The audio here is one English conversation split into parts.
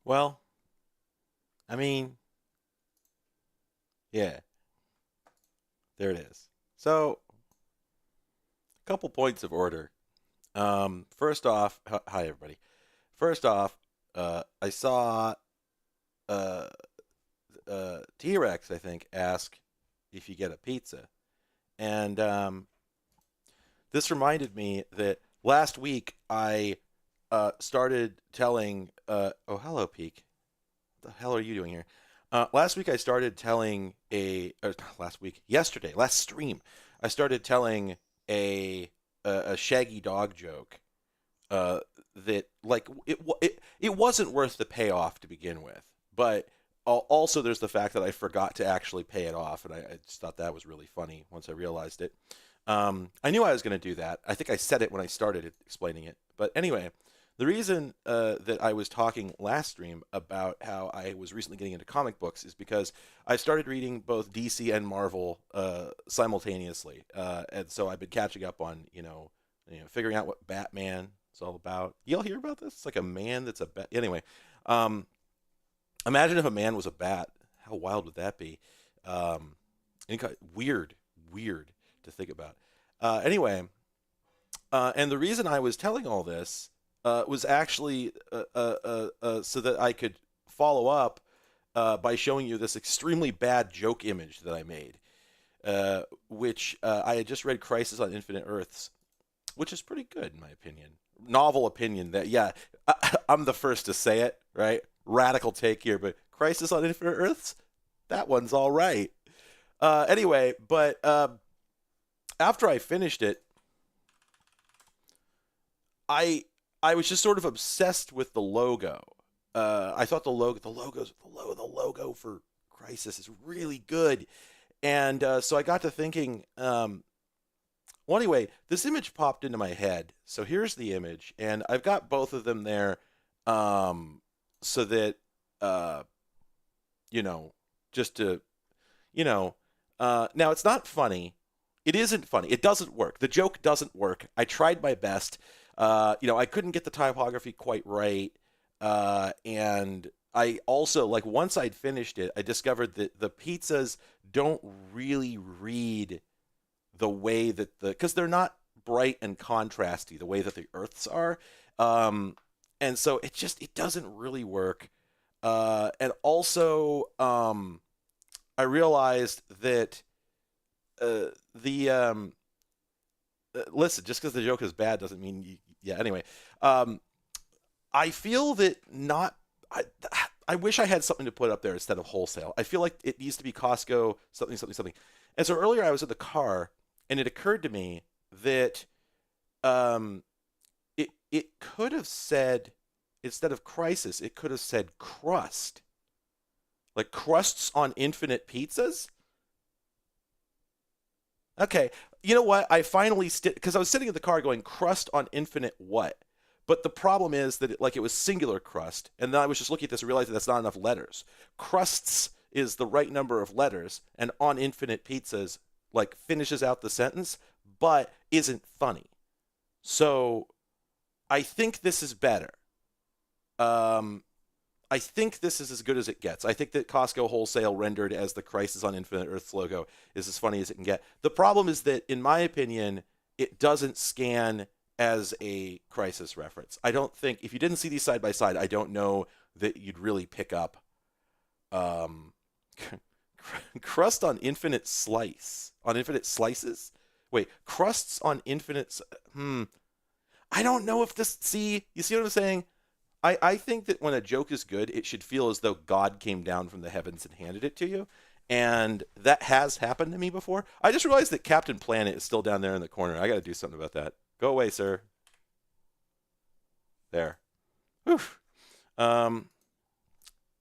Well, I mean, yeah, there it is. So, a couple points of order. First off, hi everybody. First off, I saw uh, T-Rex, I think, ask if you get a pizza, and this reminded me that last week I started telling. Oh, hello, Peak. What the hell are you doing here? Last week I started telling last week, yesterday, last stream, I started telling a a shaggy dog joke. That like it wasn't worth the payoff to begin with, but also there's the fact that I forgot to actually pay it off, and I just thought that was really funny once I realized it. I knew I was going to do that. I think I said it when I started explaining it. But anyway, the reason that I was talking last stream about how I was recently getting into comic books is because I started reading both DC and Marvel simultaneously, and so I've been catching up on figuring out what Batman is all about. You'll hear about this? It's like a man that's a bat. Anyway, um, imagine if a man was a bat. How wild would that be? Um, weird, weird to think about. Anyway, and the reason I was telling all this was actually so that I could follow up by showing you this extremely bad joke image that I made, which I had just read Crisis on Infinite Earths, which is pretty good in my opinion. Novel opinion that, yeah, I'm the first to say it, right? Radical take here, but Crisis on Infinite Earths, that one's all right. Anyway, but after I finished it, I I was just sort of obsessed with the logo. I thought the logo for Crisis is really good, and so I got to thinking. Well, anyway, this image popped into my head. So here's the image, and I've got both of them there, so that uh, you know, just to now it's not funny. It isn't funny. It doesn't work. The joke doesn't work. I tried my best. I couldn't get the typography quite right. And I also, like, once I'd finished it, I discovered that the pizzas don't really read the way that because they're not bright and contrasty the way that the Earths are. Um, and so it doesn't really work. And also, I realized that the listen, just because the joke is bad doesn't mean yeah. Anyway, um, I feel that not. I wish I had something to put up there instead of wholesale. I feel like it needs to be Costco something something something. And so earlier I was in the car, and it occurred to me that um, it could have said, instead of crisis, it could have said crust, like crusts on infinite pizzas. Okay, you know what? I finally because I was sitting in the car going crust on infinite what? But the problem is that it was singular crust, and then I was just looking at this and realizing that's not enough letters. Crusts is the right number of letters, and on infinite pizzas like finishes out the sentence, but isn't funny. So I think this is better. Um, I think this is as good as it gets. I think that Costco wholesale rendered as the Crisis on Infinite Earths logo is as funny as it can get. The problem is that, in my opinion, it doesn't scan as a Crisis reference. I don't think, if you didn't see these side by side, I don't know that you'd really pick up um, crust on infinite slice on infinite slices. Wait, crusts on infinite. I don't know if this. See, you see what I'm saying? I think that when a joke is good, it should feel as though God came down from the heavens and handed it to you. And that has happened to me before. I just realized that Captain Planet is still down there in the corner. I got to do something about that. Go away, sir. There. Whew. Um,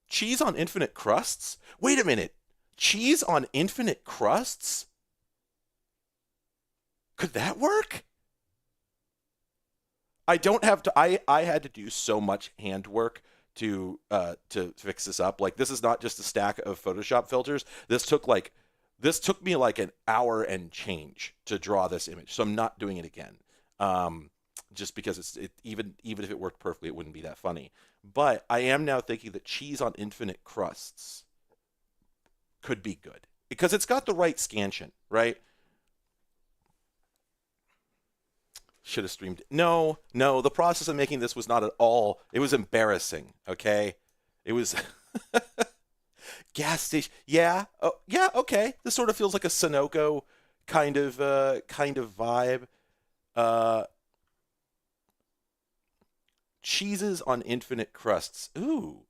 cheese on infinite crusts? Wait a minute. Cheese on infinite crusts? Could that work? I don't have to. I had to do so much handwork to fix this up. Like, this is not just a stack of Photoshop filters. This took me like an hour and change to draw this image. So I'm not doing it again. Just because even if it worked perfectly, it wouldn't be that funny. But I am now thinking that cheese on infinite crusts could be good because it's got the right scansion, right? Should have streamed. No, no, the process of making this was not at all. It was embarrassing. Okay, it was gas station. Yeah, oh, yeah. Okay, this sort of feels like a Sunoco kind of vibe. Uh, Cheeses on infinite crusts. Ooh,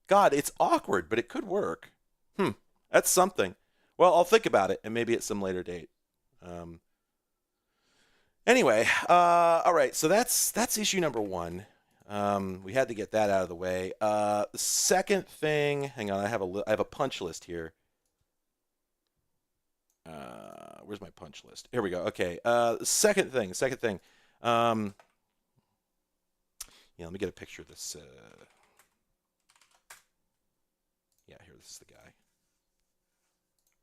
God, it's awkward, but it could work. Hmm, that's something. Well, I'll think about it, and maybe at some later date. Um, Anyway, all right. So that's issue number one. We had to get that out of the way. The second thing, hang on, I have a punch list here. Where's my punch list? Here we go. Okay. Second thing. Um, yeah, let me get a picture of this. Yeah, here, this is the guy.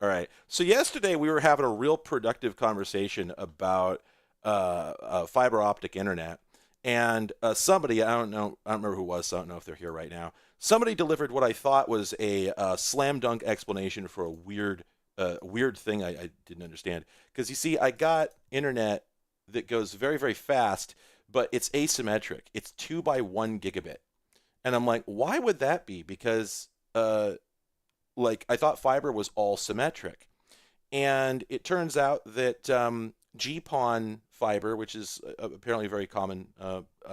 All right. So yesterday we were having a real productive conversation about fiber optic internet, and somebody, I don't remember who it was, so I don't know if they're here right now. Somebody delivered what I thought was a slam dunk explanation for a weird thing I didn't understand. Because you see, I got internet that goes very very fast, but it's asymmetric. It's 2 by 1 gigabit, and I'm like, why would that be? Because like I thought fiber was all symmetric, and it turns out that GPON fiber, which is apparently a very common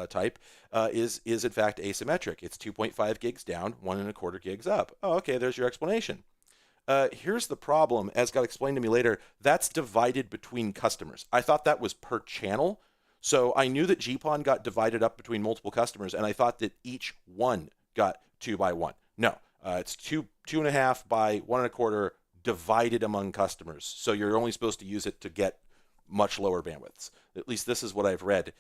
type, is in fact asymmetric. It's 2.5 gigs down, 1.25 gigs up. Oh, okay, there's your explanation. Here's the problem, as got explained to me later. That's divided between customers. I thought that was per channel, so I knew that GPON got divided up between multiple customers, and I thought that each one got 2 by 1. No, it's 2.5 by 1.25 divided among customers. So you're only supposed to use it to get much lower bandwidths. At least this is what I've read.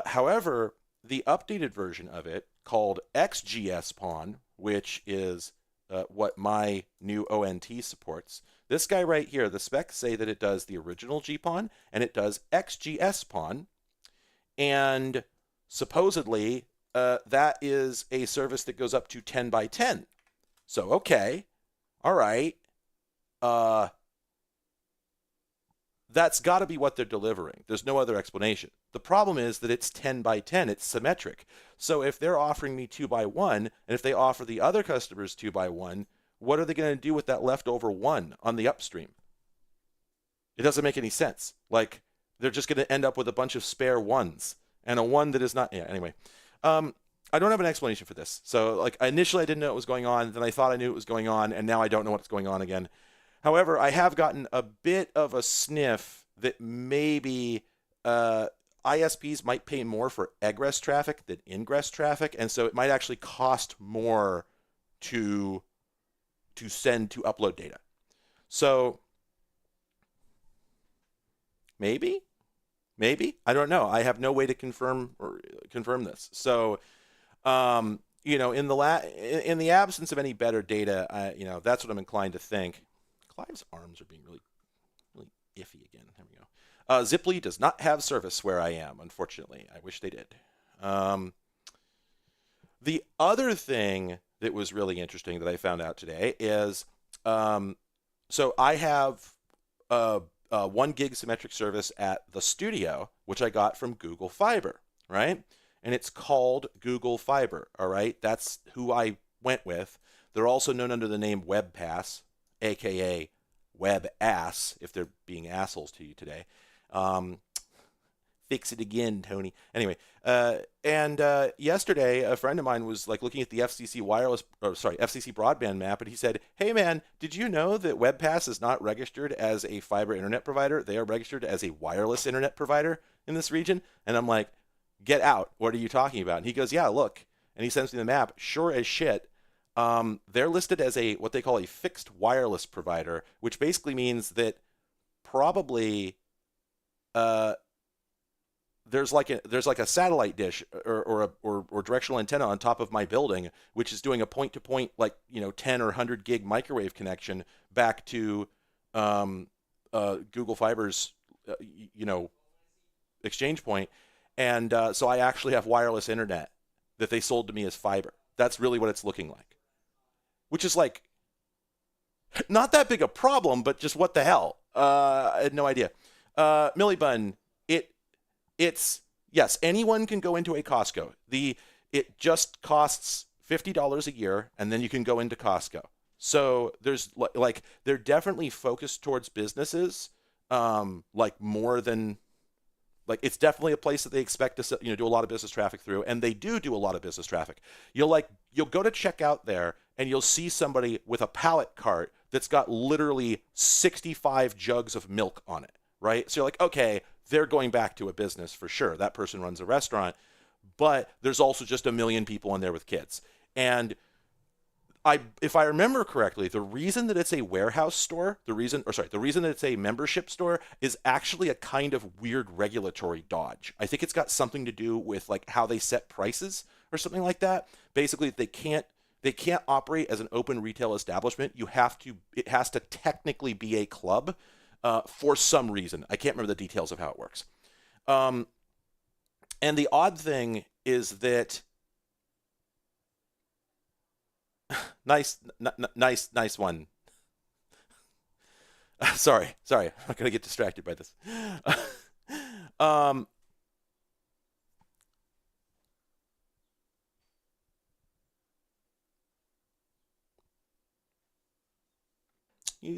However, the updated version of it, called XGS-PON, which is what my new ONT supports, this guy right here, the specs say that it does the original GPON and it does XGS-PON, and supposedly that is a service that goes up to 10 by 10. So, okay, all right. Uh, that's got to be what they're delivering. There's no other explanation. The problem is that it's 10 by 10. It's symmetric. So if they're offering me 2 by 1, and if they offer the other customers 2 by 1, what are they going to do with that leftover one on the upstream? It doesn't make any sense. Like, they're just going to end up with a bunch of spare ones and a one that is not. Yeah, anyway. I don't have an explanation for this. So, like, initially I didn't know what was going on. Then I thought I knew what was going on, and now I don't know what's going on again. However, I have gotten a bit of a sniff that maybe ISPs might pay more for egress traffic than ingress traffic, and so it might actually cost more to upload data. So maybe, I don't know. I have no way to confirm this. So in the absence of any better data, that's what I'm inclined to think. Clive's arms are being really, really iffy again. There we go. Ziply does not have service where I am, unfortunately. I wish they did. The other thing that was really interesting that I found out today is, so I have a 1 gig symmetric service at the studio, which I got from Google Fiber, right? And it's called Google Fiber, all right? That's who I went with. They're also known under the name WebPass, aka Web Ass, if they're being assholes to you today. Fix it again, Tony. Anyway, and yesterday a friend of mine was like looking at the FCC FCC broadband map, and he said, "Hey man, did you know that WebPass is not registered as a fiber internet provider? They are registered as a wireless internet provider in this region." And I'm like, "Get out! What are you talking about?" And he goes, "Yeah, look." And he sends me the map. Sure as shit. They're listed as what they call a fixed wireless provider, which basically means that probably there's like a satellite dish or directional antenna on top of my building, which is doing a point to point, like 10 or 100 gig microwave connection back to Google Fiber's exchange point, and so I actually have wireless internet that they sold to me as fiber. That's really what it's looking like, which is like not that big a problem, but just what the hell? I had no idea. Millibun, it's yes, anyone can go into a Costco. It just costs $50 a year, and then you can go into Costco. So there's like they're definitely focused towards businesses, like more than like it's definitely a place that they expect to do a lot of business traffic through, and they do a lot of business traffic. You'll go to check out there, and you'll see somebody with a pallet cart that's got literally 65 jugs of milk on it, right? So you're like, okay, they're going back to a business for sure. That person runs a restaurant, but there's also just a million people in there with kids. And if I remember correctly, the reason that it's a warehouse store, the reason that it's a membership store is actually a kind of weird regulatory dodge. I think it's got something to do with like how they set prices or something like that. Basically, they can't operate as an open retail establishment. It has to technically be a club for some reason. I can't remember the details of how it works. And the odd thing is that nice one. Sorry, I'm not gonna get distracted by this. um, can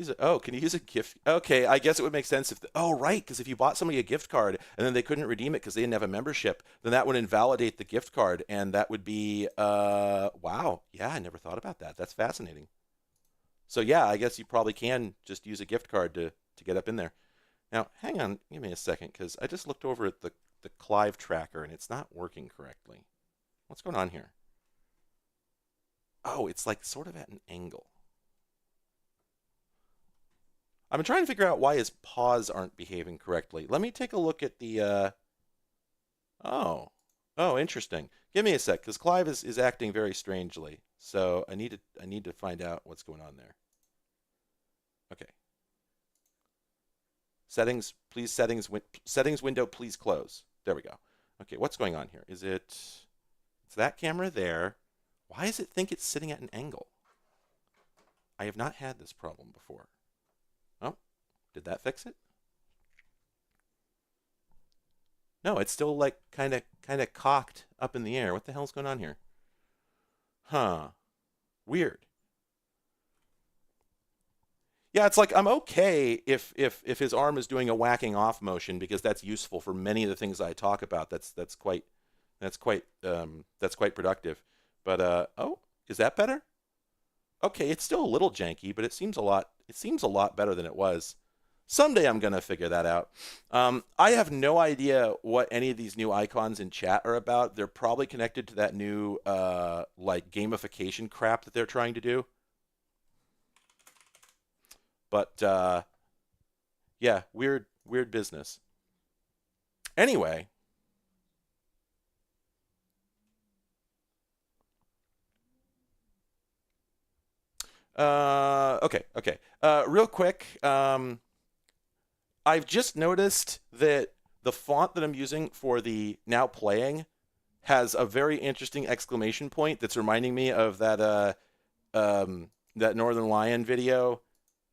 you use a gift? Okay, I guess it would make sense right, because if you bought somebody a gift card and then they couldn't redeem it because they didn't have a membership, then that would invalidate the gift card, and that would be wow. Yeah, I never thought about that. That's fascinating. So yeah, I guess you probably can just use a gift card to get up in there. Now, hang on, give me a second, because I just looked over at the Clive tracker and it's not working correctly. What's going on here? Oh, it's like sort of at an angle. I'm trying to figure out why his paws aren't behaving correctly. Let me take a look at the oh. Oh, interesting. Give me a sec, because Clive is acting very strangely. So I need to find out what's going on there. Okay. Settings, please settings window, please close. There we go. Okay, what's going on here? It's that camera there. Why does it think it's sitting at an angle? I have not had this problem before. Oh, did that fix it? No, it's still like kind of cocked up in the air. What the hell's going on here? Huh. Weird. Yeah, it's like I'm okay if his arm is doing a whacking off motion, because that's useful for many of the things I talk about. That's quite productive. But oh, is that better? Okay, it's still a little janky, but it seems a lot better than it was. Someday I'm gonna figure that out. I have no idea what any of these new icons in chat are about. They're probably connected to that new like gamification crap that they're trying to do. But yeah, weird business. Anyway, okay. Real quick, I've just noticed that the font that I'm using for the now playing has a very interesting exclamation point that's reminding me of that Northern Lion video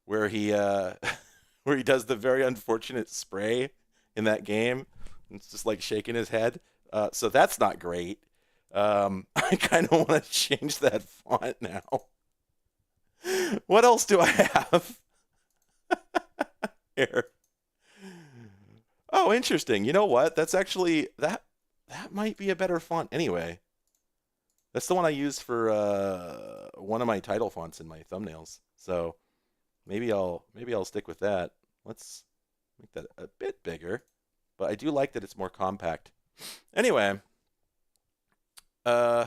where he where he does the very unfortunate spray in that game. It's just like shaking his head. So that's not great. I kind of want to change that font now. What else do I have here? Oh, interesting. You know what? That's actually that might be a better font anyway. That's the one I use for one of my title fonts in my thumbnails. So maybe I'll stick with that. Let's make that a bit bigger, but I do like that it's more compact. Anyway, uh,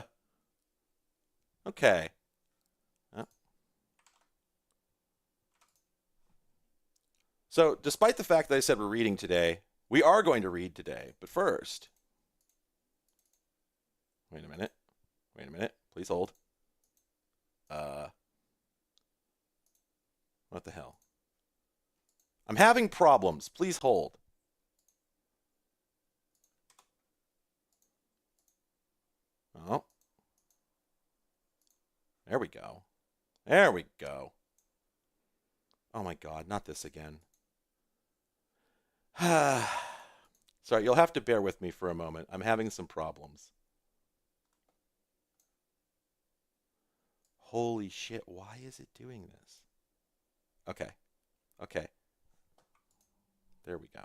okay. So, despite the fact that I said we're reading today, we are going to read today. But first, wait a minute. Wait a minute. Please hold. Uh, what the hell? I'm having problems. Please hold. Oh, There we go. There we go. Oh my God, not this again. Sorry, you'll have to bear with me for a moment. I'm having some problems. Holy shit, why is it doing this? Okay. Okay. There we go.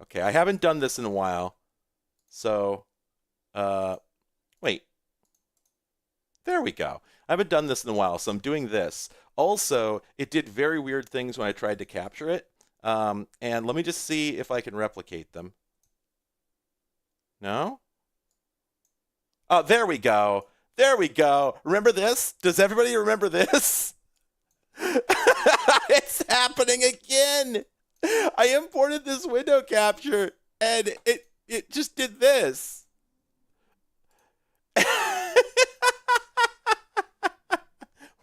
Okay, I haven't done this in a while. So, wait. There we go. I haven't done this in a while, so I'm doing this. Also, it did very weird things when I tried to capture it. And let me just see if I can replicate them. No? Oh, there we go. There we go. Remember this? Does everybody remember this? It's happening again. I imported this window capture and it just did this.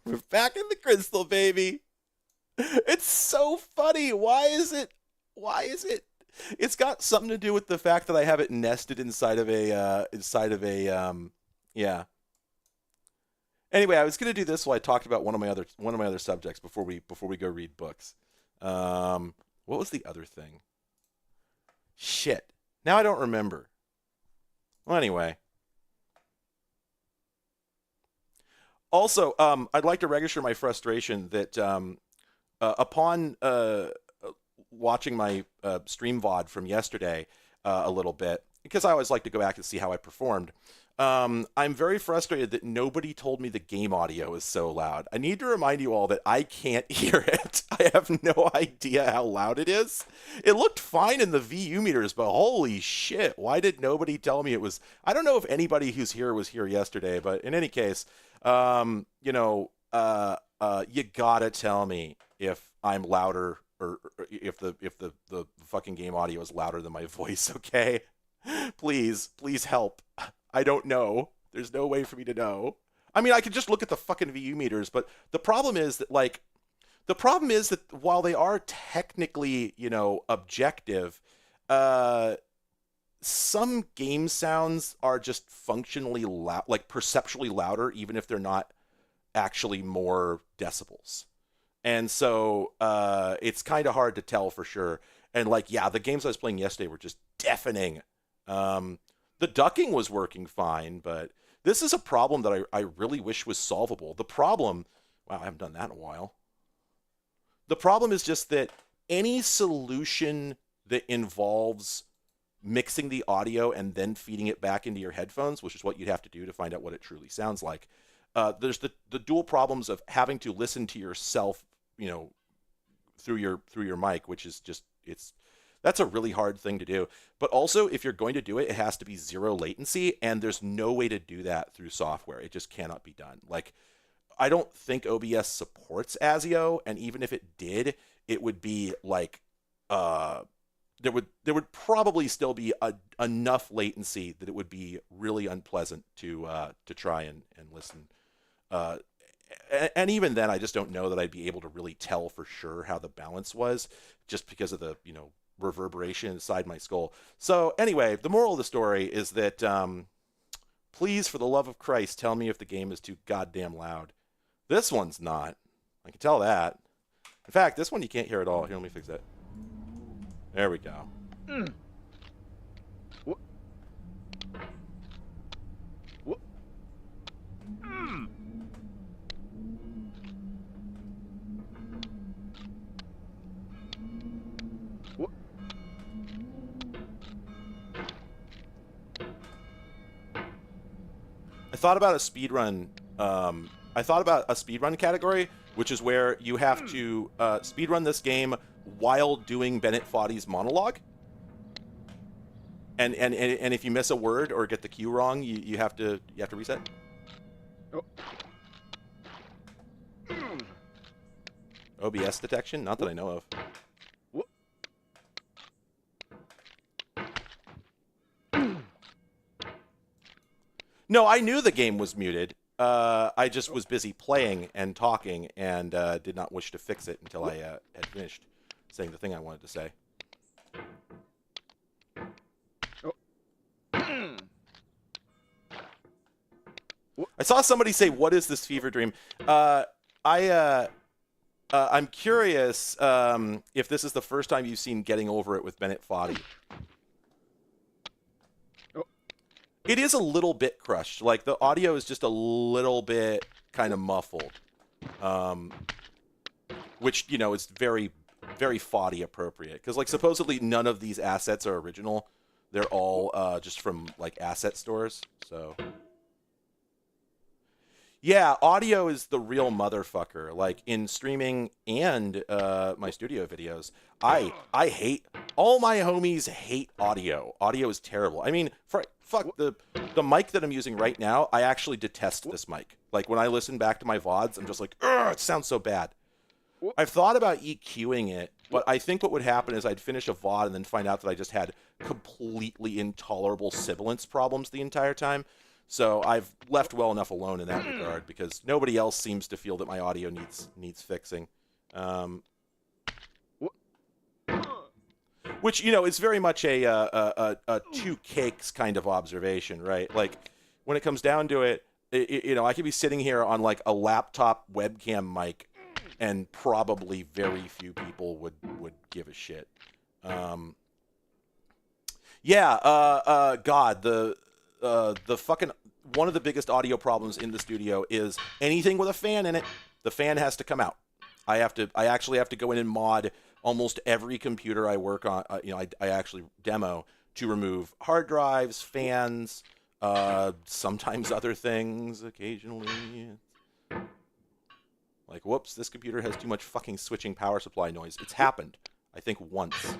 We're back in the crystal, baby. It's so funny. Why is it? It's got something to do with the fact that I have it nested inside of a yeah. Anyway, I was gonna do this while I talked about one of my other subjects before we go read books. What was the other thing? Shit. Now I don't remember. Well, anyway. Also, I'd like to register my frustration that upon watching my stream VOD from yesterday a little bit, because I always like to go back and see how I performed, I'm very frustrated that nobody told me the game audio is so loud. I need to remind you all that I can't hear it. I have no idea how loud it is. It looked fine in the VU meters, but holy shit, why did nobody tell me it was? I don't know if anybody who's here was here yesterday, but in any case, you gotta tell me if I'm louder or if the fucking game audio is louder than my voice, okay? Please help. I don't know. There's no way for me to know. I mean, I could just look at the fucking VU meters, but the problem is that while they are technically, objective, some game sounds are just functionally loud, like perceptually louder, even if they're not actually more decibels. And so it's kind of hard to tell for sure. And the games I was playing yesterday were just deafening. The ducking was working fine, but this is a problem that I really wish was solvable. The problem, wow, I haven't done that in a while. The problem is just that any solution that involves mixing the audio and then feeding it back into your headphones, which is what you'd have to do to find out what it truly sounds like. There's the dual problems of having to listen to yourself, through your mic, which is just that's a really hard thing to do. But also, if you're going to do it, it has to be zero latency, and there's no way to do that through software. It just cannot be done. Like, I don't think OBS supports ASIO, and even if it did, it would be like there would probably still be enough latency that it would be really unpleasant to try and listen. And even then, I just don't know that I'd be able to really tell for sure how the balance was, just because of the reverberation inside my skull. So anyway, the moral of the story is that please, for the love of Christ, tell me if the game is too goddamn loud. This one's not. I can tell that. In fact, this one you can't hear at all. Here, let me fix that. There we go. I thought about a speedrun. I thought about a speedrun category, which is where you have to speedrun this game while doing Bennett Foddy's monologue. And if you miss a word or get the cue wrong, you have to reset. Oh. OBS detection? Not that I know of. No, I knew the game was muted. I just was busy playing and talking and did not wish to fix it until I had finished saying the thing I wanted to say. I saw somebody say, "What is this fever dream?" I'm curious if this is the first time you've seen Getting Over It with Bennett Foddy. It is a little bit crushed. Like, the audio is just a little bit kind of muffled. Which, you know, is very, very Foddy appropriate. Because, like, supposedly none of these assets are original. They're all just from, like, asset stores. So... yeah, audio is the real motherfucker. Like, in streaming and my studio videos, I hate, all my homies hate audio. Audio is terrible. I mean, fuck, the mic that I'm using right now, I actually detest this mic. Like, when I listen back to my VODs, I'm just like, ugh, it sounds so bad. I've thought about EQing it, but I think what would happen is I'd finish a VOD and then find out that I just had completely intolerable sibilance problems the entire time. So I've left well enough alone in that regard because nobody else seems to feel that my audio needs fixing. Which, you know, is very much a two cakes kind of observation, right? Like, when it comes down to it, you know, I could be sitting here on, like, a laptop webcam mic and probably very few people would give a shit. God, the fucking... one of the biggest audio problems in the studio is anything with a fan in it, the fan has to come out. I actually have to go in and mod almost every computer I work on, you know, I actually demo to remove hard drives, fans, sometimes other things, occasionally. Like, whoops, this computer has too much fucking switching power supply noise. It's happened, I think, once.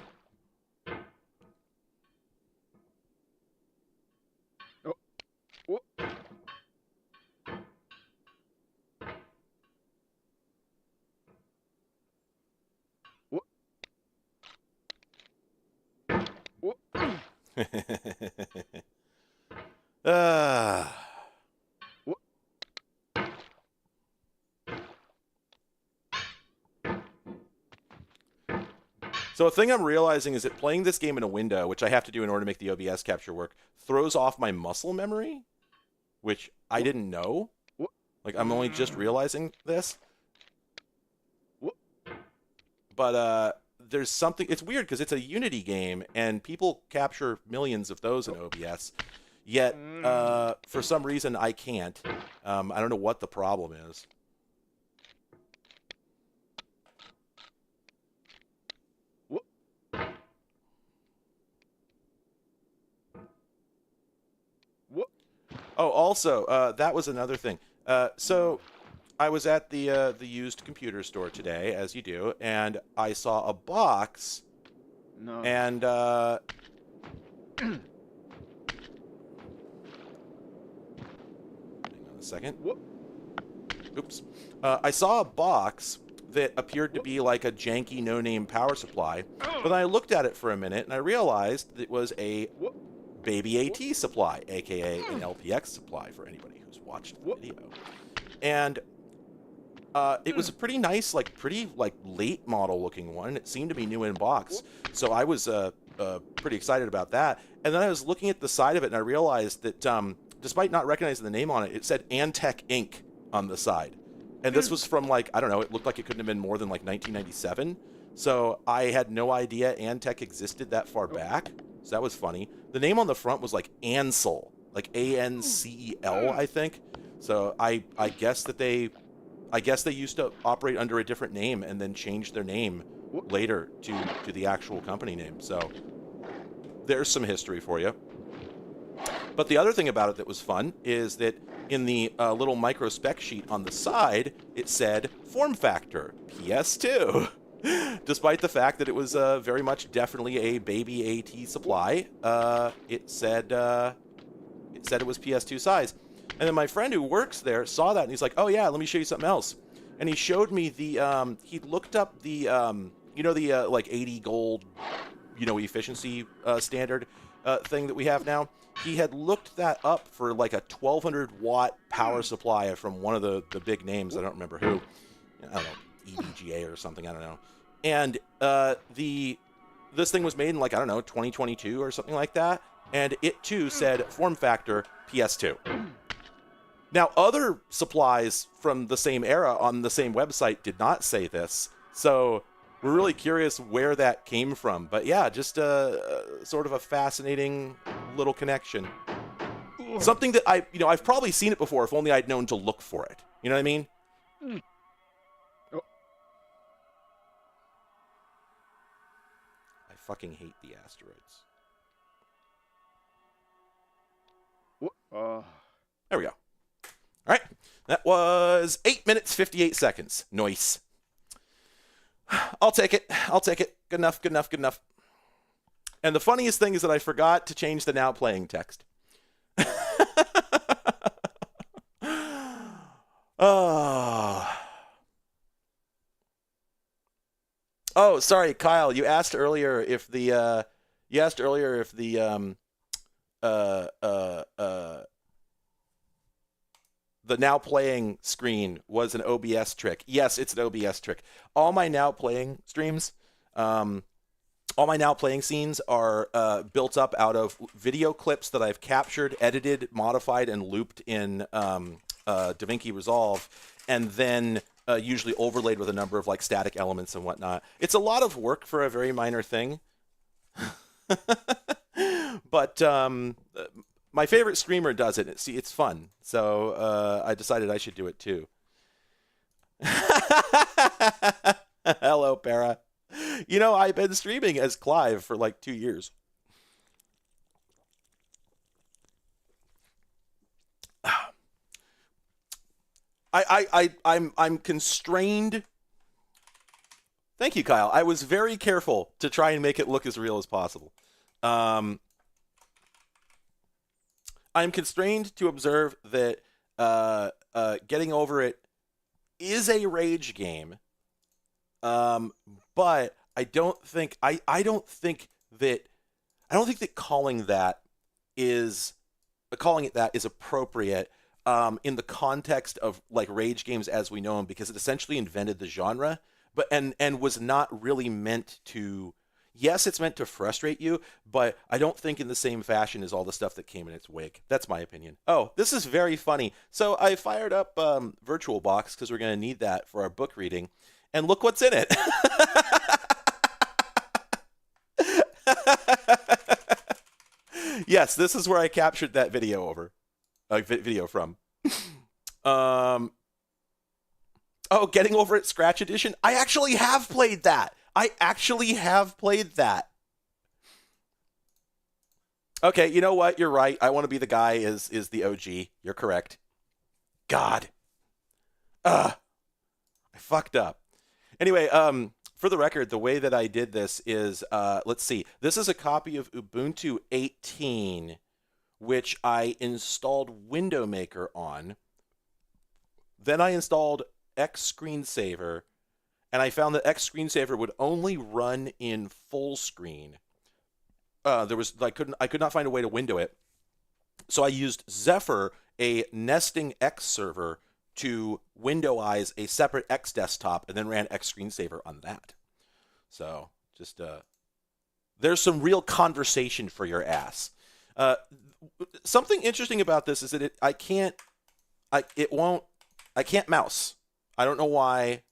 So a thing I'm realizing is that playing this game in a window, which I have to do in order to make the OBS capture work, throws off my muscle memory, which I didn't know. Like, I'm only just realizing this. But there's something... it's weird because it's a Unity game, and people capture millions of those in OBS. Yet, for some reason, I can't. I don't know what the problem is. Oh, also, that was another thing. So I was at the used computer store today, as you do, and I saw a box. No. And hang on a second. Oops. I saw a box that appeared to be like a janky, no-name power supply, but then I looked at it for a minute and I realized that it was a baby AT supply, aka an LPX supply for anybody who's watched the video. And it was a pretty nice, pretty late model looking one. It seemed to be new in box, so I was pretty excited about that. And then I was looking at the side of it and I realized that despite not recognizing the name on it, it said Antec Inc. on the side. And this was from, I don't know, it looked like it couldn't have been more than 1997. So I had no idea Antec existed that far back. So that was funny. The name on the front was Ansel, Ancel, I think. So I guess that they used to operate under a different name and then changed their name later to the actual company name. So there's some history for you. But the other thing about it that was fun is that in the little micro spec sheet on the side, it said form factor PS2. Despite the fact that it was very much definitely a baby AT supply, it said it was PS2 size. And then my friend who works there saw that and he's like, "Oh yeah, let me show you something else." And he showed me the he looked up the the 80 gold efficiency standard thing that we have now. He had looked that up for a 1200 watt power supply from one of the big names. I don't remember who. I don't know, EVGA or something. I don't know. And this thing was made in 2022 or something like that. And it too said form factor PS2. Now, other supplies from the same era on the same website did not say this, so we're really curious where that came from. But yeah, just a sort of a fascinating little connection. Something that I've probably seen it before, if only I'd known to look for it. You know what I mean? Oh, I fucking hate the asteroids. There we go. All right. That was 8 minutes, 58 seconds. Nice. I'll take it. I'll take it. Good enough, good enough, good enough. And the funniest thing is that I forgot to change the now playing text. Oh, sorry, Kyle. You asked earlier if the uh uh uh the now playing screen was an OBS trick. Yes, it's an OBS trick. All my now playing streams, all my now playing scenes are built up out of video clips that I've captured, edited, modified, and looped in DaVinci Resolve, and then usually overlaid with a number of like static elements and whatnot. It's a lot of work for a very minor thing. But my favorite streamer does it. See, it's fun. So I decided I should do it too. Hello, Para. I've been streaming as Clive for like 2 years. I'm constrained. Thank you, Kyle. I was very careful to try and make it look as real as possible. I'm constrained to observe that Getting Over It is a rage game, but I don't think that calling it that is appropriate in the context of like rage games as we know them, because it essentially invented the genre, but and was not really meant to. Yes, it's meant to frustrate you, but I don't think in the same fashion as all the stuff that came in its wake. That's my opinion. Oh, this is very funny. So I fired up VirtualBox because we're going to need that for our book reading, and look what's in it. Yes, this is where I captured that video from. Oh, Getting Over It Scratch Edition. I actually have played that. Okay, you know what? You're right. I Want to Be the Guy is the OG. You're correct. God. I fucked up. Anyway, for the record, the way that I did this is, let's see. This is a copy of Ubuntu 18, which I installed Window Maker on. Then I installed X Screensaver, and I found that X Screensaver would only run in full screen. I could not find a way to window it, so I used Zephyr, a nesting X server, to windowize a separate X desktop, and then ran X Screensaver on that. So just there's some real conversation for your ass. Something interesting about this is that I can't mouse. I don't know why,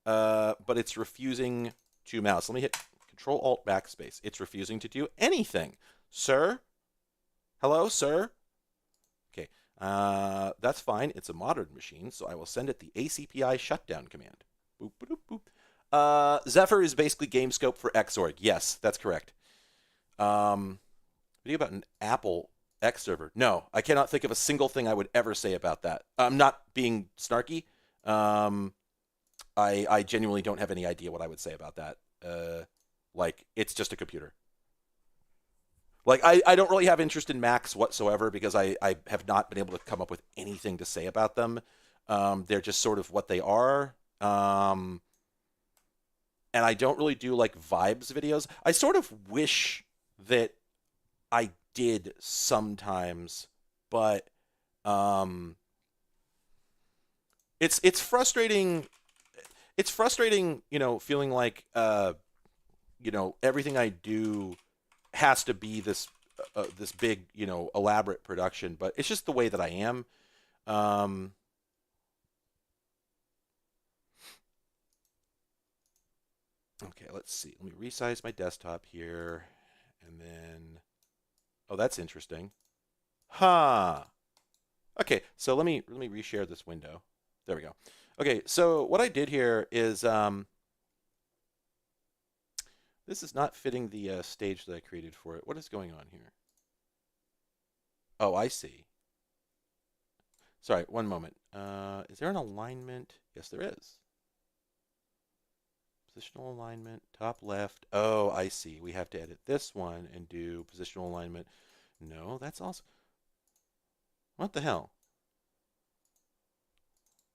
but it's refusing to mouse. Let me hit Control Alt Backspace. It's refusing to do anything. Sir? Hello, sir? Okay, that's fine. It's a modern machine, so I will send it the ACPI shutdown command. Boop, boop, boop. Zephyr is basically GameScope for Xorg. Yes, that's correct. Video about an Apple X server. No, I cannot think of a single thing I would ever say about that. I'm not being snarky. I genuinely don't have any idea what I would say about that. Like, it's just a computer. Like, I don't really have interest in Macs whatsoever because I have not been able to come up with anything to say about them. They're just sort of what they are. And I don't really do, like, vibes videos. I sort of wish that I did sometimes, but it's frustrating. It's frustrating, feeling like everything I do has to be this big, elaborate production, but it's just the way that I am. Um, okay, let's see. Let me resize my desktop here, and then, oh, that's interesting. Huh. Okay, so let me reshare this window. There we go. Okay, so what I did here is this is not fitting the stage that I created for it. What is going on here? Oh, I see. Sorry, one moment. Is there an alignment? Yes, there is. Positional alignment, top left. Oh, I see. We have to edit this one and do positional alignment. No, that's also... What the hell?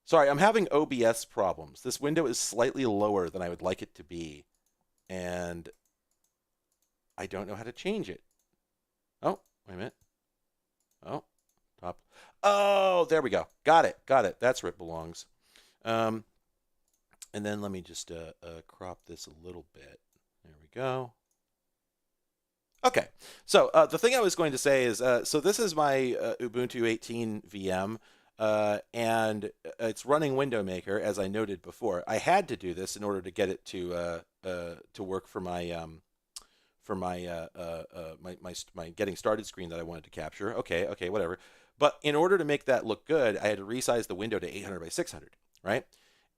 Sorry, I'm having OBS problems. This window is slightly lower than I would like it to be, and I don't know how to change it. Oh, wait a minute. Oh, top. Oh, there we go. Got it. Got it. That's where it belongs. Um, and then let me just crop this a little bit. There we go. Okay, so the thing I was going to say is, so this is my Ubuntu 18 VM, and it's running Window Maker, as I noted before. I had to do this in order to get it to work for my getting started screen that I wanted to capture. Okay, whatever. But in order to make that look good, I had to resize the window to 800 by 600, right?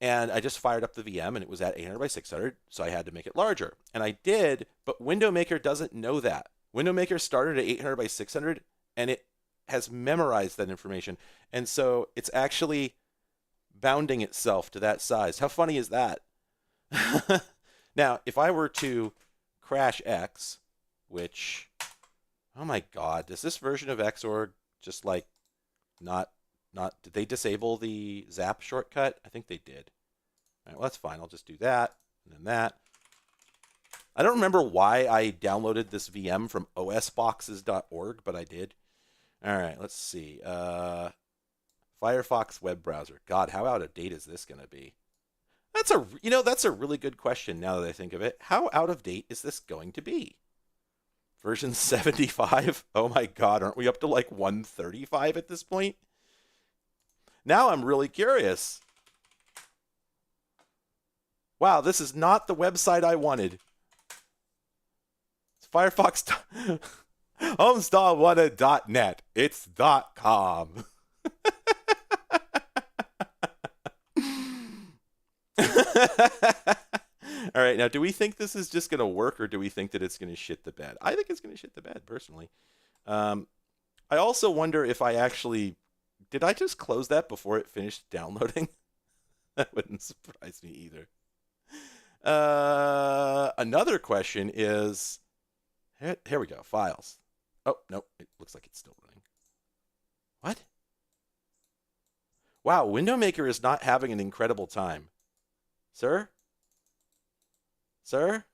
And I just fired up the VM and it was at 800 by 600, so I had to make it larger. And I did, but Window Maker doesn't know that. Window Maker started at 800 by 600 and it has memorized that information. And so it's actually bounding itself to that size. How funny is that? Now, if I were to crash X, which, oh my God, does this version of Xorg just like not did they disable the zap shortcut? I think they did. All right, well, that's fine. I'll just do that and then that. I don't remember why I downloaded this VM from osboxes.org, but I did. All right, let's see. Firefox web browser. God, how out of date is this going to be? That's a really good question now that I think of it. How out of date is this going to be? Version 75? Oh my God, aren't we up to like 135 at this point? Now I'm really curious. Wow, this is not the website I wanted. It's Firefox homestar1.net. It's .com. All right, now do we think this is just going to work or do we think that it's going to shit the bed? I think it's going to shit the bed, personally. I also wonder if I actually... Did I just close that before it finished downloading? That wouldn't surprise me either. Another question is... Here we go, files. Oh, nope, it looks like it's still running. What? Wow, Window Maker is not having an incredible time. Sir? Sir?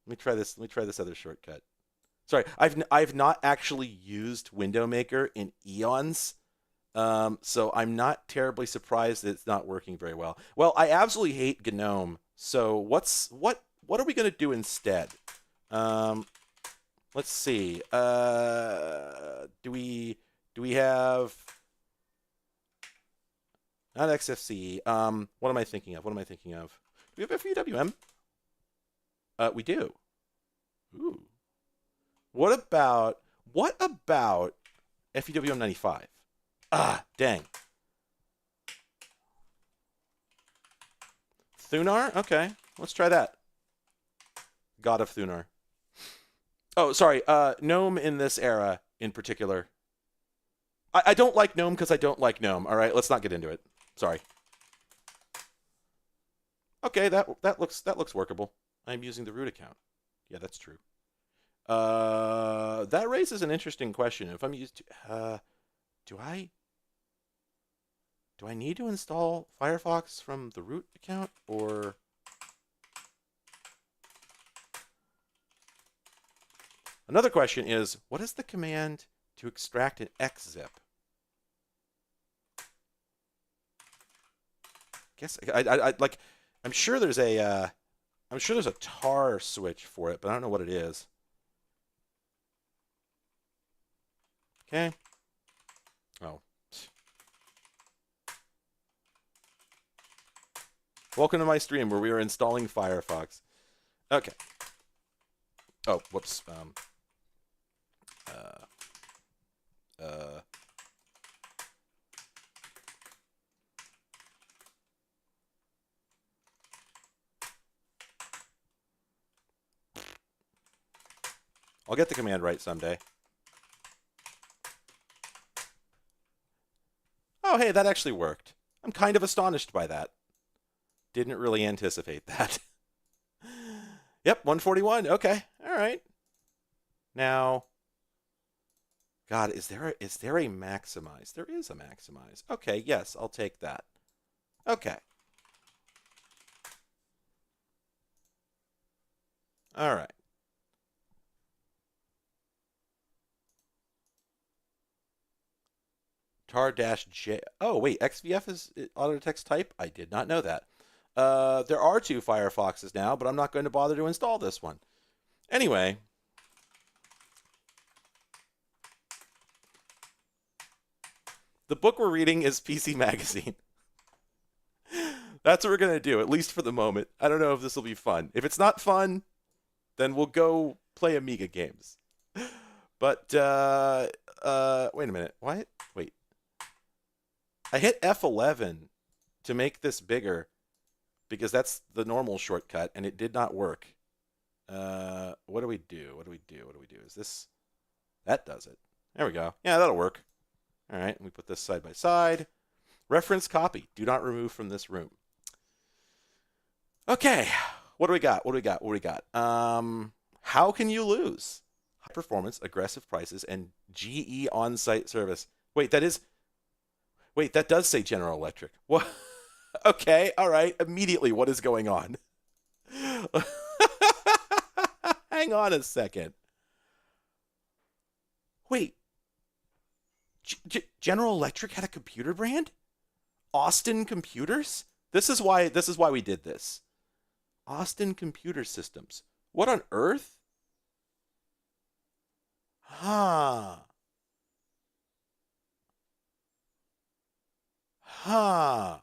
Let me try this. Let me try this other shortcut. Sorry, I've not actually used Window Maker in eons, so I'm not terribly surprised that it's not working very well. Well, I absolutely hate GNOME. So what are we going to do instead? Let's see. Do we have not XFCE? What am I thinking of? What am I thinking of? Do we have FUWM? We do. Ooh. What about FUWM 95? Ah, dang. Thunar? Okay, let's try that. God of Thunar. Oh, sorry. GNOME in this era in particular. I don't like GNOME because I don't like GNOME. All right, let's not get into it. Sorry. Okay, that looks workable. I'm using the root account. Yeah, that's true. That raises an interesting question. If I'm used to, do I need to install Firefox from the root account or? Another question is, what is the command to extract an xzip? Guess I like. I'm sure there's a tar switch for it, but I don't know what it is. Okay. Welcome to my stream where we are installing Firefox. Okay. Oh, whoops. Uh, I'll get the command right someday. Oh, hey, that actually worked. I'm kind of astonished by that. Didn't really anticipate that. Yep, 141. Okay. All right. Now, God, is there a maximize? There is a maximize. Okay, yes, I'll take that. Okay. All right. tar-j. Oh, wait, XVF is auto text type? I did not know that. There are two Firefoxes now, but I'm not going to bother to install this one. Anyway, the book we're reading is PC Magazine. That's what we're going to do, at least for the moment. I don't know if this will be fun. If it's not fun, then we'll go play Amiga games. But, wait a minute. What? Wait. I hit F11 to make this bigger because that's the normal shortcut, and it did not work. What do we do? What do we do? What do we do? Is this... That does it. There we go. Yeah, that'll work. All right, we put this side by side. Reference copy. Do not remove from this room. Okay, what do we got? What do we got? What do we got? How can you lose? High performance, aggressive prices, and GE on-site service. Wait, that does say General Electric. What? Okay, all right. Immediately, what is going on? Hang on a second. Wait. General Electric had a computer brand? Austin Computers? This is why we did this. Austin Computer Systems. What on earth? Huh. Huh.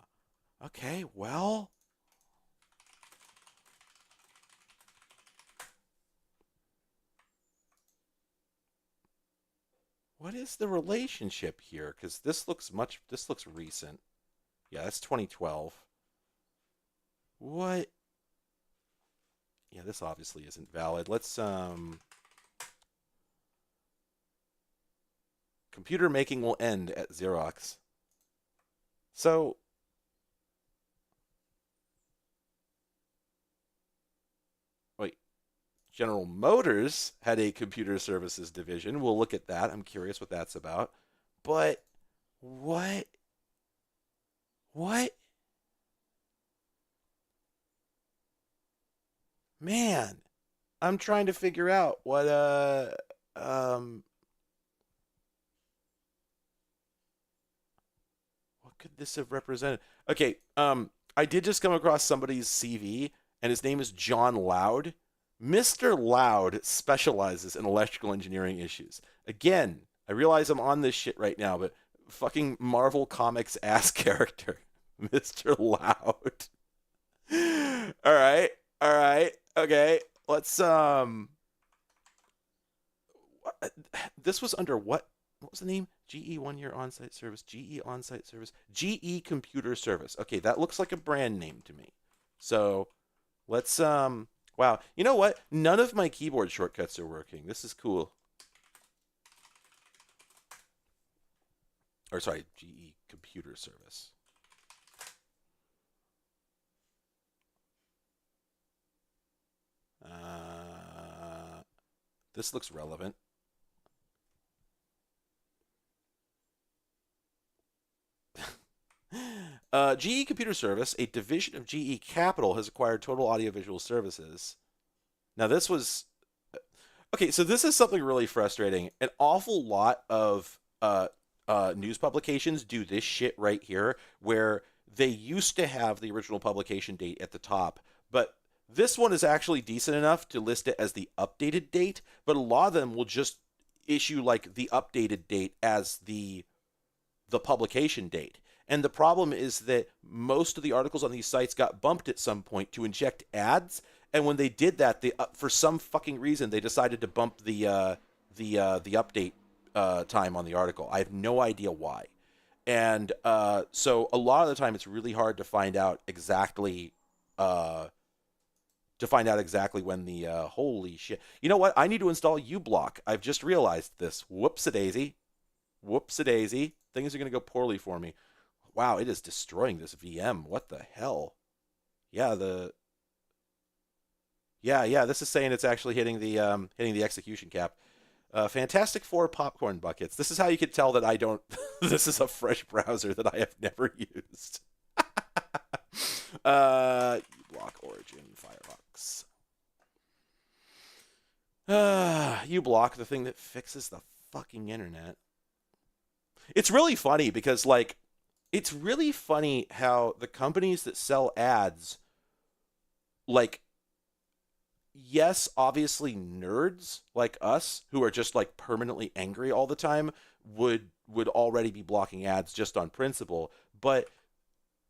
Okay, well. What is the relationship here? Because this looks recent. Yeah, that's 2012. What? Yeah, this obviously isn't valid. Let's computer making will end at Xerox. So wait, General Motors had a computer services division. We'll look at that. I'm curious what that's about. But what? What? Man, I'm trying to figure out what could this have represented? Okay, I did just come across somebody's CV, and his name is John Loud. Mr. Loud specializes in electrical engineering issues. Again, I realize I'm on this shit right now, but fucking Marvel Comics ass character, Mr. Loud. All right, all right, okay. Let's this was under what was the name? GE 1 year on-site service, GE on-site service, GE computer service. Okay, that looks like a brand name to me. So let's wow. You know what? None of my keyboard shortcuts are working. This is cool. Or sorry, GE computer service. This looks relevant. GE Computer Service, a division of GE Capital, has acquired Total Audiovisual Services. Now, this was okay. So this is something really frustrating. An awful lot of news publications do this shit right here, where they used to have the original publication date at the top, but this one is actually decent enough to list it as the updated date. But a lot of them will just issue like the updated date as the publication date. And the problem is that most of the articles on these sites got bumped at some point to inject ads. And when they did that, they for some fucking reason they decided to bump the update time on the article. I have no idea why. And so a lot of the time, it's really hard uh, to find out exactly when the holy shit. You know what? I need to install uBlock. I've just realized this. Whoops a daisy. Whoops a daisy. Things are going to go poorly for me. Wow, it is destroying this VM. What the hell? Yeah, yeah. This is saying it's actually hitting the execution cap. Fantastic Four popcorn buckets. This is how you could tell that I don't. This is a fresh browser that I have never used. Block Origin Firefox. uBlock, the thing that fixes the fucking internet. It's really funny because it's really funny how the companies that sell ads, like, yes, obviously nerds like us who are just like permanently angry all the time would already be blocking ads just on principle, but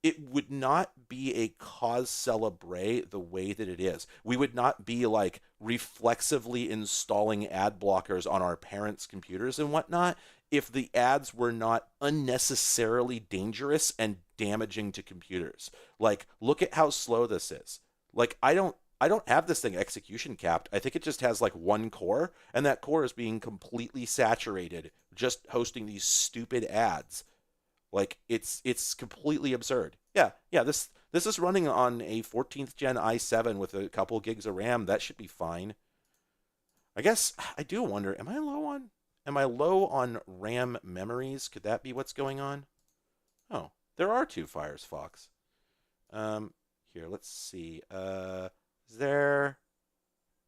it would not be a cause celebre the way that it is. We would not be like reflexively installing ad blockers on our parents' computers and whatnot if the ads were not unnecessarily dangerous and damaging to computers. Like, look at how slow this is. Like, I don't have this thing execution capped. I think it just has like one core, and that core is being completely saturated just hosting these stupid ads. Like, it's completely absurd. Yeah. This is running on a 14th gen i7 with a couple gigs of RAM. That should be fine. I guess I do wonder, am I low on RAM memories? Could that be what's going on? Oh, there are two Firefox. Um, Here, let's see. Is there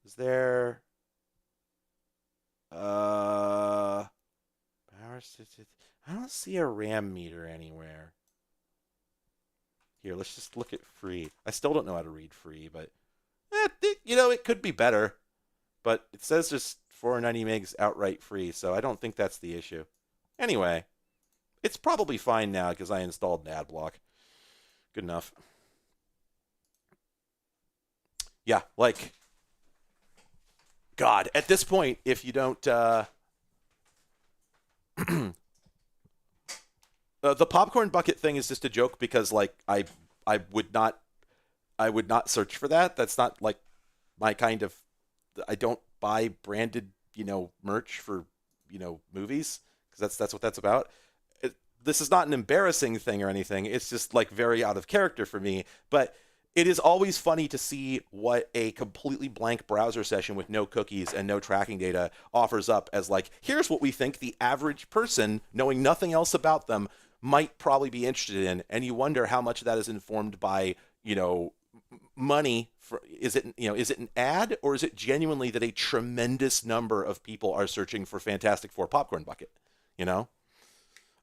is there power? I don't see a RAM meter anywhere. Here, let's just look at free. I still don't know how to read free, but it could be better. But it says just 490 megs outright free, so I don't think that's the issue. Anyway, it's probably fine now because I installed an ad block. Good enough. Yeah, like, God, at this point, if you don't, the popcorn bucket thing is just a joke because like I would not search for that. That's not like my kind of. I don't buy branded merch for movies because that's what that's about. This is not an embarrassing thing or anything. It's just like very out of character for me. But it is always funny to see what a completely blank browser session with no cookies and no tracking data offers up as like, here's what we think the average person, knowing nothing else about them, might probably be interested in. And you wonder how much of that is informed by, money. Is it an ad, or is it genuinely that a tremendous number of people are searching for Fantastic Four popcorn bucket? You know?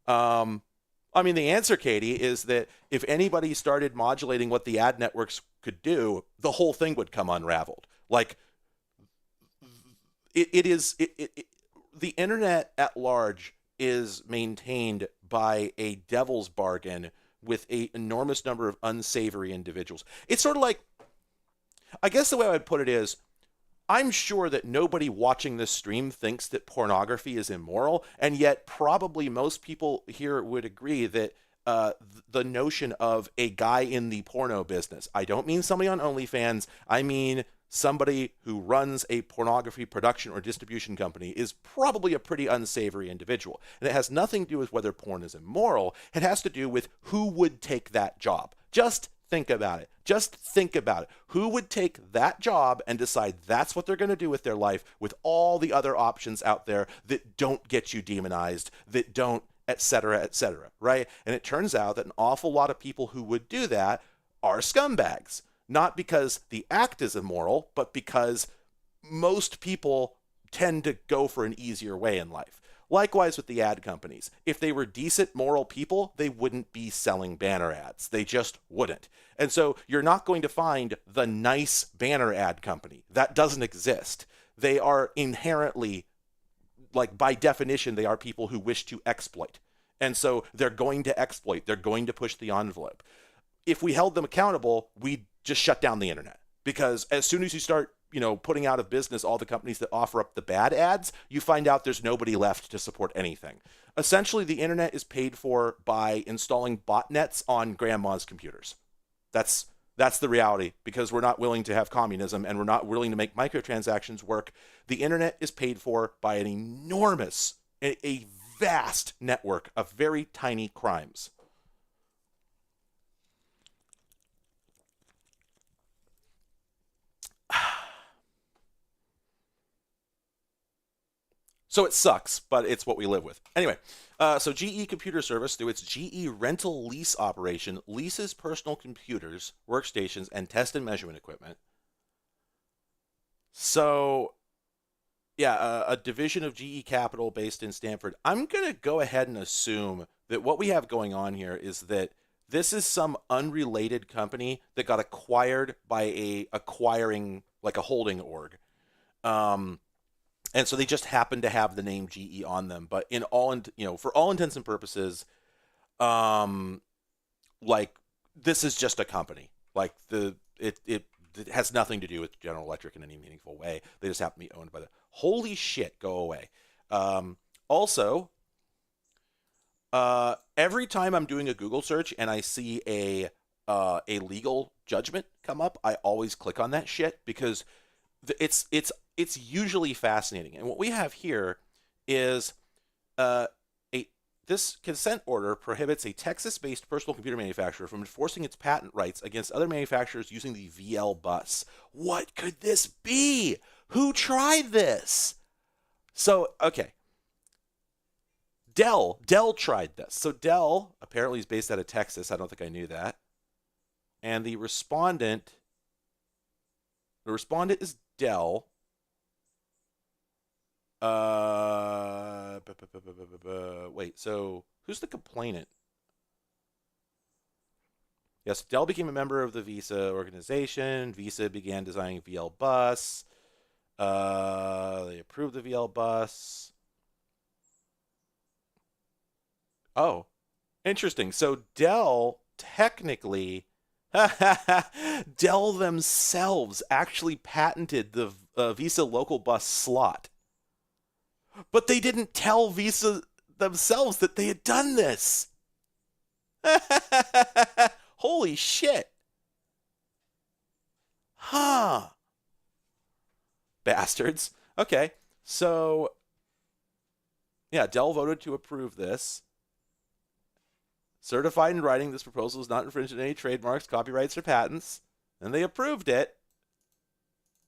I mean, the answer, Katie, is that if anybody started modulating what the ad networks could do, the whole thing would come unraveled. Like, the internet at large is maintained by a devil's bargain with an enormous number of unsavory individuals. It's sort of like, I guess the way I would put it is, I'm sure that nobody watching this stream thinks that pornography is immoral, and yet probably most people here would agree that the notion of a guy in the porno business, I don't mean somebody on OnlyFans, I mean somebody who runs a pornography production or distribution company, is probably a pretty unsavory individual. And it has nothing to do with whether porn is immoral. It has to do with who would take that job. Just think about it. Just think about it. Who would take that job and decide that's what they're going to do with their life with all the other options out there that don't get you demonized, that don't, et cetera, right? And it turns out that an awful lot of people who would do that are scumbags. Not because the act is immoral, but because most people tend to go for an easier way in life. Likewise with the ad companies. If they were decent, moral people, they wouldn't be selling banner ads. They just wouldn't. And so you're not going to find the nice banner ad company. That doesn't exist. They are inherently, like by definition, they are people who wish to exploit. And so they're going to exploit, they're going to push the envelope. If we held them accountable, we'd just shut down the internet. Because as soon as you start, putting out of business all the companies that offer up the bad ads, you find out there's nobody left to support anything. Essentially, the internet is paid for by installing botnets on grandma's computers. That's the reality, because we're not willing to have communism and we're not willing to make microtransactions work. The internet is paid for by an enormous, a vast network of very tiny crimes. So it sucks, but it's what we live with. Anyway, so GE Computer Service, through its GE rental lease operation, leases personal computers, workstations, and test and measurement equipment. So, yeah, a division of GE Capital based in Stanford. I'm going to go ahead and assume that what we have going on here is that this is some unrelated company that got acquired by a acquiring, like a holding org. Um, and so they just happen to have the name GE on them. But for all intents and purposes, um, like this is just a company. Like it has nothing to do with General Electric in any meaningful way. They just happen to be owned by the. Holy shit, go away. Also, every time I'm doing a Google search and I see a legal judgment come up, I always click on that shit because it's usually fascinating. And what we have here is uh, this consent order prohibits a Texas-based personal computer manufacturer from enforcing its patent rights against other manufacturers using the VL bus. What could this be? Who tried this? So, okay. Dell tried this. So Dell apparently is based out of Texas. I don't think I knew that. And the respondent is Dell. Wait, so who's the complainant? Yes, Dell became a member of the VESA organization. VESA began designing VL bus. They approved the VL bus. Oh, interesting. So Dell technically, Dell themselves actually patented the VESA local bus slot. But they didn't tell VESA themselves that they had done this. Holy shit. Huh. Bastards. Okay. So, yeah, Dell voted to approve this. Certified in writing, this proposal is not infringing any trademarks, copyrights, or patents. And they approved it.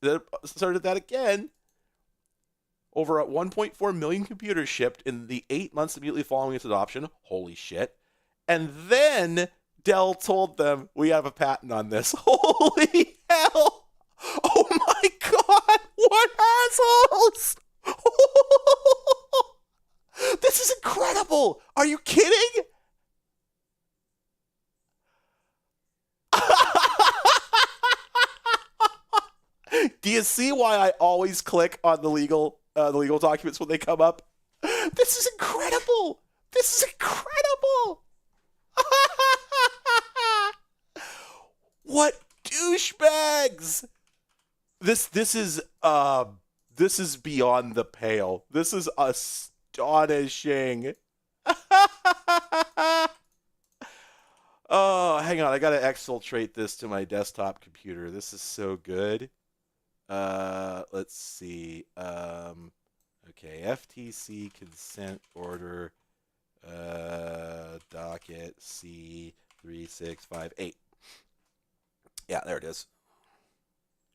They asserted that again. Over 1.4 million computers shipped in the 8 months immediately following its adoption. Holy shit. And then Dell told them, we have a patent on this. Holy hell. Oh my god. What assholes. This is incredible. Are you kidding? Do you see why I always click on the legal documents when they come up? This is incredible. This is incredible. What douchebags! This is beyond the pale. This is astonishing. Oh, hang on. I gotta exfiltrate this to my desktop computer. This is so good. Let's see. Okay, FTC consent order, docket C3658. Yeah, there it is.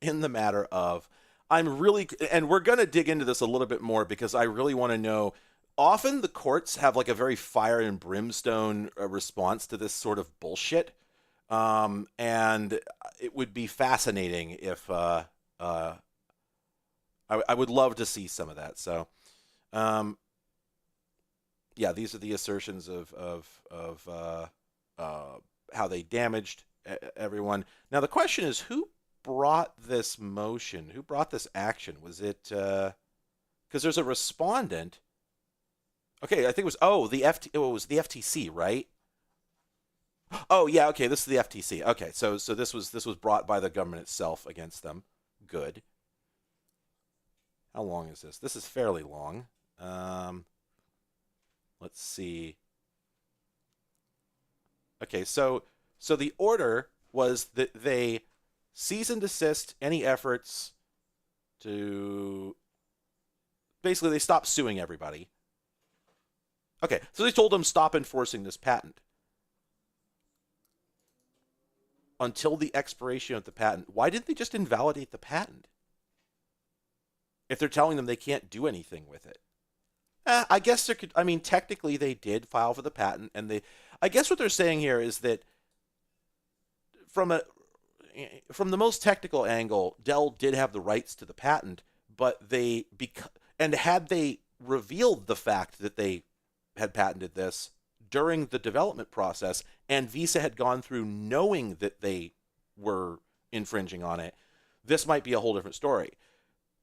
In the matter of, and we're going to dig into this a little bit more because I really want to know. Often the courts have like a very fire and brimstone response to this sort of bullshit. And it would be fascinating if, I would love to see some of that. So, yeah, these are the assertions of how they damaged everyone. Now the question is, who brought this motion? Who brought this action? Was it because there's a respondent? Okay, I think it was it was the FTC, right? Oh yeah, okay, this is the FTC. Okay, so this was brought by the government itself against them. Good. How long is this? This is fairly long. Um, let's see. Okay, so the order was that they cease and desist any efforts to basically they stopped suing everybody. Okay, so they told them stop enforcing this patent until the expiration of the patent. Why didn't they just invalidate the patent if they're telling them they can't do anything with it? I guess there could. I mean, technically, they did file for the patent, and they. I guess what they're saying here is that from a from the most technical angle, Dell did have the rights to the patent, but and had they revealed the fact that they had patented this during the development process, and Visa had gone through knowing that they were infringing on it, this might be a whole different story.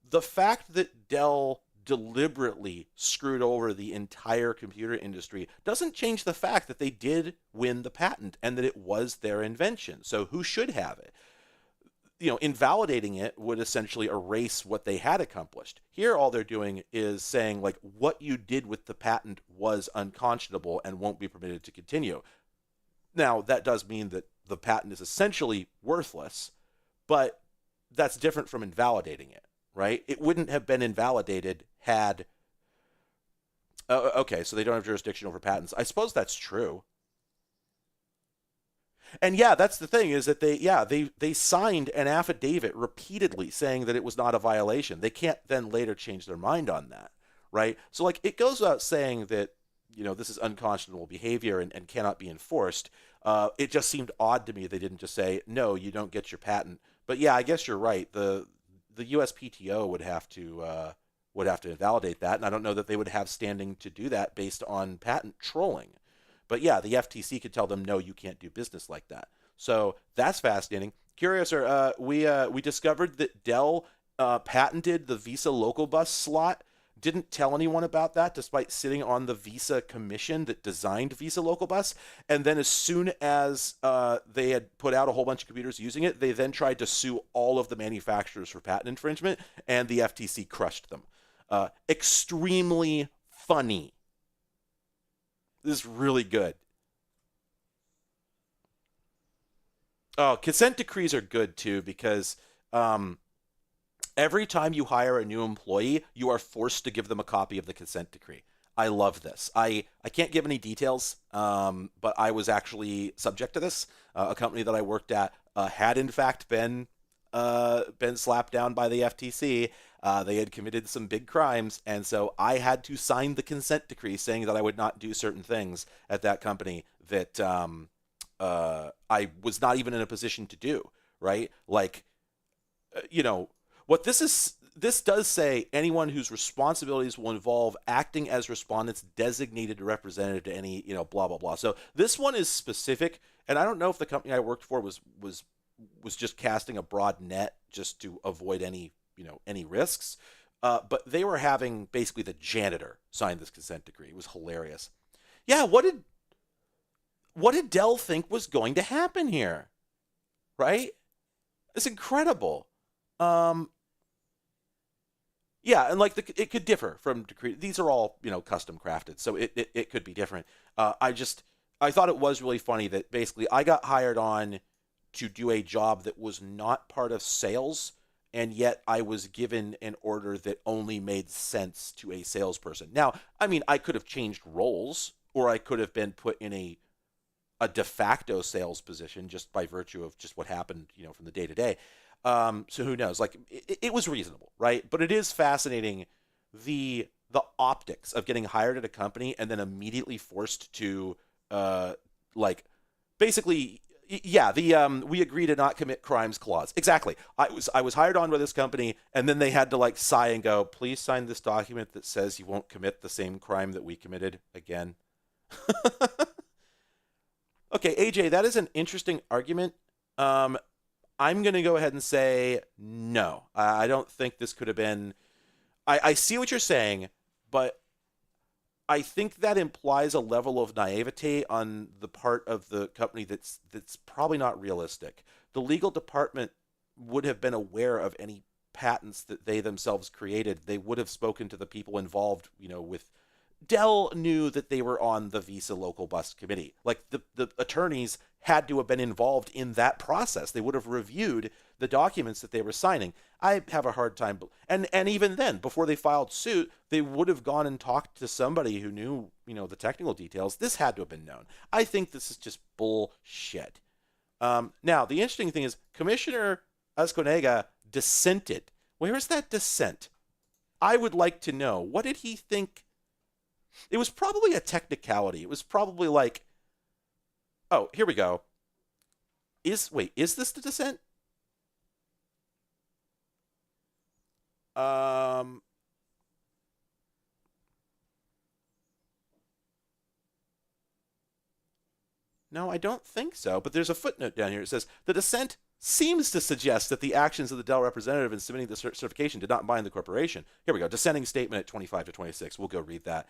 The fact that Dell deliberately screwed over the entire computer industry doesn't change the fact that they did win the patent and that it was their invention. So who should have it? Invalidating it would essentially erase what they had accomplished. Here, all they're doing is saying, like, what you did with the patent was unconscionable and won't be permitted to continue. Now, that does mean that the patent is essentially worthless, but that's different from invalidating it, right? It wouldn't have been invalidated had. Okay, so they don't have jurisdiction over patents. I suppose that's true. And yeah, that's the thing is that they signed an affidavit repeatedly saying that it was not a violation. They can't then later change their mind on that, right? So like it goes without saying that this is unconscionable behavior and cannot be enforced. It just seemed odd to me they didn't just say no, you don't get your patent. But yeah, I guess you're right. The USPTO would have to invalidate that, and I don't know that they would have standing to do that based on patent trolling. But yeah, the FTC could tell them no, you can't do business like that. So that's fascinating. Curious, or we discovered that Dell patented the Visa local bus slot. Didn't tell anyone about that, despite sitting on the Visa commission that designed Visa local bus. And then, as soon as they had put out a whole bunch of computers using it, they then tried to sue all of the manufacturers for patent infringement, and the FTC crushed them. Extremely funny. This is really good. Oh, consent decrees are good too because every time you hire a new employee, you are forced to give them a copy of the consent decree. I love this. I can't give any details, but I was actually subject to this. A company that I worked at had in fact been slapped down by the FTC. They had committed some big crimes, and so I had to sign the consent decree saying that I would not do certain things at that company that I was not even in a position to do. Right? Like, what this does say anyone whose responsibilities will involve acting as respondents designated representative to any blah blah blah. So this one is specific, and I don't know if the company I worked for was just casting a broad net just to avoid any risks. But they were having basically the janitor sign this consent decree. It was hilarious. Yeah, what did Dell think was going to happen here? Right? It's incredible. Um, yeah, and like it could differ from decree. These are all custom crafted, so it could be different. I thought it was really funny that basically I got hired on to do a job that was not part of sales, and yet I was given an order that only made sense to a salesperson. Now, I mean, I could have changed roles, or I could have been put in a de facto sales position just by virtue of just what happened, from the day to day. So who knows? Like it was reasonable, right? But it is fascinating the optics of getting hired at a company and then immediately forced to like basically yeah, the we agree to not commit crimes clause. Exactly. I was hired on by this company, and then they had to like sigh and go, please sign this document that says you won't commit the same crime that we committed again. Okay, AJ, that is an interesting argument. Um, I'm going to go ahead and say no. I don't think this could have been. I see what you're saying, but I think that implies a level of naivete on the part of the company that's probably not realistic. The legal department would have been aware of any patents that they themselves created. They would have spoken to the people involved, with Dell knew that they were on the VESA local bus committee. Like the attorneys had to have been involved in that process. They would have reviewed the documents that they were signing. I have a hard time, and even then, before they filed suit, they would have gone and talked to somebody who knew, the technical details. This had to have been known. I think this is just bullshit. Now, the interesting thing is, Commissioner Asconega dissented. Where is that dissent? I would like to know. What did he think? It was probably a technicality. It was probably like, oh, here we go. Is this the dissent? Um, no, I don't think so. But there's a footnote down here. It says the dissent seems to suggest that the actions of the Dell representative in submitting the certification did not bind the corporation. Here we go. Dissenting statement at 25 to 26. We'll go read that.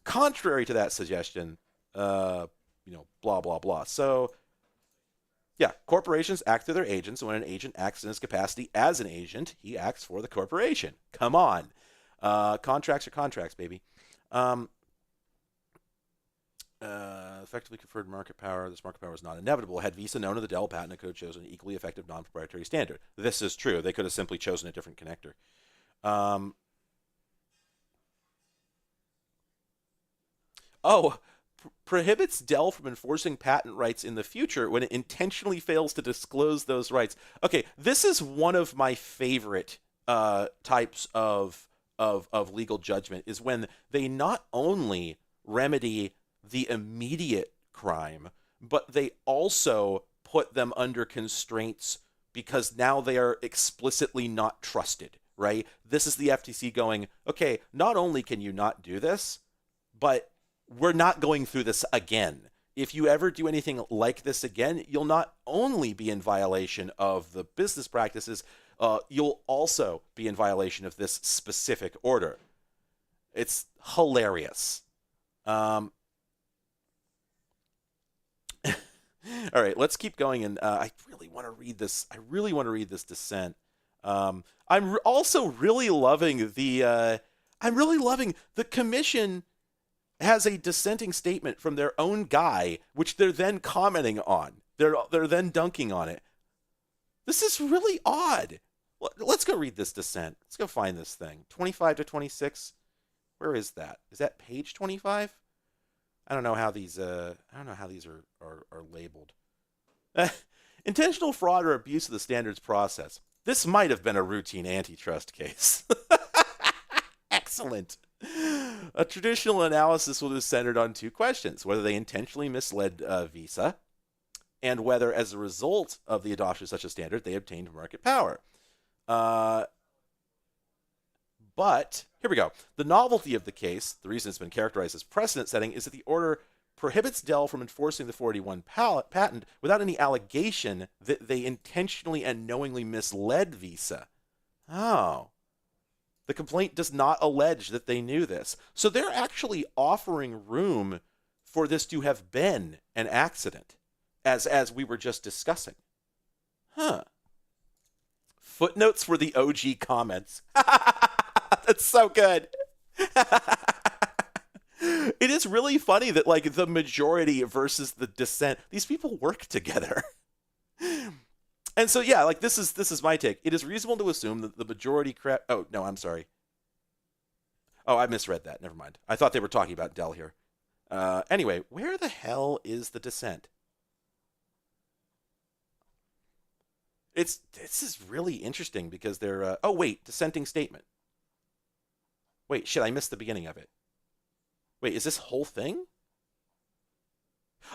Contrary to that suggestion, blah, blah, blah. So, yeah, corporations act through their agents, and when an agent acts in his capacity as an agent, he acts for the corporation. Come on. Contracts are contracts, baby. Effectively conferred market power. This market power is not inevitable. Had VESA known of the Dell patent, it could have chosen an equally effective non-proprietary standard. This is true. They could have simply chosen a different connector. Oh, prohibits Dell from enforcing patent rights in the future when it intentionally fails to disclose those rights. Okay, this is one of my favorite types of legal judgment, is when they not only remedy the immediate crime, but they also put them under constraints because now they are explicitly not trusted, right? This is the FTC going, okay, not only can you not do this, but we're not going through this again. If you ever do anything like this again, you'll not only be in violation of the business practices, you'll also be in violation of this specific order. It's hilarious. All right, let's keep going. And I really want to read this. I really want to read this dissent. Also really loving the. I'm really loving the commission has a dissenting statement from their own guy, which they're then commenting on. They're then dunking on it. This is really odd. Let's go read this dissent. Let's go find this thing. 25 to 26. Where is that? Is that page 25? I don't know how these. I don't know how these are labeled. Intentional fraud or abuse of the standards process. This might have been a routine antitrust case. Excellent. A traditional analysis will be centered on two questions: whether they intentionally misled VESA, and whether, as a result of the adoption of such a standard, they obtained market power. But here we go. The novelty of the case, the reason it's been characterized as precedent setting, is that the order prohibits Dell from enforcing the 481 patent without any allegation that they intentionally and knowingly misled VESA. Oh. The complaint does not allege that they knew this. So they're actually offering room for this to have been an accident, as we were just discussing. Huh. Footnotes for the OG comments. That's so good. It is really funny that, like, the majority versus the dissent, these people work together. And so, yeah, like, this is my take. It is reasonable to assume that the majority oh, no, I'm sorry. Oh, I misread that. Never mind. I thought they were talking about Dell here. Anyway, where the hell is the dissent? This is really interesting because they're oh wait, dissenting statement. Wait, shit, I missed the beginning of it. Wait, is this whole thing?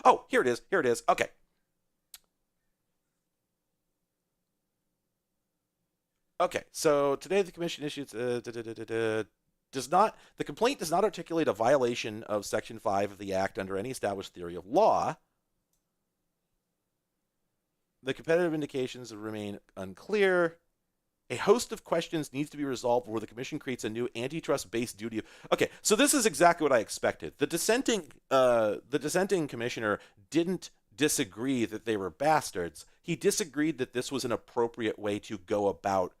Oh, here it is. Here it is. Okay. Okay, so today the commission issued the complaint does not articulate a violation of Section 5 of the Act under any established theory of law. The competitive indications remain unclear, A host of questions needs to be resolved before the commission creates a new antitrust-based duty. Okay, so this is exactly what I expected. The dissenting commissioner didn't disagree that they were bastards. He disagreed that this was an appropriate way to go about.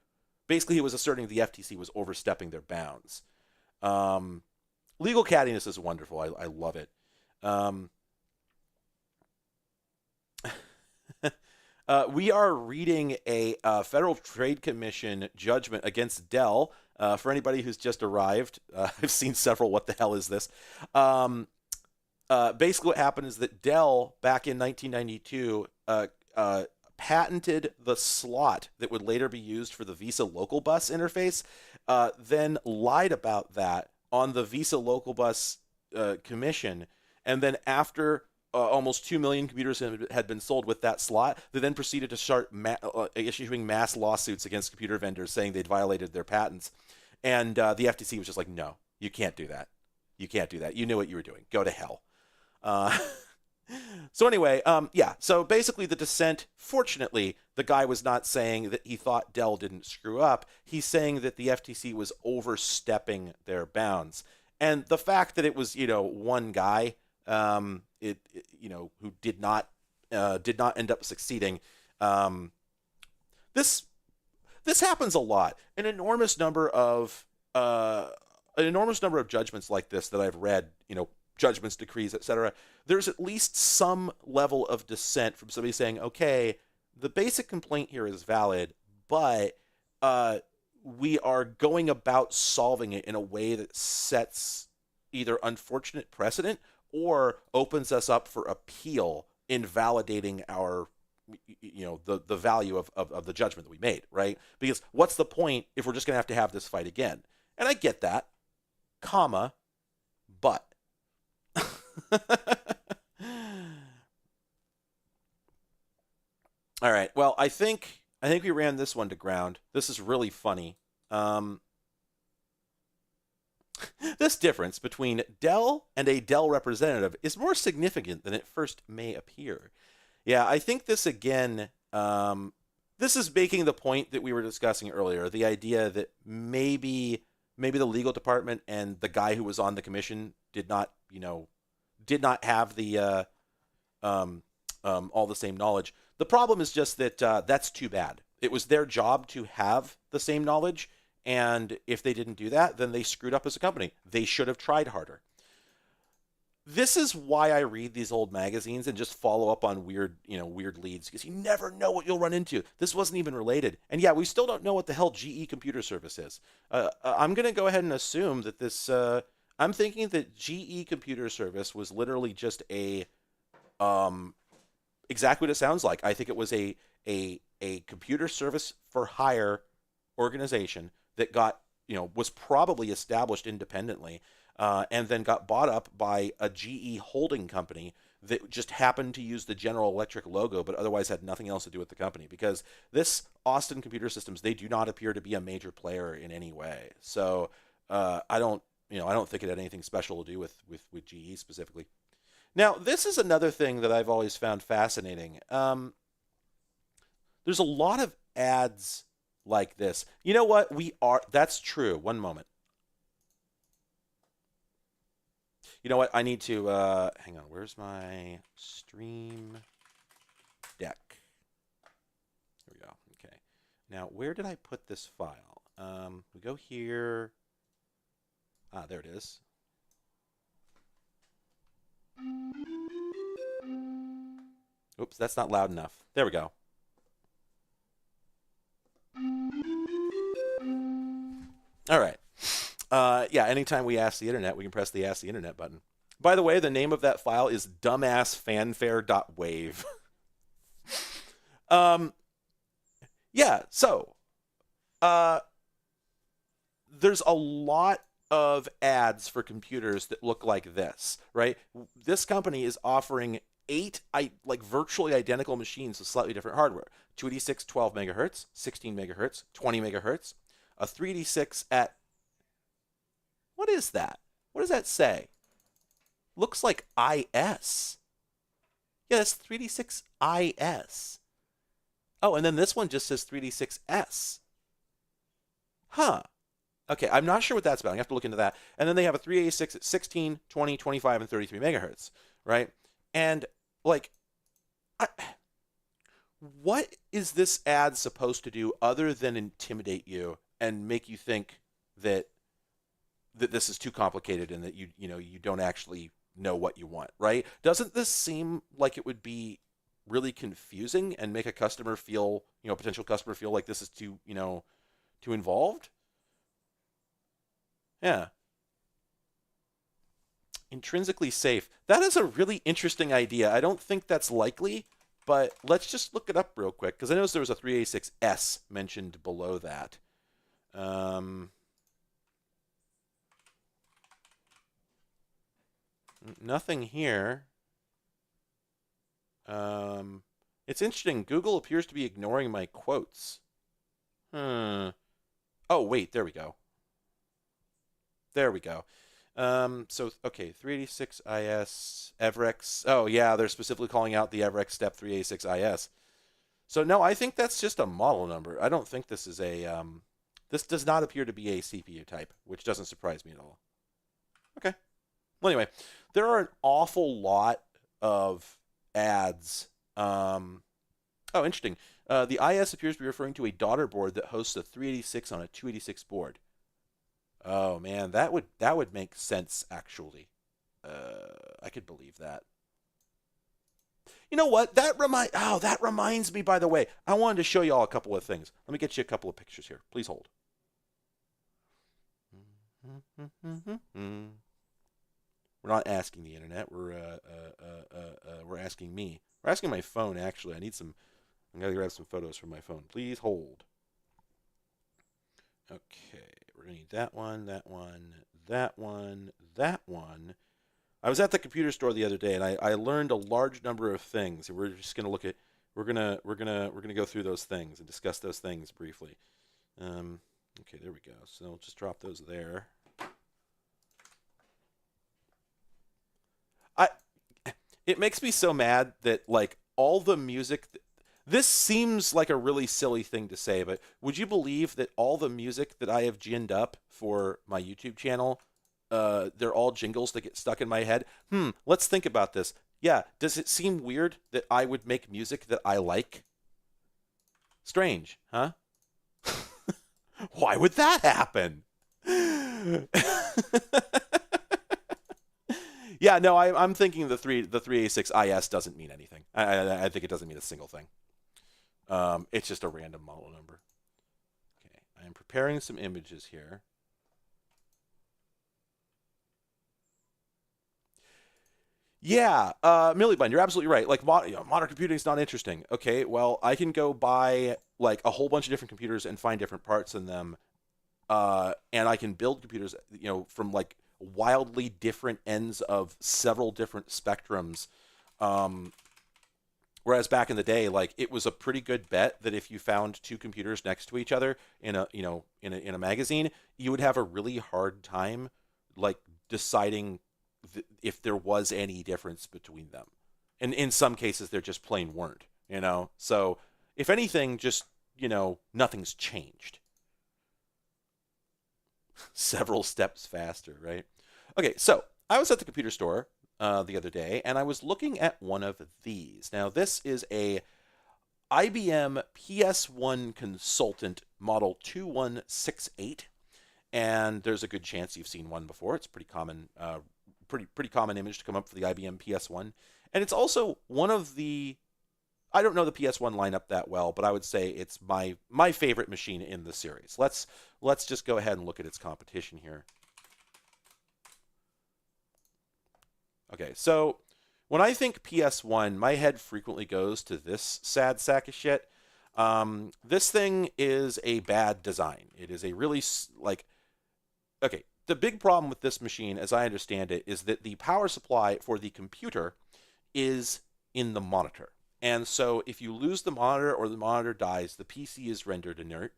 Basically, he was asserting the FTC was overstepping their bounds. Um, Legal cattiness is wonderful. I love it. Um, we are reading a Federal Trade Commission judgment against Dell. For anybody who's just arrived, I've seen several. What the hell is this? Um, Basically, what happened is that Dell, back in 1992, patented the slot that would later be used for the VESA local bus interface, then lied about that on the VESA local bus commission, and then after almost 2 million computers had been sold with that slot, they then proceeded to start issuing mass lawsuits against computer vendors saying they'd violated their patents. And the FTC was just like, no, you can't do that. You can't do that. You knew what you were doing. Go to hell. Uh, so anyway, yeah. So basically, the dissent. Fortunately, the guy was not saying that he thought Dell didn't screw up. He's saying that the FTC was overstepping their bounds, and the fact that it was one guy, who did not end up succeeding. Um, this this happens a lot. An enormous number of judgments like this that I've read, judgments, decrees, etc. There's at least some level of dissent from somebody saying, okay, the basic complaint here is valid, but we are going about solving it in a way that sets either unfortunate precedent or opens us up for appeal, invalidating our the value of the judgment that we made, right? Because what's the point if we're just going to have this fight again? And I get that, comma, but all right. Well, I think we ran this one to ground. This is really funny. Um, this difference between Dell and a Dell representative is more significant than it first may appear. Yeah, I think this again. This is making the point that we were discussing earlier. The idea that maybe the legal department and the guy who was on the commission did not have the all the same knowledge. The problem is just that that's too bad. It was their job to have the same knowledge, and if they didn't do that, then they screwed up as a company. They should have tried harder. This is why I read these old magazines and just follow up on weird leads, because you never know what you'll run into. This wasn't even related. And yeah, we still don't know what the hell GE Computer Service is. I'm going to go ahead and assume that I'm thinking that GE Computer Service was literally just um, exactly what it sounds like. I think it was a computer service for hire organization that was probably established independently, and then got bought up by a GE holding company that just happened to use the General Electric logo, but otherwise had nothing else to do with the company. Because this Austin Computer Systems, they do not appear to be a major player in any way. So I don't think it had anything special to do with GE specifically. Now, this is another thing that I've always found fascinating. There's a lot of ads like this. You know what? That's true. One moment. You know what? I need to, hang on. Where's my stream deck? Here we go. Okay. Now, where did I put this file? We go here. There it is. Oops, that's not loud enough. There we go. All right. Yeah, anytime we ask the internet, we can press the Ask the Internet button. By the way, the name of that file is dumbassfanfare.wave. um, yeah, so uh, there's a lot of ads for computers that look like this, right? This company is offering like virtually identical machines with slightly different hardware. 286 12 megahertz, 16 megahertz, 20 megahertz, a 386 at, what is that? What does that say? Looks like IS. Yeah, that's 386 IS. Oh, and then this one just says 386S. Huh. Okay, I'm not sure what that's about. I have to look into that. And then they have a 386 at 16, 20, 25, and 33 megahertz, right? And like, I, what is this ad supposed to do other than intimidate you and make you think that this is too complicated and that you don't actually know what you want, right? Doesn't this seem like it would be really confusing and make a customer feel, potential customer feel like this is too, too involved? Yeah. Intrinsically safe. That is a really interesting idea. I don't think that's likely, but let's just look it up real quick because I noticed there was a 386S mentioned below that. Um, Nothing here. It's interesting. Google appears to be ignoring my quotes. Hmm. Oh, wait. There we go. There we go. Okay, 386IS, Evrex. Oh, yeah, they're specifically calling out the Evrex Step 386IS. So, no, I think that's just a model number. I don't think this is this does not appear to be a CPU type, which doesn't surprise me at all. Okay. Well, anyway, there are an awful lot of ads. Oh, interesting. The IS appears to be referring to a daughter board that hosts a 386 on a 286 board. Oh man, that would make sense actually. I could believe that. You know what? That reminds me. By the way, I wanted to show y'all a couple of things. Let me get you a couple of pictures here. Please hold. We're not asking the internet. We're asking me. We're asking my phone actually. I'm gonna grab some photos from my phone. Please hold. Okay, we're gonna need that one, that one, that one, that one. I was at the computer store the other day and I learned a large number of things. And we're just gonna look at we're gonna go through those things and discuss those things briefly. Um, okay, there we go. So I'll just drop those there. I It makes me so mad that like all the music. This seems like a really silly thing to say, but would you believe that all the music that I have ginned up for my YouTube channel, they're all jingles that get stuck in my head? Let's think about this. Yeah, does it seem weird that I would make music that I like? Strange, huh? Why would that happen? Yeah, no, I'm thinking the 386 IS doesn't mean anything. I think it doesn't mean a single thing. It's just a random model number. Okay, I am preparing some images here. Yeah, Millibun, you're absolutely right. Like modern computing is not interesting. Okay, well, I can go buy like a whole bunch of different computers and find different parts in them, and I can build computers, from like wildly different ends of several different spectrums. Um, Whereas back in the day, like it was a pretty good bet that if you found two computers next to each other in a magazine, you would have a really hard time like deciding if there was any difference between them. And in some cases, there just plain weren't. So if anything, just nothing's changed. Several steps faster, right? Okay, so I was at the computer store the other day, and I was looking at one of these. Now, this is a IBM PS1 Consultant Model 2168, and there's a good chance you've seen one before. It's pretty common, pretty common image to come up for the IBM PS1, and it's also one of the. I don't know the PS1 lineup that well, but I would say it's my favorite machine in the series. Let's just go ahead and look at its competition here. Okay, so when I think PS1, my head frequently goes to this sad sack of shit. This thing is a bad design. It is a really like okay. The big problem with this machine, as I understand it, is that the power supply for the computer is in the monitor. And so if you lose the monitor or the monitor dies, the PC is rendered inert.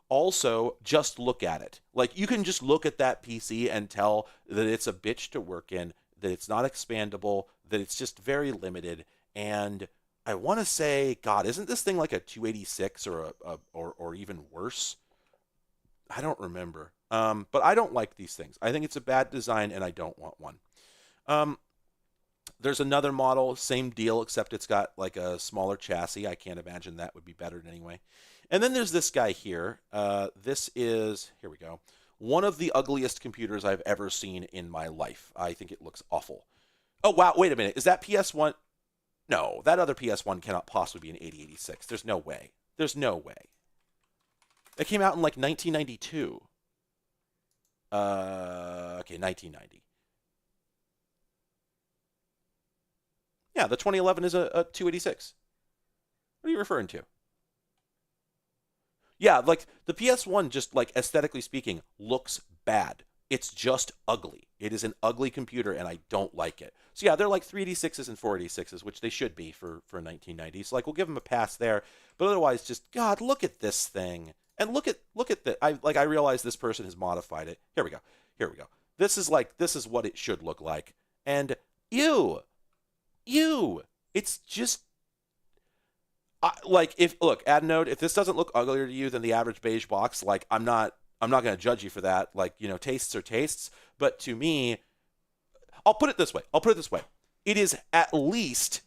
Also, just look at it. Like you can just look at that PC and tell that it's a bitch to work in, that it's not expandable, that it's just very limited. And I want to say, God, isn't this thing like a 286 or or even worse? I don't remember. But I don't like these things. I think it's a bad design, and I don't want one. Um, there's another model, same deal, except it's got like a smaller chassis. I can't imagine that would be better in any way. And then there's this guy here. This is, here we go, one of the ugliest computers I've ever seen in my life. I think it looks awful. Oh, wow, wait a minute. Is that PS1? No, that other PS1 cannot possibly be an 8086. There's no way. There's no way. It came out in like 1992. Okay, 1990. Yeah, the 2011 is a 286. What are you referring to? Yeah, like the PS1, just like aesthetically speaking, looks bad. It's just ugly. It is an ugly computer, and I don't like it. So yeah, they're like 386s and 486s, which they should be for 1990. So like we'll give them a pass there. But otherwise, just God, look at this thing, and look at the. I realize this person has modified it. Here we go. Here we go. This is what it should look like. And ew, ew. It's just like if look, add note, if this doesn't look uglier to you than the average beige box, like I'm not going to judge you for that. Like, tastes are tastes, but to me, I'll put it this way. I'll put it this way. It is at least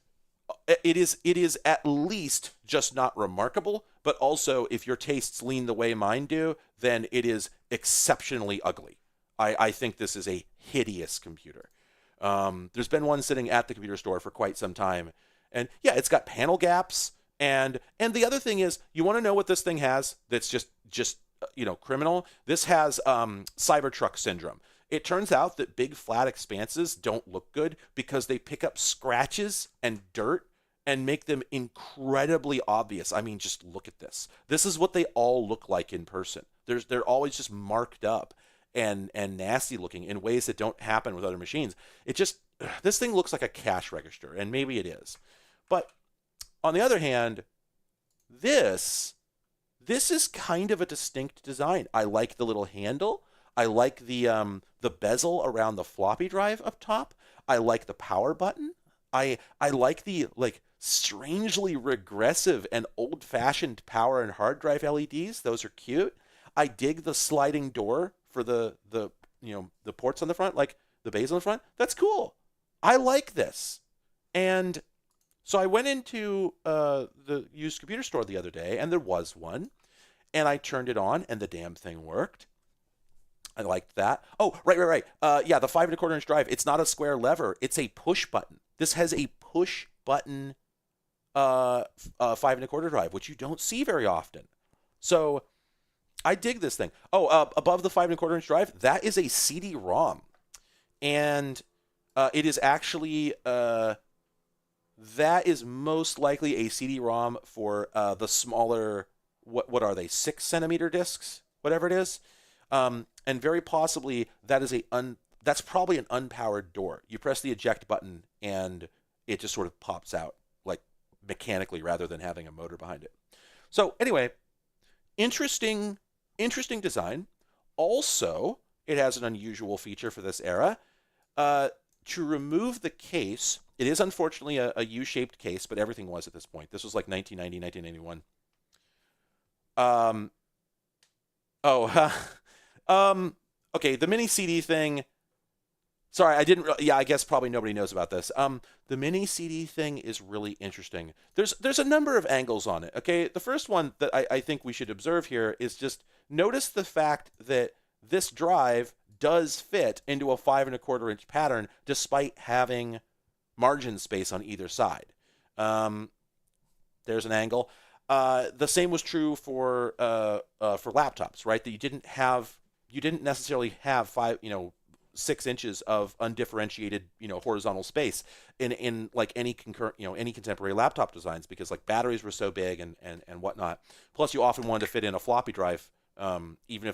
it is at least just not remarkable, but also if your tastes lean the way mine do, then it is exceptionally ugly. I think this is a hideous computer. There's been one sitting at the computer store for quite some time, and yeah, it's got panel gaps. And the other thing is, you want to know what this thing has that's just criminal? This has Cybertruck syndrome. It turns out that big flat expanses don't look good because they pick up scratches and dirt and make them incredibly obvious. I mean, just look at this. This is what they all look like in person. They're always just marked up and nasty looking in ways that don't happen with other machines. It just this thing looks like a cash register, and maybe it is. But on the other hand, this this is kind of a distinct design. I like the little handle. I like the bezel around the floppy drive up top. I like the power button. I like the like strangely regressive and old-fashioned power and hard drive LEDs. Those are cute. I dig the sliding door for the ports on the front, like the bays on the front. That's cool. I like this. And so I went into the used computer store the other day, and there was one, and I turned it on, and the damn thing worked. I liked that. Oh, right. Yeah, the 5 1/4 inch drive. It's not a square lever. It's a push button. This has a push button 5 1/4 drive, which you don't see very often. So I dig this thing. Oh, above the 5 1/4 inch drive, that is a CD-ROM, and it is actually that is most likely a CD-ROM for the smaller. What are they? 6 centimeter discs, whatever it is. And very possibly that's probably an unpowered door. You press the eject button and it just sort of pops out like mechanically rather than having a motor behind it. So anyway, interesting design. Also, it has an unusual feature for this era. To remove the case, it is unfortunately a U-shaped case, but everything was at this point. This was like 1990, 1991. Oh, okay, the mini CD thing. Sorry, I didn't. Yeah, I guess probably nobody knows about this. The mini CD thing is really interesting. There's a number of angles on it. Okay, the first one that I think we should observe here is just notice the fact that this drive does fit into a 5 1/4 inch pattern despite having margin space on either side. There's an angle. The same was true for laptops, right? That you didn't necessarily have 6 inches of undifferentiated, horizontal space in like any concurrent, any contemporary laptop designs because like batteries were so big and whatnot. Plus, you often wanted to fit in a floppy drive, even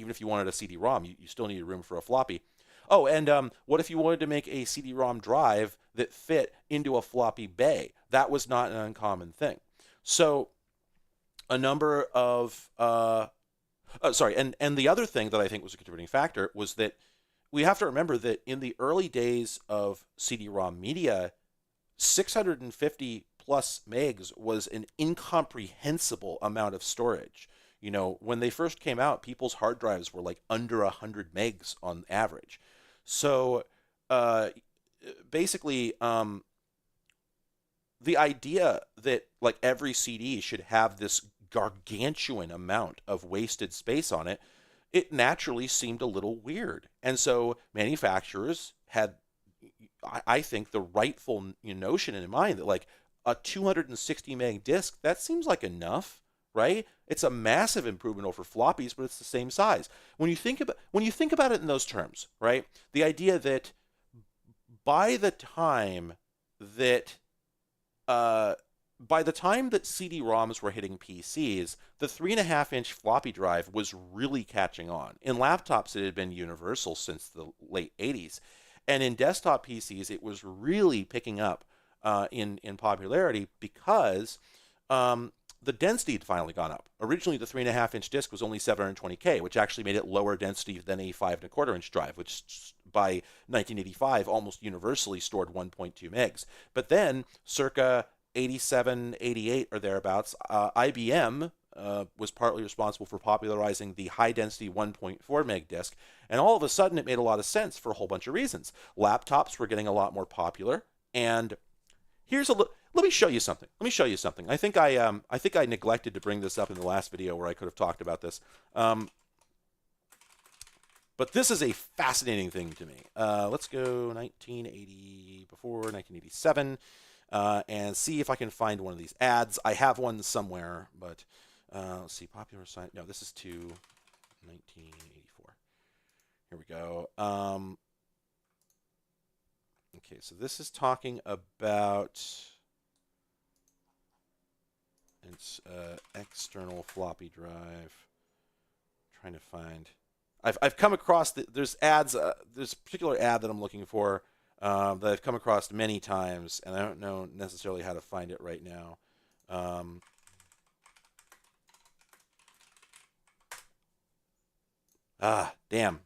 if you wanted a CD-ROM, you still needed room for a floppy. Oh, and what if you wanted to make a CD-ROM drive that fit into a floppy bay? That was not an uncommon thing. So a number of sorry, and the other thing that I think was a contributing factor was that we have to remember that in the early days of CD-ROM media, 650 plus megs was an incomprehensible amount of storage. When they first came out, people's hard drives were like under 100 megs on average. So uh, basically, the idea that like every CD should have this gargantuan amount of wasted space on it, it naturally seemed a little weird. And so manufacturers had, I think, the rightful notion in mind that like a 260 meg disk, that seems like enough, right? It's a massive improvement over floppies, but it's the same size. When you think about it in those terms, right? The idea that by the time that uh, by the time that CD-ROMs were hitting PCs, the 3.5-inch floppy drive was really catching on. In laptops, it had been universal since the late 80s. And in desktop PCs, it was really picking up in popularity because the density had finally gone up. Originally, the 3.5-inch disk was only 720K, which actually made it lower density than a 5.25-inch drive, which by 1985 almost universally stored 1.2 megs. But then, circa 87, 88 or thereabouts, IBM was partly responsible for popularizing the high density 1.4 meg disk. And all of a sudden, it made a lot of sense for a whole bunch of reasons. Laptops were getting a lot more popular. And let me show you something. I think I neglected to bring this up in the last video where I could have talked about this. But this is a fascinating thing to me. Let's go 1980 before 1987 and see if I can find one of these ads. I have one somewhere, but let's see. Popular site. No, this is to 1984. Here we go. Okay, so this is talking about it's external floppy drive. I'm trying to find. I've come across there's ads. There's a particular ad that I'm looking for that I've come across many times, and I don't know necessarily how to find it right now. Damn.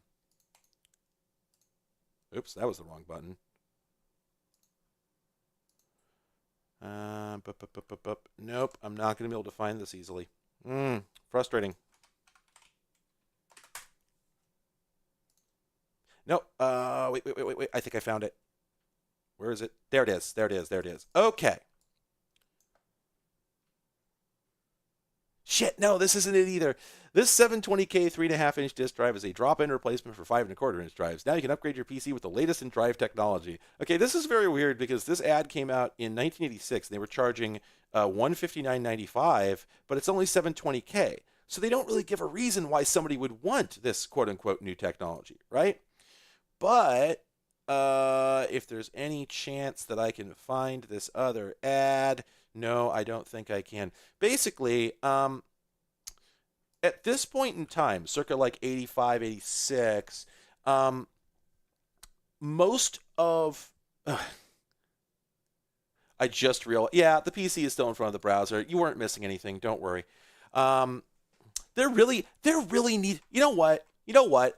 Oops, that was the wrong button. Nope, I'm not going to be able to find this easily. Frustrating. No, wait. I think I found it. Where is it? There it is. Okay. Shit, no, this isn't it either. This 720K 3.5-inch disk drive is a drop-in replacement for 5.25-inch drives. Now you can upgrade your PC with the latest in drive technology. Okay, this is very weird because this ad came out in 1986 and they were charging $159.95, but it's only 720K. So they don't really give a reason why somebody would want this quote-unquote new technology, right? But if there's any chance that I can find this other ad, no, I don't think I can. Basically, at this point in time, circa like 85, 86, most of I just realized, yeah, the PC is still in front of the browser. You weren't missing anything. Don't worry. They're really need. You know what?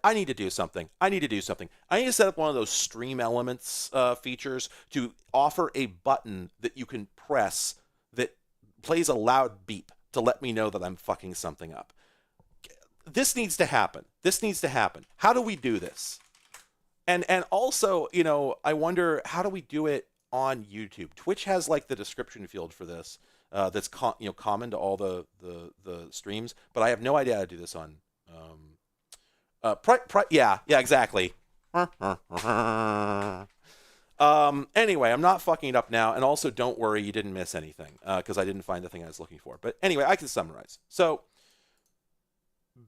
I need to do something. I need to set up one of those Stream Elements features to offer a button that you can press that plays a loud beep to let me know that I'm fucking something up. This needs to happen. How do we do this? And also, I wonder, how do we do it on YouTube? Twitch has like the description field for this that's common to all the streams, but I have no idea how to do this on. Yeah, exactly. Anyway, I'm not fucking it up now, and also don't worry, you didn't miss anything because I didn't find the thing I was looking for. But anyway, I can summarize. So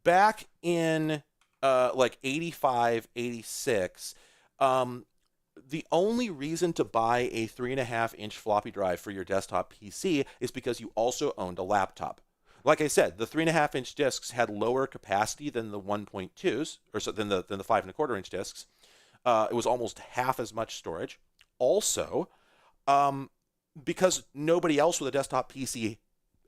back in like 85, 86, the only reason to buy a 3.5-inch floppy drive for your desktop PC is because you also owned a laptop. Like I said, the 3.5-inch discs had lower capacity than the 1.2s, or so than the 5.25-inch discs. It was almost half as much storage. Also, because nobody else with a desktop PC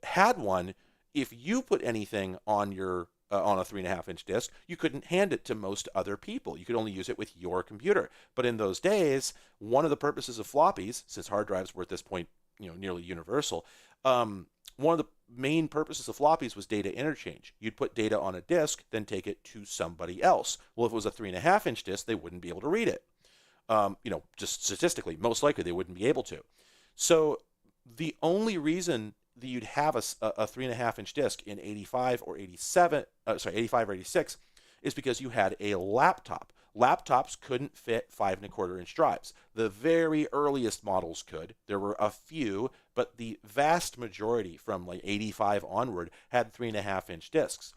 had one, if you put anything on your on a 3.5-inch disc, you couldn't hand it to most other people. You could only use it with your computer. But in those days, one of the purposes of floppies, since hard drives were at this point, nearly universal, one of the main purposes of floppies was data interchange. You'd put data on a disk, then take it to somebody else. Well, if it was a 3.5-inch disk, they wouldn't be able to read it. Just statistically, most likely they wouldn't be able to. So the only reason that you'd have a 3.5-inch disk in 85 or 87, 85 or 86, is because you had a laptop. Laptops couldn't fit 5.25-inch drives. The very earliest models could. There were a few, but the vast majority from like 85 onward had 3.5-inch disks.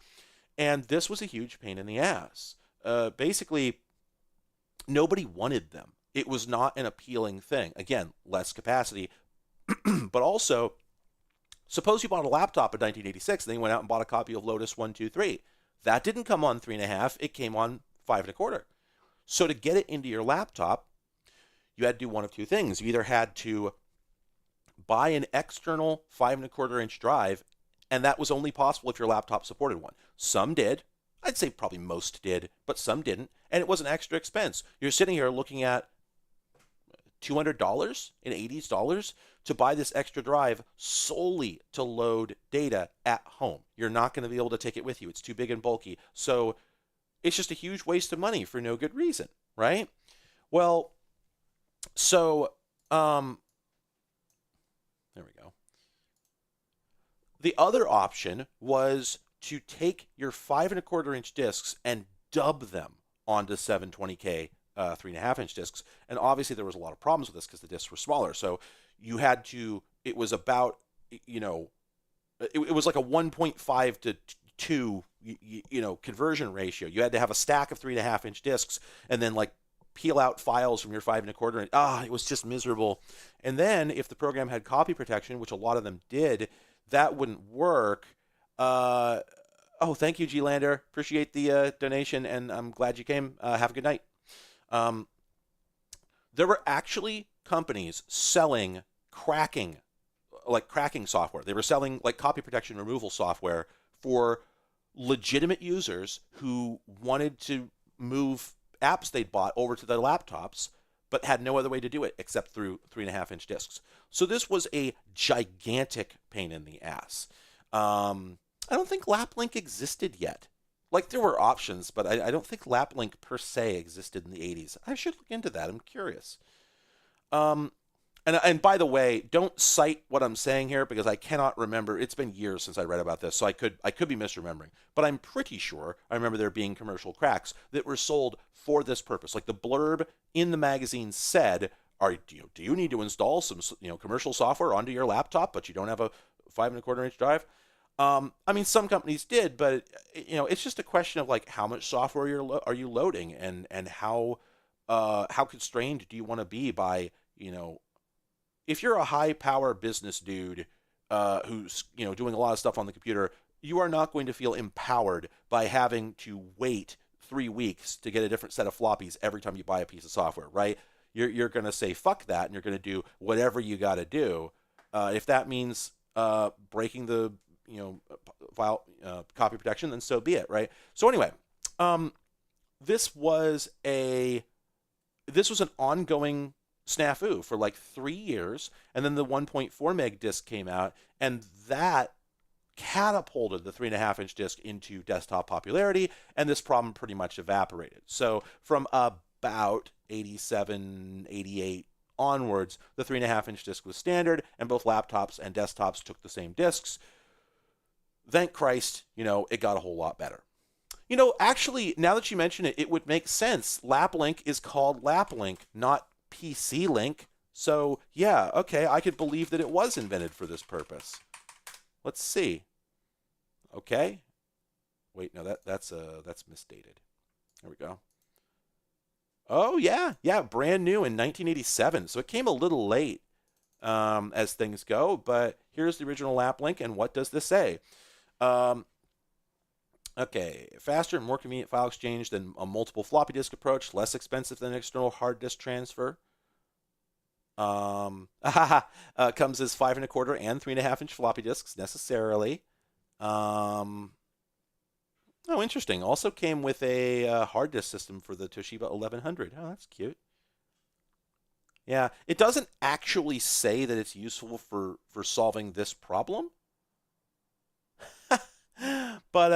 And this was a huge pain in the ass. Basically, nobody wanted them. It was not an appealing thing. Again, less capacity, but also, suppose you bought a laptop in 1986 and then you went out and bought a copy of Lotus 123. That didn't come on 3.5, it came on 5.25. So to get it into your laptop, you had to do one of two things. You either had to buy an external 5.25-inch drive, and that was only possible if your laptop supported one. Some did. I'd say probably most did, but some didn't, and it was an extra expense. You're sitting here looking at $200 in 80s dollars to buy this extra drive solely to load data at home. You're not going to be able to take it with you. It's too big and bulky. So it's just a huge waste of money for no good reason, right? Well, so there we go. The other option was to take your 5.25-inch discs and dub them onto 720K 3.5-inch discs. And obviously there was a lot of problems with this because the discs were smaller. So you had to, it was about, it was like a 1.5 to 2, conversion ratio. You had to have a stack of 3.5-inch discs and then like peel out files from your 5.25. It was just miserable. And then if the program had copy protection, which a lot of them did, that wouldn't work. Thank you, G Lander. Appreciate the donation, and I'm glad you came. Have a good night. There were actually companies selling cracking software. They were selling like copy protection removal software for legitimate users who wanted to move apps they'd bought over to their laptops, but had no other way to do it except through 3.5-inch discs. So this was a gigantic pain in the ass. I don't think LapLink existed yet. Like, there were options, but I don't think LapLink per se existed in the 80s. I should look into that. I'm curious. And by the way, don't cite what I'm saying here because I cannot remember. It's been years since I read about this, so I could be misremembering. But I'm pretty sure I remember there being commercial cracks that were sold for this purpose. Like the blurb in the magazine said, do you need to install some commercial software onto your laptop, but you don't have a 5.25-inch drive? Some companies did, but it's just a question of like how much software are you loading, and how constrained do you want to be by if you're a high power business dude who's doing a lot of stuff on the computer, you are not going to feel empowered by having to wait 3 weeks to get a different set of floppies every time you buy a piece of software, right? You're going to say fuck that, and you're going to do whatever you got to do. If that means breaking the file copy protection, then so be it, right? So anyway, this was an ongoing snafu for like 3 years, and then the 1.4 meg disc came out, and that catapulted the 3.5-inch disc into desktop popularity, and this problem pretty much evaporated. So from about 87, 88 onwards, the 3.5-inch disc was standard, and both laptops and desktops took the same discs. Thank Christ, it got a whole lot better. Actually, now that you mention it, it would make sense. LapLink is called LapLink, not PC Link. So, yeah, okay, I could believe that it was invented for this purpose. Let's see. Okay. Wait, no, that's misdated. There we go. Oh, yeah, brand new in 1987. So it came a little late as things go, but here's the original LapLink, and what does this say? Okay, faster and more convenient file exchange than a multiple floppy disk approach, less expensive than external hard disk transfer. Comes as 5.25 and 3.5-inch floppy disks necessarily. Interesting. Also came with a hard disk system for the Toshiba 1100. Oh, that's cute. Yeah, it doesn't actually say that it's useful for solving this problem. But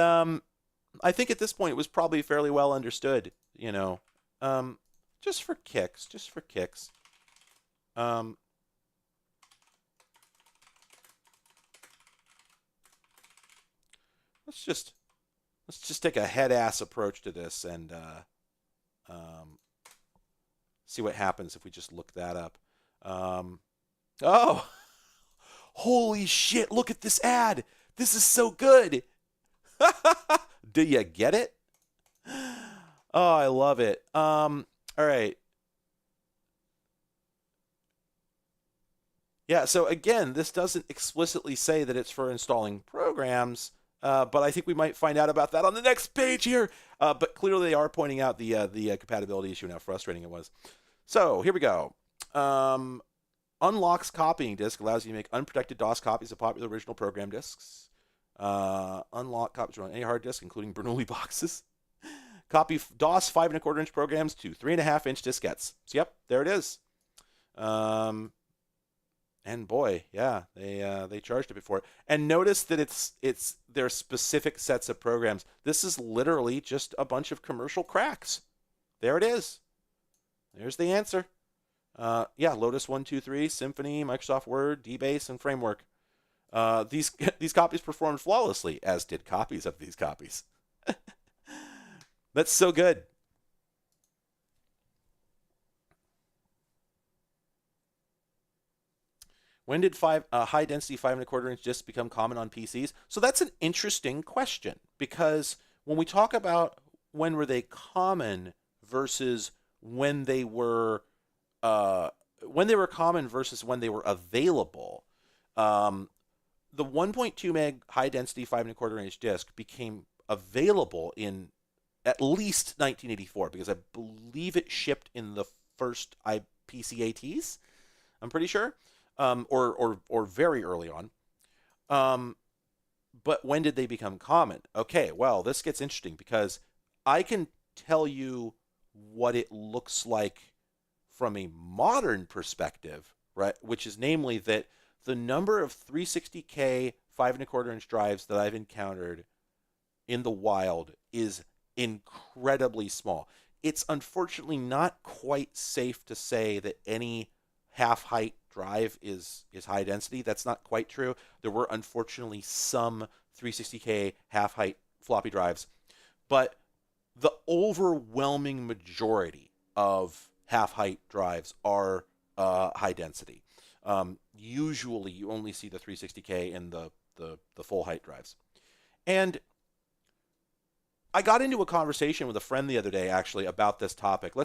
I think at this point it was probably fairly well understood. You know, um, just for kicks, just for kicks. Um, let's just let's just take a head ass approach to this and um, see what happens if we just look that up. Um, oh, holy shit! Look at this ad. This is so good. Do you get it? Oh, I love it. All right. Yeah, so again, this doesn't explicitly say that it's for installing programs, but I think we might find out about that on the next page here. But clearly, they are pointing out the compatibility issue and how frustrating it was. So here we go. Um, unlocks copying disk allows you to make unprotected DOS copies of popular original program disks. Unlock copies on any hard disk, including Bernoulli boxes. Copy DOS 5 1/4 inch programs to 3.5 inch diskettes. So yep, there it is. Um, and boy, yeah, they charged a bit for it. And notice that it's their specific sets of programs. This is literally just a bunch of commercial cracks. There it is. There's the answer. Yeah, Lotus 123, Symfony, Microsoft Word, DBase, and Framework. These these copies performed flawlessly, as did copies of these copies. That's so good. When did high density 5 1/4 inch disks become common on PCs? So that's an interesting question because when we talk about when were they common versus when they were uh, common versus when they were available, um, the 1.2 meg high density 5 1/4 inch disk became available in at least 1984 because I believe it shipped in the first IPCATs. I'm pretty sure, or very early on. Um, but when did they become common? Okay, well, this gets interesting because I can tell you what it looks like from a modern perspective, right? Which is namely that the number of 360K 5 1/4 inch drives that I've encountered in the wild is incredibly small. It's unfortunately not quite safe to say that any half height drive is high density. That's not quite true. There were unfortunately some 360K half height floppy drives, but the overwhelming majority of half height drives are high density. Usually, you only see the 360K in the full height drives. And I got into a conversation with a friend the other day actually about this topic. Uh,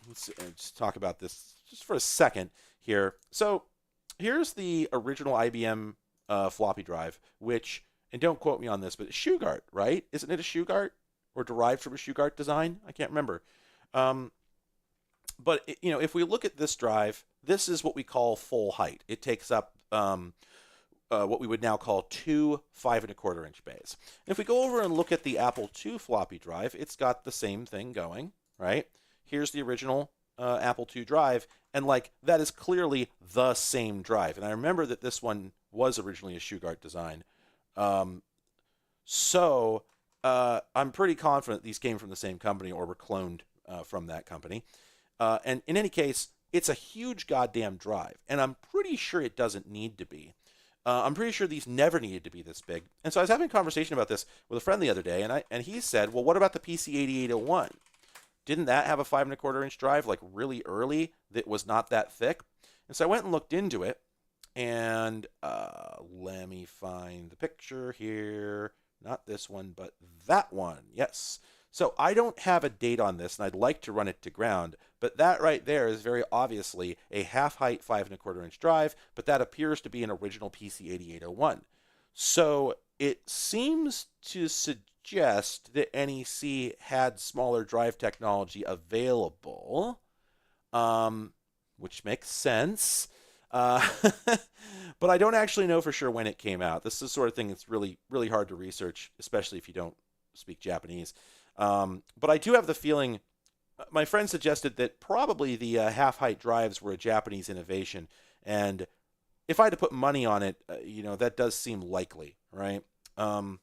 let's just talk about this just for a second here. So here's the original IBM floppy drive, which, and don't quote me on this, but Shugart, right? Isn't it a Shugart or derived from a Shugart design? I can't remember. Um, but if we look at this drive, this is what we call full height. It takes up what we would now call two 5 1/4 inch bays. And if we go over and look at the Apple II floppy drive, it's got the same thing going, right? Here's the original Apple II drive, and like that is clearly the same drive. And I remember that this one was originally a Shugart design. Um, so I'm pretty confident these came from the same company or were cloned from that company. And in any case, it's a huge goddamn drive, and I'm pretty sure it doesn't need to be. I'm pretty sure these never needed to be this big. And so I was having a conversation about this with a friend the other day, and he said, well, what about the PC8801? Didn't that have a 5 1/4 inch drive like really early that was not that thick? And so I went and looked into it, and let me find the picture here. Not this one, but that one. Yes. So I don't have a date on this, and I'd like to run it to ground, but that right there is very obviously a half height 5 1/4 inch drive, but that appears to be an original PC8801. So it seems to suggest that NEC had smaller drive technology available, which makes sense. Uh, but I don't actually know for sure when it came out. This is the sort of thing that's really, really hard to research, especially if you don't speak Japanese. But I do have the feeling, my friend suggested that probably the half height drives were a Japanese innovation, and if I had to put money on it, that does seem likely, right? Um,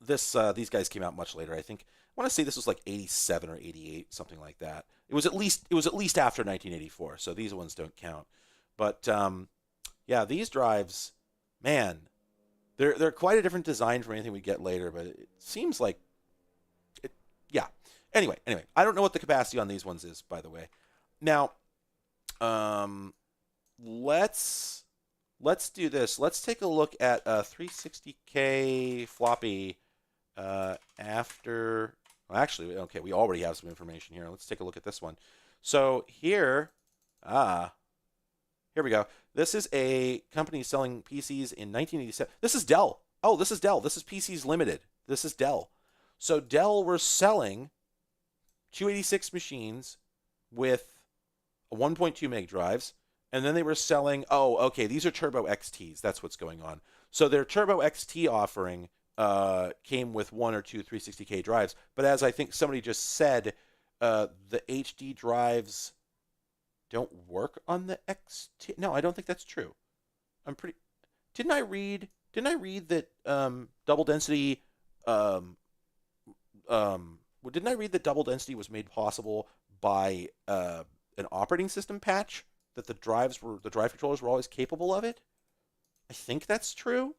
these guys came out much later. I think I want to say this was like 87 or 88, something like that. It was at least after 1984, so these ones don't count. But yeah, these drives, man, they're quite a different design from anything we get later. But it seems like it, yeah. Anyway, I don't know what the capacity on these ones is, by the way. Now, um, let's let's do this. Let's take a look at a 360K floppy after. Well, actually, okay, we already have some information here. Let's take a look at this one. So ah, here we go. This is a company selling PCs in 1987. This is Dell. Oh, this is Dell. This is PCs Limited. This is Dell. So Dell were selling 286 machines with 1.2 meg drives, and then they were selling. Oh, okay, these are Turbo XTs. That's what's going on. So their Turbo XT offering came with one or two 360K drives, but as I think somebody just said, the HD drives don't work on the XT. No, I don't think that's true. I'm pretty. Didn't I read? Didn't I read that double density? Um, didn't I read that double density was made possible by an operating system patch that the drive controllers were always capable of it? I think that's true.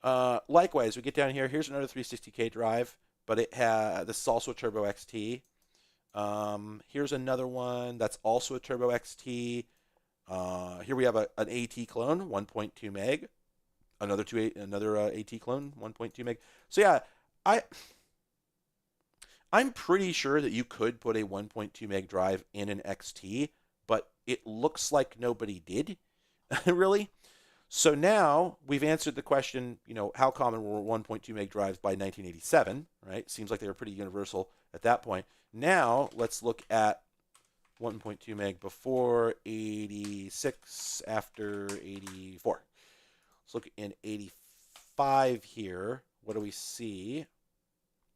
Likewise, we get down here. Here's another 360K drive, but this is also a Turbo XT. Here's another one that's also a Turbo XT. Here we have an AT clone, 1.2 meg. Another AT clone, 1.2 meg. So yeah, I I'm pretty sure that you could put a 1.2 meg drive in an XT, but it looks like nobody did, really. So now we've answered the question, how common were 1.2 meg drives by 1987, right? Seems like they were pretty universal at that point. Now let's look at 1.2 meg before 86, after 84. Let's look in 85 here. What do we see?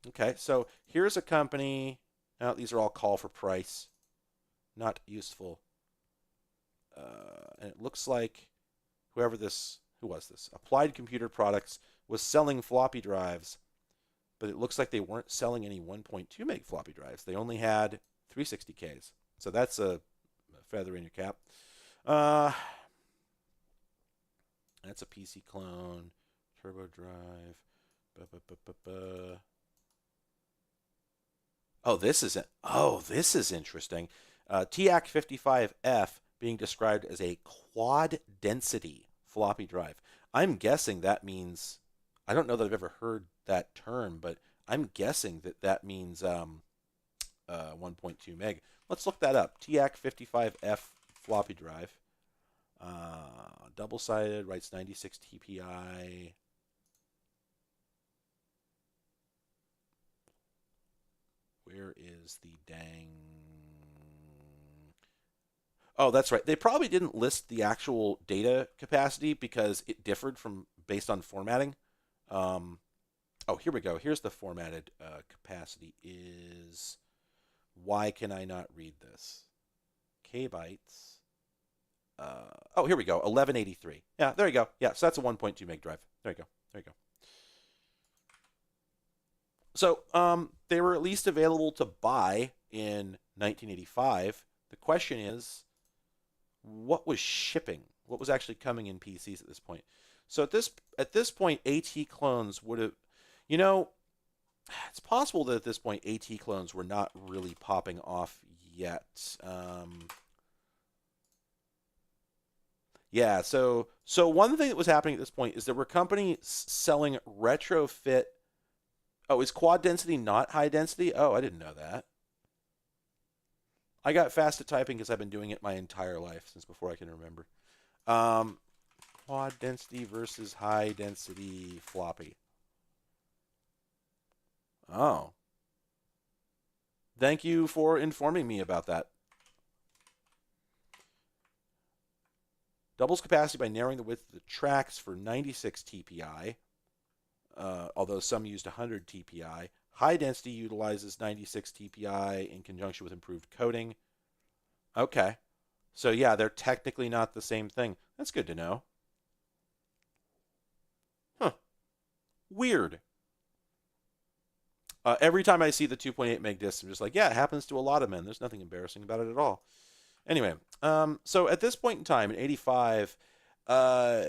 Okay, so here's a company. Now these are all call for price, not useful. And it looks like who was this? Applied Computer Products was selling floppy drives, but it looks like they weren't selling any 1.2 meg floppy drives. They only had 360Ks. So that's a feather in your cap. Uh, that's a PC clone, turbo drive. This is interesting. TAC 55F being described as a quad density floppy drive. I'm guessing that means, I don't know that I've ever heard that term, but I'm guessing that means 1.2 meg. Let's look that up. TAC 55F floppy drive. Double-sided, writes 96 TPI. Where is the dang... Oh, that's right. They probably didn't list the actual data capacity because it differed from based on formatting. Here we go. Here's the formatted capacity is... Why can I not read this? K bytes. Here we go. 1183. Yeah, there you go. Yeah, so that's a 1.2 meg drive. There you go. There you go. So they were at least available to buy in 1985. The question is, what was shipping? What was actually coming in PCs at this point? So at this point, AT clones would have, it's possible that at this point AT clones were not really popping off yet. Yeah, so one thing that was happening at this point is there were companies selling retrofit. Oh, is quad density not high density? Oh, I didn't know that. I got fast at typing because I've been doing it my entire life since before I can remember. Um, Quad density versus high density floppy. Oh, thank you for informing me about that. Doubles capacity by narrowing the width of the tracks for 96 TPI, although some used 100 TPI. High density utilizes 96 TPI in conjunction with improved coding. Okay. So yeah, they're technically not the same thing. That's good to know. Huh. Weird. Every time I see the 2.8 meg disc, I'm just like, yeah, it happens to a lot of men. There's nothing embarrassing about it at all. Anyway, so at this point in time, in '85, uh,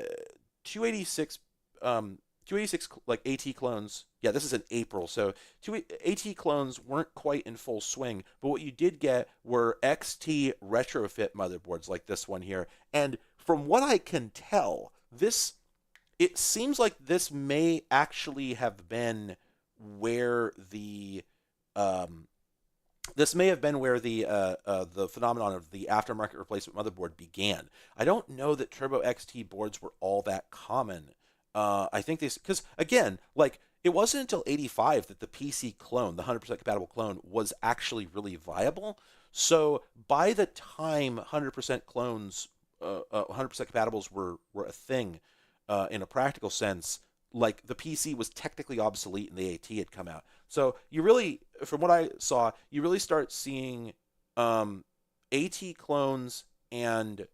286, 286 like AT clones. Yeah, this is in April, so AT clones weren't quite in full swing. But what you did get were XT retrofit motherboards like this one here, and from what I can tell, this it seems like this may actually have been where um, the phenomenon of the aftermarket replacement motherboard began. I don't know that Turbo XT boards were all that common. I think because again, like it wasn't until '85 that the PC clone, the 100% compatible clone, was actually really viable. So by the time 100% clones, 100% compatibles were a thing in a practical sense, like the PC was technically obsolete and the AT had come out. So you really, from what I saw, you really start seeing AT clones and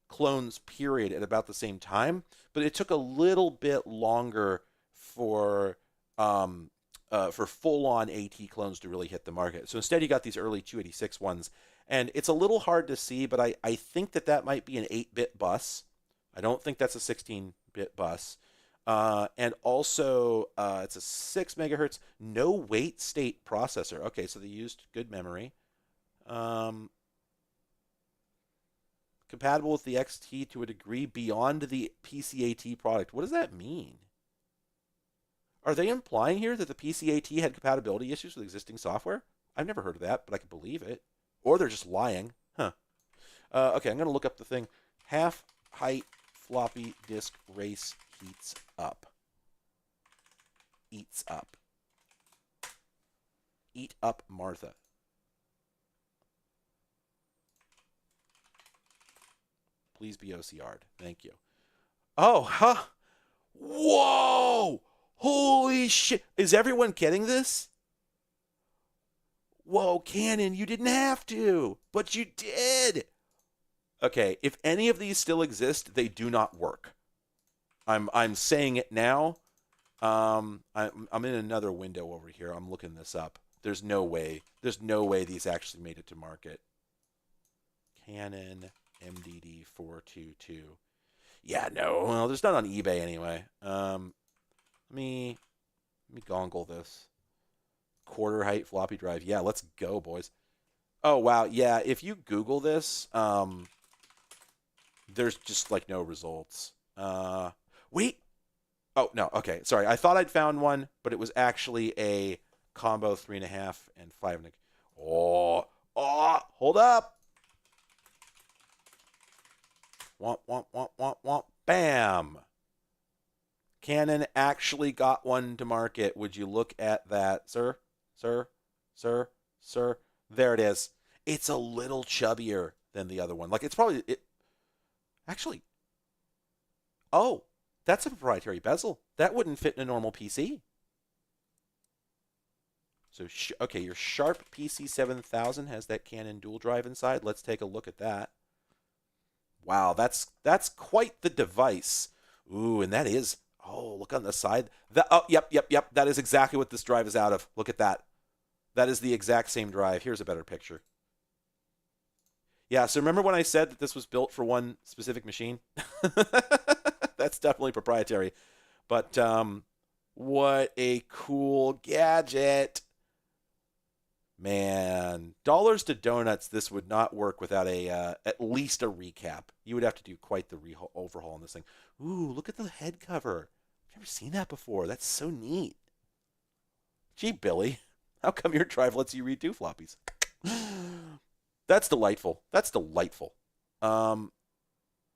clones period at about the same time, but it took a little bit longer for full on AT clones to really hit the market. So instead, you got these early 286 ones, and it's a little hard to see, but I think that might be an 8-bit bus. I don't think that's a 16-bit bus. And also, it's a 6 megahertz, no wait state processor. Okay, so they used good memory. Um, Compatible with the XT to a degree beyond the PCAT product. What does that mean? Are they implying here that the PCAT had compatibility issues with existing software? I've never heard of that, but I can believe it. Or they're just lying. Huh. Okay, I'm going to look up the thing. Half height floppy disk race heats up. Eats up. Eat up Martha. Please be OCR'd. Thank you. Oh, huh. Whoa! Holy shit. Is everyone getting this? Whoa, Canon, you didn't have to, but you did. Okay, if any of these still exist, they do not work. I'm saying it now. I'm in another window over here. I'm looking this up. There's no way. There's no way these actually made it to market. Canon MDD 422. Yeah, no. Well, there's none on eBay anyway. Let me gongle this. Quarter height floppy drive. Yeah, let's go, boys. Oh wow, yeah. If you Google this, there's just like no results. Wait. Oh no. Okay, sorry. I thought I'd found one, but it was actually a combo 3.5 and 5. Oh, hold up. Womp womp womp womp womp. Bam. Canon actually got one to market. Would you look at that, sir? Sir? Sir? Sir? There it is. It's a little chubbier than the other one. Like it's probably it actually. Oh, that's a proprietary bezel. That wouldn't fit in a normal PC. So okay, your Sharp PC 7000 has that Canon dual drive inside. Let's take a look at that. Wow, that's quite the device. Ooh, and that is. Oh, look on the side. Yep. That is exactly what this drive is out of. Look at that. That is the exact same drive. Here's a better picture. Yeah, so remember when I said that this was built for one specific machine? That's definitely proprietary. But what a cool gadget. Man, dollars to donuts, this would not work without a at least a recap. You would have to do quite the overhaul on this thing. Ooh, look at the head cover. I've never seen that before. That's so neat. Gee, Billy, how come your drive lets you read two floppies? That's delightful. That's delightful. Um,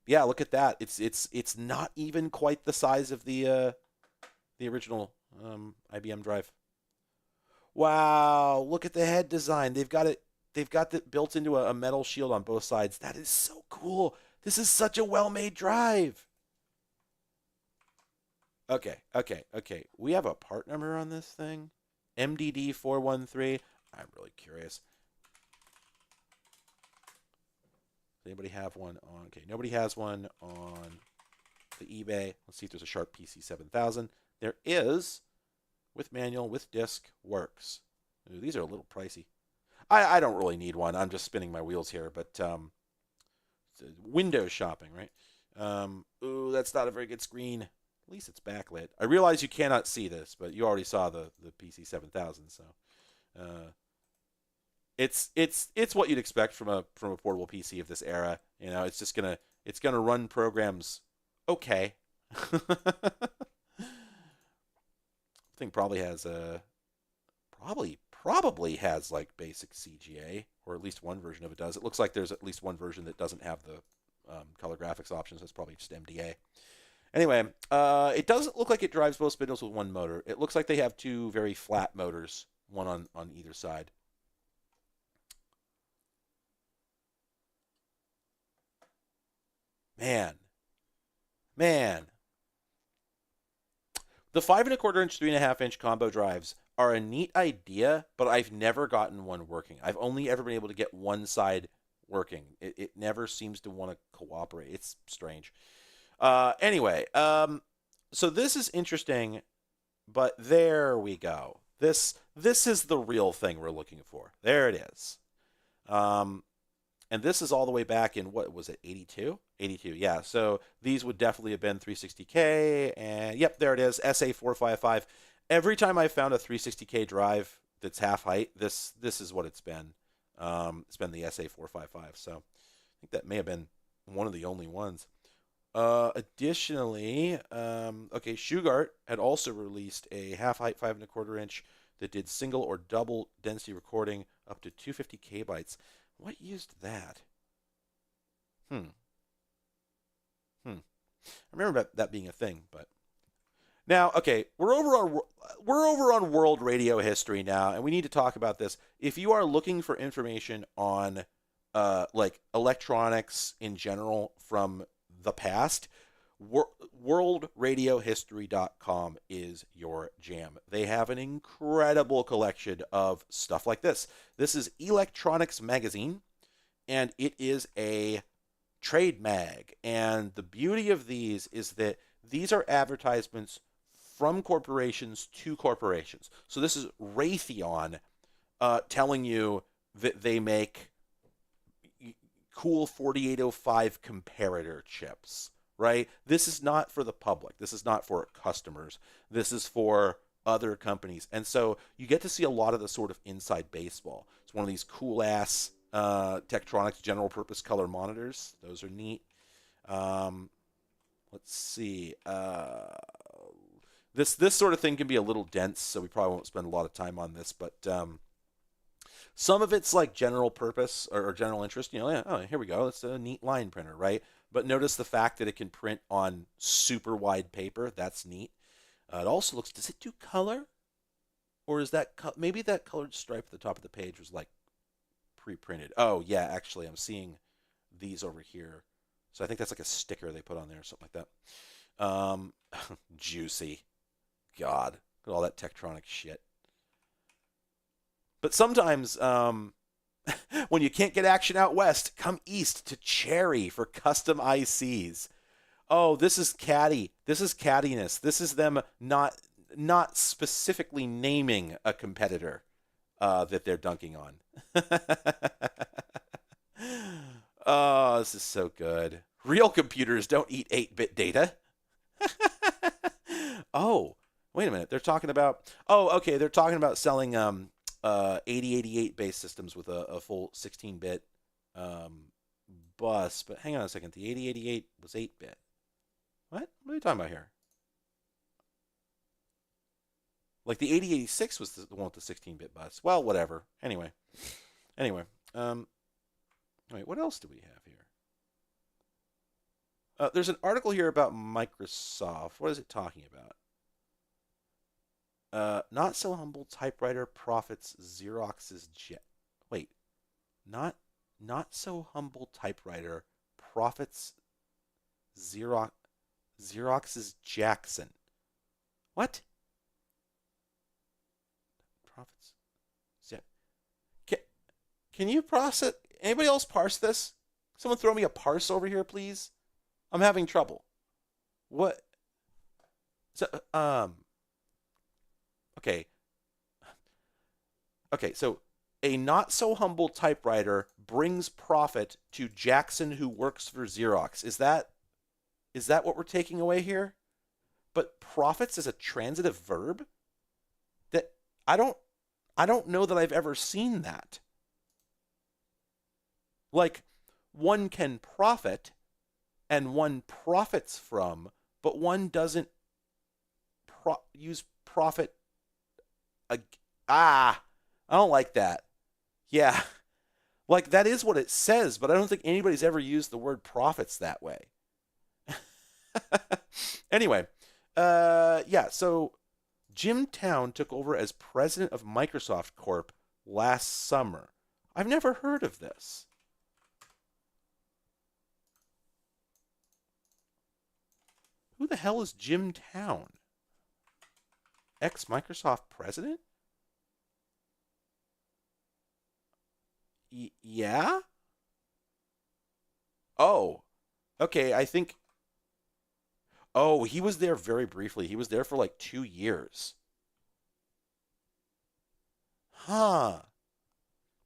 yeah, look at that. It's not even quite the size of the original IBM drive. Wow, look at the head design. They've got it. They've got it built into a metal shield on both sides. That is so cool. This is such a well-made drive. Okay. We have a part number on this thing. MDD 413. I'm really curious. Does anybody have one on? Okay, nobody has one on the eBay. Let's see if there's a Sharp PC 7000. There is, with manual, with disk, works. Ooh, these are a little pricey. I don't really need one. I'm just spinning my wheels here, but Windows shopping, right? Ooh, that's not a very good screen. At least it's backlit. I realize you cannot see this, but you already saw the PC 7000, so uh, it's what you'd expect from a portable PC of this era. You know, it's gonna run programs okay. I think probably has like basic CGA, or at least one version of it does. It looks like there's at least one version that doesn't have the color graphics options. That's probably just MDA. Anyway, it doesn't look like it drives both spindles with one motor. It looks like they have two very flat motors, one on either side. Man, man, the 5 1/4 inch, 3.5 inch combo drives are a neat idea, but I've never gotten one working. I've only ever been able to get one side working. It never seems to want to cooperate. It's strange. Anyway, so this is interesting, but there we go. This is the real thing we're looking for. There it is. Um, and this is all the way back in, what was it, 82? 82, yeah. So these would definitely have been 360K. And yep, there it is, SA455. Every time I found a 360K drive that's half height, this is what it's been. It's been the SA455. So I think that may have been one of the only ones. Additionally, okay, Shugart had also released a half height 5 1/4 inch that did single or double density recording up to 250 kbytes. What used that? Hmm. Hmm. I remember that being a thing, but now, okay, we're over on world radio history now, and we need to talk about this. If you are looking for information on like electronics in general from the past, worldradiohistory.com is your jam. They have an incredible collection of stuff like this. This is Electronics Magazine, and it is a trade mag. And the beauty of these is that these are advertisements from corporations to corporations. So this is Raytheon telling you that they make cool 4805 comparator chips, right? This is not for the public. This is not for customers. This is for other companies. And so you get to see a lot of the sort of inside baseball. It's one of these cool ass Tektronix general purpose color monitors. Those are neat. Um, let's see. This sort of thing can be a little dense, so we probably won't spend a lot of time on this, but some of it's like general purpose or general interest. You know, yeah, oh, here we go. It's a neat line printer, right? But notice the fact that it can print on super wide paper. That's neat. It also looks. Does it do color, or is that maybe that colored stripe at the top of the page was like pre-printed? Oh yeah, actually, I'm seeing these over here. So I think that's like a sticker they put on there or something like that. Juicy. God, look at all that Tektronix shit. But sometimes, when you can't get action out west, come east to Cherry for custom ICs. Oh, this is catty. This is cattiness. This is them not specifically naming a competitor that they're dunking on. Oh, this is so good. Real computers don't eat 8-bit data. Oh, wait a minute. They're talking about. Oh, okay. They're talking about selling 8088 base systems with a full 16-bit um, bus. But hang on a second. The 8088 was 8-bit. What are you talking about here? Like the 8086 was the one with the 16-bit bus. Well, whatever. Anyway. Um, wait, what else do we have here? There's an article here about Microsoft. What is it talking about? Not so humble typewriter profits Xerox's jet. Wait, not not so humble typewriter profits Xerox Xerox's Jackson. What? Profits. Can, can you process? Anybody else parse this? Someone throw me a parse over here, please. I'm having trouble. What? So, okay. Okay, so a not so humble typewriter brings profit to Jackson who works for Xerox. Is that what we're taking away here? But profits is a transitive verb? That I don't I don't know that I've ever seen that. Like one can profit and one profits from, but one doesn't use profit. I don't like that. Yeah, like that is what it says, but I don't think anybody's ever used the word profits that way. Anyway, yeah. So Jim Town took over as president of Microsoft Corp last summer. I've never heard of this. Who the hell is Jim Town? Ex Microsoft president? Yeah? Oh, okay. I think. Oh, he was there very briefly. He was there for like 2 years. Huh.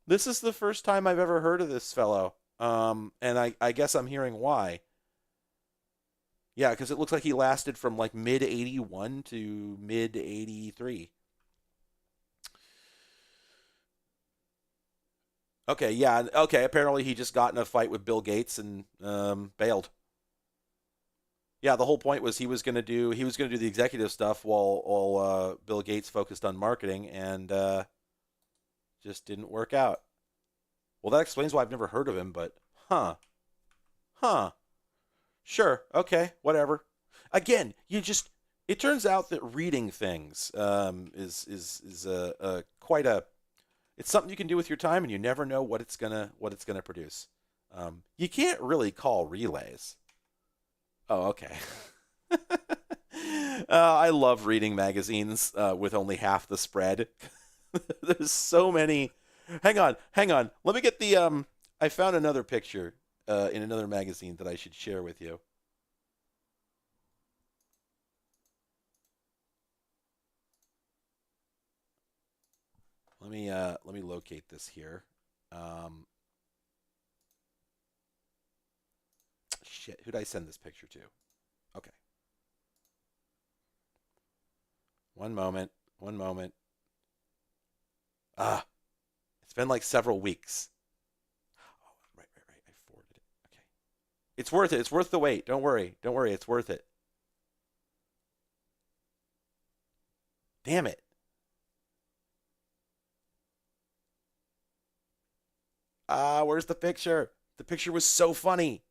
This is the first time I've ever heard of this fellow. And I guess I'm hearing why. Yeah, because it looks like he lasted from like mid 81 to mid 83. Okay, yeah, okay. Apparently, he just got in a fight with Bill Gates and bailed. Yeah, the whole point was he was gonna do the executive stuff while Bill Gates focused on marketing, and just didn't work out. Well, that explains why I've never heard of him. But huh, huh, sure, okay, whatever. Again, it turns out that reading things is a quite a it's something you can do with your time, and you never know what it's gonna produce. You can't really call relays. Oh, okay. I love reading magazines with only half the spread. There's so many. Hang on, hang on. Let me get the. I found another picture in another magazine that I should share with you. Let me locate this here. Um, Shit, who'd I send this picture to? Okay, one moment, one moment. Ah, it's been like several weeks. Oh, right, right, right. I forwarded it. Okay, it's worth it. It's worth the wait. Don't worry. Don't worry. It's worth it. Damn it. Ah, where's the picture? The picture was so funny.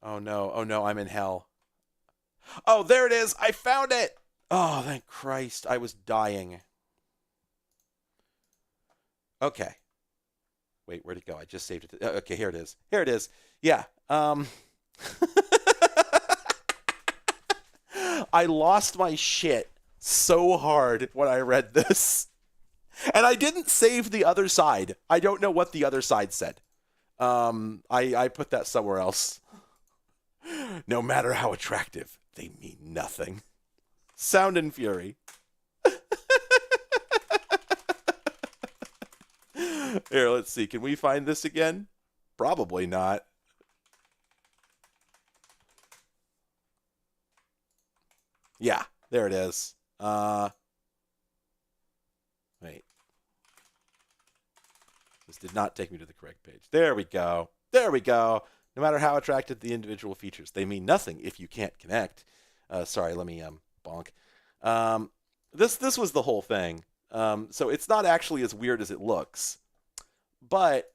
Oh no. Oh no. I'm in hell. Oh, there it is. I found it. Oh, thank Christ. I was dying. Okay. Wait, where'd it go? I just saved it. Okay, here it is. Here it is. Yeah. I lost my shit so hard when I read this. And I didn't save the other side. I don't know what the other side said. I put that somewhere else. No matter how attractive, they mean nothing. Sound and Fury. Here, let's see. Can we find this again? Probably not. Yeah, there it is. Wait. This did not take me to the correct page. There we go. There we go. No matter how attractive the individual features, they mean nothing if you can't connect. Sorry, let me bonk. Um, this was the whole thing. So it's not actually as weird as it looks, but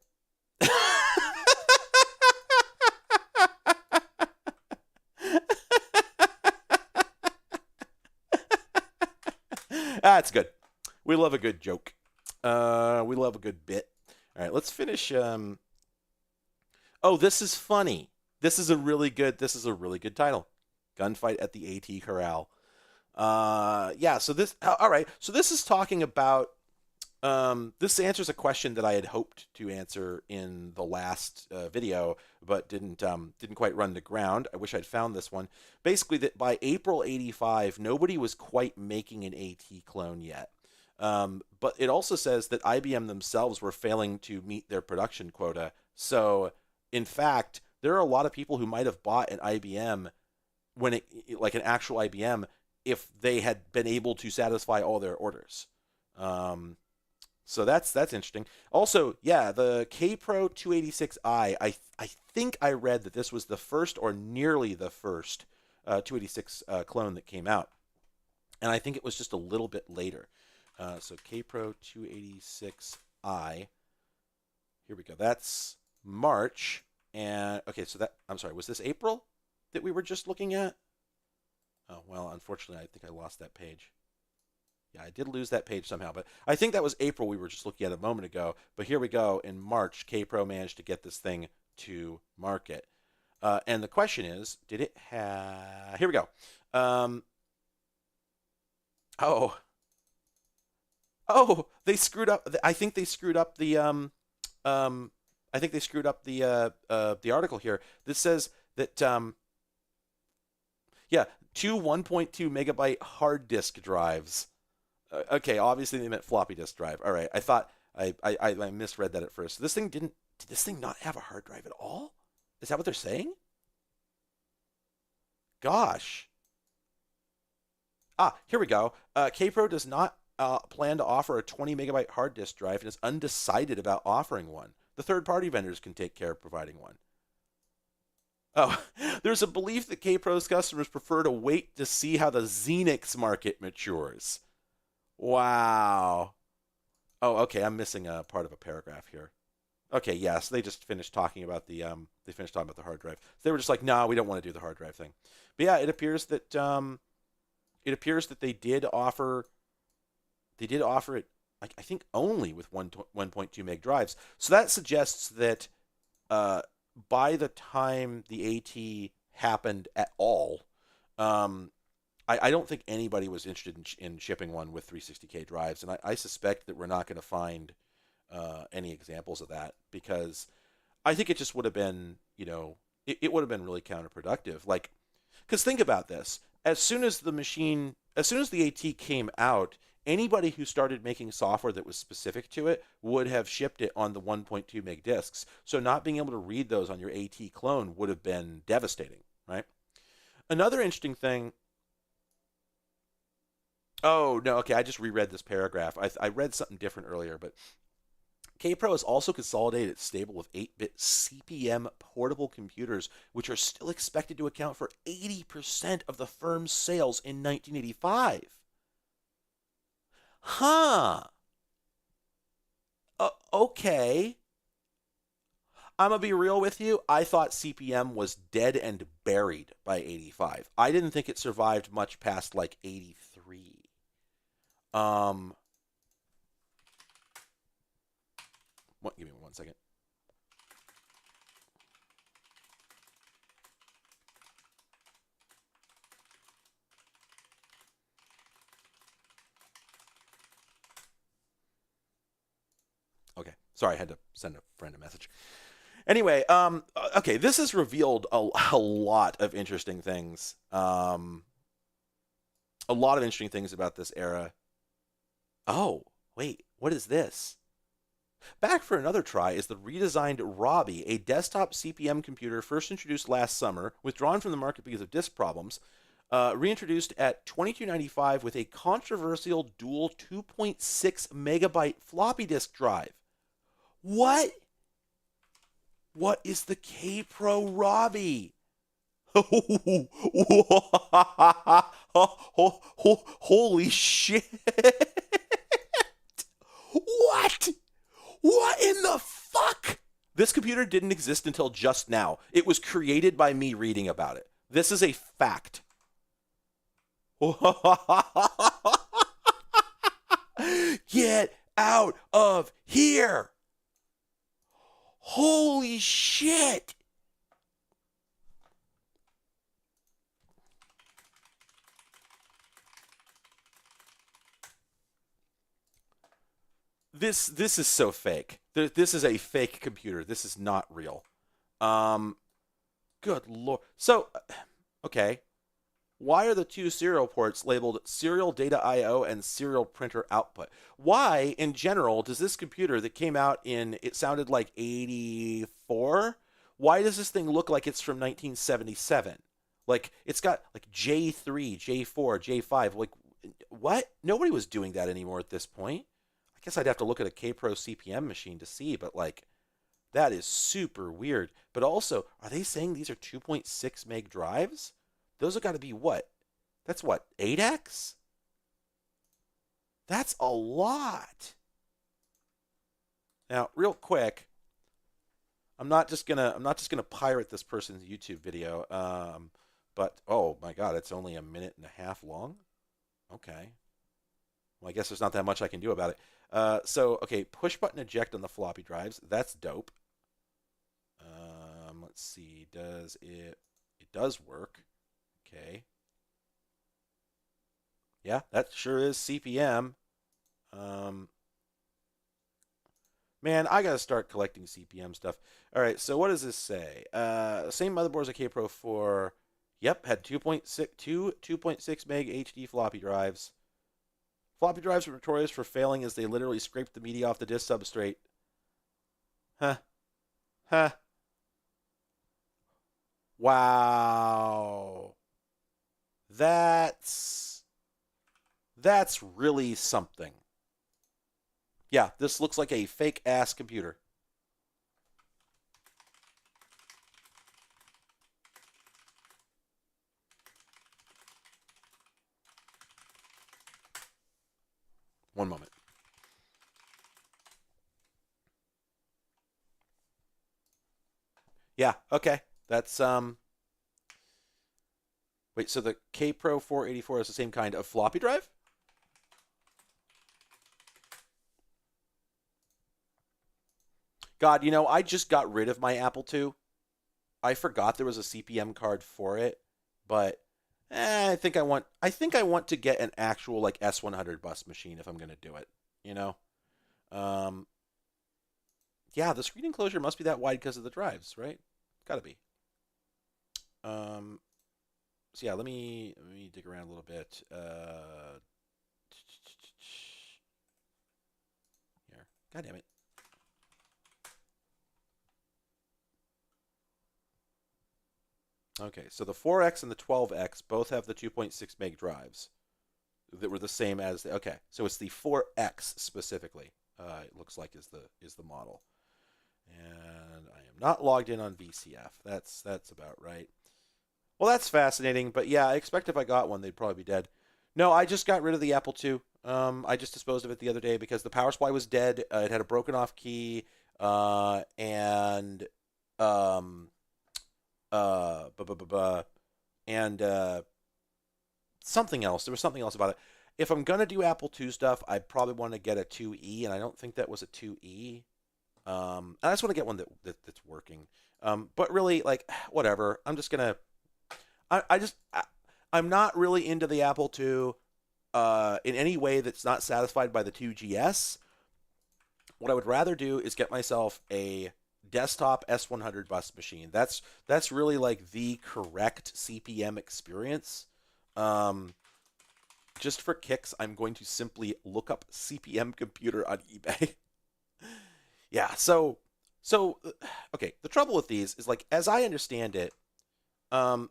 it's good. We love a good joke. We love a good bit. All right, let's finish. Oh, this is funny. This is a really good. This is a really good title. Gunfight at the AT Corral. Yeah. So this. All right. So this is talking about This answers a question that I had hoped to answer in the last video, but didn't quite run to ground. I wish I'd found this one. Basically, that by April '85, nobody was quite making an AT clone yet. But it also says that IBM themselves were failing to meet their production quota. So, in fact, there are a lot of people who might have bought an IBM when like an actual IBM, if they had been able to satisfy all their orders. Um, so that's interesting. Also, yeah, the K Pro 286i. I think I read that this was the first or nearly the first 286 clone that came out, and I think it was just a little bit later. So K Pro 286i. Here we go. That's March, and okay. So that I'm sorry. Was this April that we were just looking at? Oh well, unfortunately, I think I lost that page. Yeah, I did lose that page somehow, but I think that was April we were just looking at a moment ago. But here we go. In March, K-Pro managed to get this thing to market. And the question is, did it have... Here we go. Um, oh, they screwed up. I think they screwed up um, I think they screwed up the article here. This says that, yeah, two 1.2 megabyte hard disk drives. Okay, obviously they meant floppy disk drive. All right, I thought I misread that at first. This thing didn't. Did this thing not have a hard drive at all? Is that what they're saying? Gosh. Ah, here we go. KPro does not plan to offer a 20 megabyte hard disk drive and is undecided about offering one. The third party vendors can take care of providing one. Oh, there's a belief that KPro's customers prefer to wait to see how the Xenix market matures. Wow. Oh, okay. I'm missing a part of a paragraph here. Okay, yes, they just finished talking about the hard drive. So they were just like, "No, we don't want to do the hard drive thing." But yeah, it appears that they did offer it, I think only with 1.2 meg drives. So that suggests that uh, by the time the AT happened at all, um, I don't think anybody was interested in shipping one with 360K drives, and I suspect that we're not going to find any examples of that because I think it just would have been, it would have been really counterproductive. Like, because think about this: as soon as the AT came out, anybody who started making software that was specific to it would have shipped it on the 1.2 meg disks. So not being able to read those on your AT clone would have been devastating, right? Another interesting thing. Oh, no, okay, I just reread this paragraph. I read something different earlier, but KPro has also consolidated its stable of 8-bit CP/M portable computers, which are still expected to account for 80% of the firm's sales in 1985. Huh. Okay. I'm going to be real with you. I thought CP/M was dead and buried by 85. I didn't think it survived much past like 83. Um, Give me one second. Okay. Sorry, I had to send a friend a message. Anyway, okay, this has revealed a lot of interesting things. A lot of interesting things about this era. Oh, wait, what is this? Back for another try is the redesigned Robbie, a desktop CP/M computer first introduced last summer, withdrawn from the market because of disk problems, reintroduced at $22.95 with a controversial dual 2.6 megabyte floppy disk drive. What? What is the K Pro Robbie? Holy shit! What? What in the fuck? This computer didn't exist until just now. It was created by me reading about it. This is a fact. Get out of here! Holy shit! this is so fake. This is a fake computer. This is not real. Um, Good lord. So, okay, why are the two serial ports labeled serial data I/O and serial printer output? Why, in general, does this computer that came out in, it sounded like 84? Why does this thing look like it's from 1977? Like, it's got like J3, J4, J5. Like, what? Nobody was doing that anymore at this point. I guess I'd have to look at a Kpro CPM machine to see, but like, that is super weird. But also, are they saying these are 2.6 meg drives? Those have got to be what? That's what, 8x? That's a lot. Now, real quick, I'm not just gonna pirate this person's YouTube video. But oh my God, it's only a minute and a half long. Okay. Well, I guess there's not that much I can do about it. So okay, push button eject on the floppy drives. That's dope. Let's see. Does it? It does work. Okay. Yeah, that sure is CPM. Um, Man, I gotta start collecting CPM stuff. All right, so what does this say? Same motherboard as a K Pro 4. Yep, had 2.6 meg HD floppy drives. Floppy drives were notorious for failing as they literally scraped the media off the disk substrate. Huh. Huh. Wow. That's that's really something. Yeah, this looks like a fake ass computer. One moment. Yeah, okay. That's wait, so the K Pro 484 is the same kind of floppy drive? God, I just got rid of my Apple II. I forgot there was a CPM card for it, but I think I want to get an actual like S100 bus machine if I'm going to do it, you know. Um yeah, the screen enclosure must be that wide because of the drives, right? Got to be. Um so yeah, let me dig around a little bit. Here. God damn it. Okay, so the 4X and the 12X both have the 2.6 meg drives that were the same as the, okay, so it's the 4X specifically. It looks like is the model, and I am not logged in on VCF. That's about right. Well, that's fascinating, but yeah, I expect if I got one, they'd probably be dead. No, I just got rid of the Apple II. I just disposed of it the other day because the power supply was dead. It had a broken off key, and um, bu- bu- bu- bu- and something else. There was something else about it. If I'm gonna do Apple II stuff, I probably want to get a 2E, and I don't think that was a 2E. And I just want to get one that's working. But really, like, whatever. I'm just gonna. I'm not really into the Apple II in any way that's not satisfied by the 2GS. What I would rather do is get myself a desktop S100 bus machine. That's really like the correct CPM experience. Um, just for kicks, I'm going to simply look up CPM computer on eBay. Yeah, so okay, the trouble with these is like as I understand it, um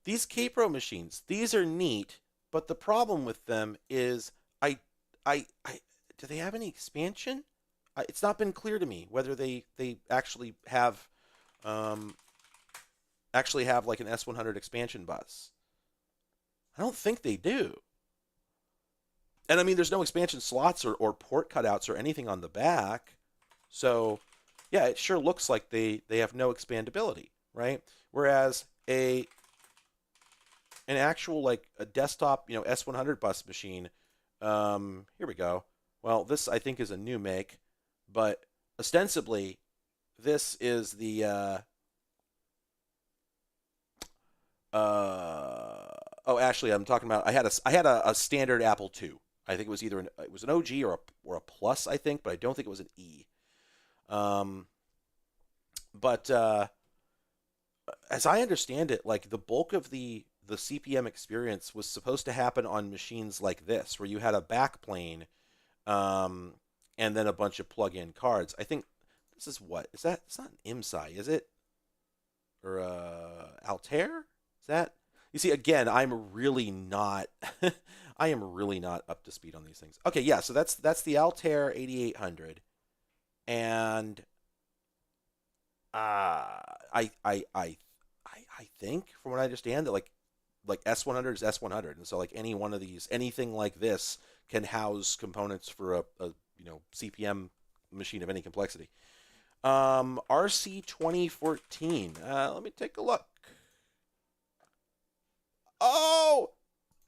these Kpro machines, these are neat, but the problem with them is I do they have any expansion? It's not been clear to me whether they um actually have like an S100 expansion bus. I don't think they do. And I mean, there's no expansion slots or port cutouts or anything on the back. So, yeah, it sure looks like they have no expandability, right? Whereas an actual like a desktop, S100 bus machine, here we go. Well, this I think is a new make, but ostensibly this is the oh, actually, I'm talking about. I had a standard Apple II. I think it was either it was an OG or a plus, I think, but I don't think it was an E. Um, but as I understand it, like the bulk of the CPM experience was supposed to happen on machines like this, where you had a backplane, um, and then a bunch of plug-in cards. I think this is what is that? It's not an IMSI, is it? Or Altair? Is that? You see, again, I'm really not. I am really not up to speed on these things. Okay, yeah, so that's the Altair 8800, and I think from what I understand that like S100 is S100, and so like any one of these, anything like this can house components for a CPM machine of any complexity. RC 2014. Let me take a look. Oh,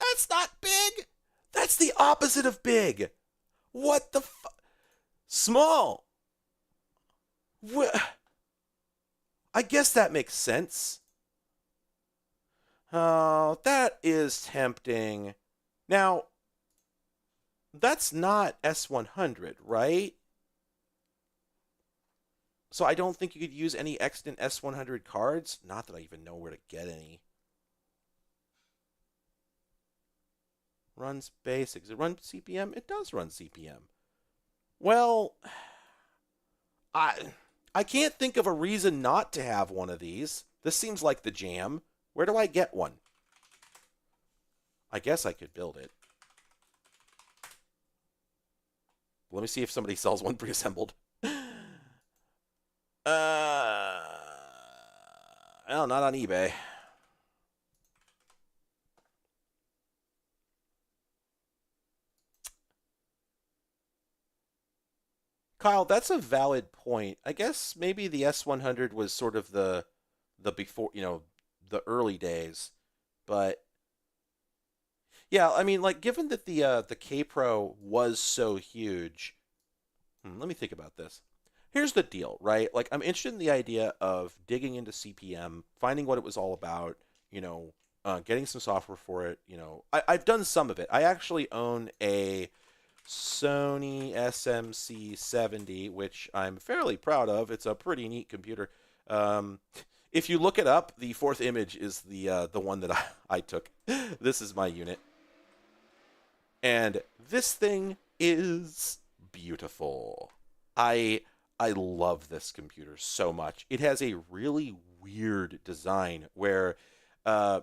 that's not big. That's the opposite of big. What the small? I guess that makes sense. Oh, that is tempting. Now, that's not S100, right? So I don't think you could use any extant S100 cards. Not that I even know where to get any. Runs basics. It runs CPM? It does run CPM. Well, I I can't think of a reason not to have one of these. This seems like the jam. Where do I get one? I guess I could build it. Let me see if somebody sells one pre-assembled. Well, not on eBay. Kyle, that's a valid point. I guess maybe the S100 was sort of the before, the early days. But yeah, I mean, like given that the K Pro was so huge, let me think about this. Here's the deal, right? Like I'm interested in the idea of digging into CPM, finding what it was all about, getting some software for it. I've done some of it. I actually own a Sony SMC70, which I'm fairly proud of. It's a pretty neat computer. Um, if you look it up, the fourth image is the one that I took. This is my unit, and this thing is beautiful. I I love this computer so much. It has a really weird design where uh,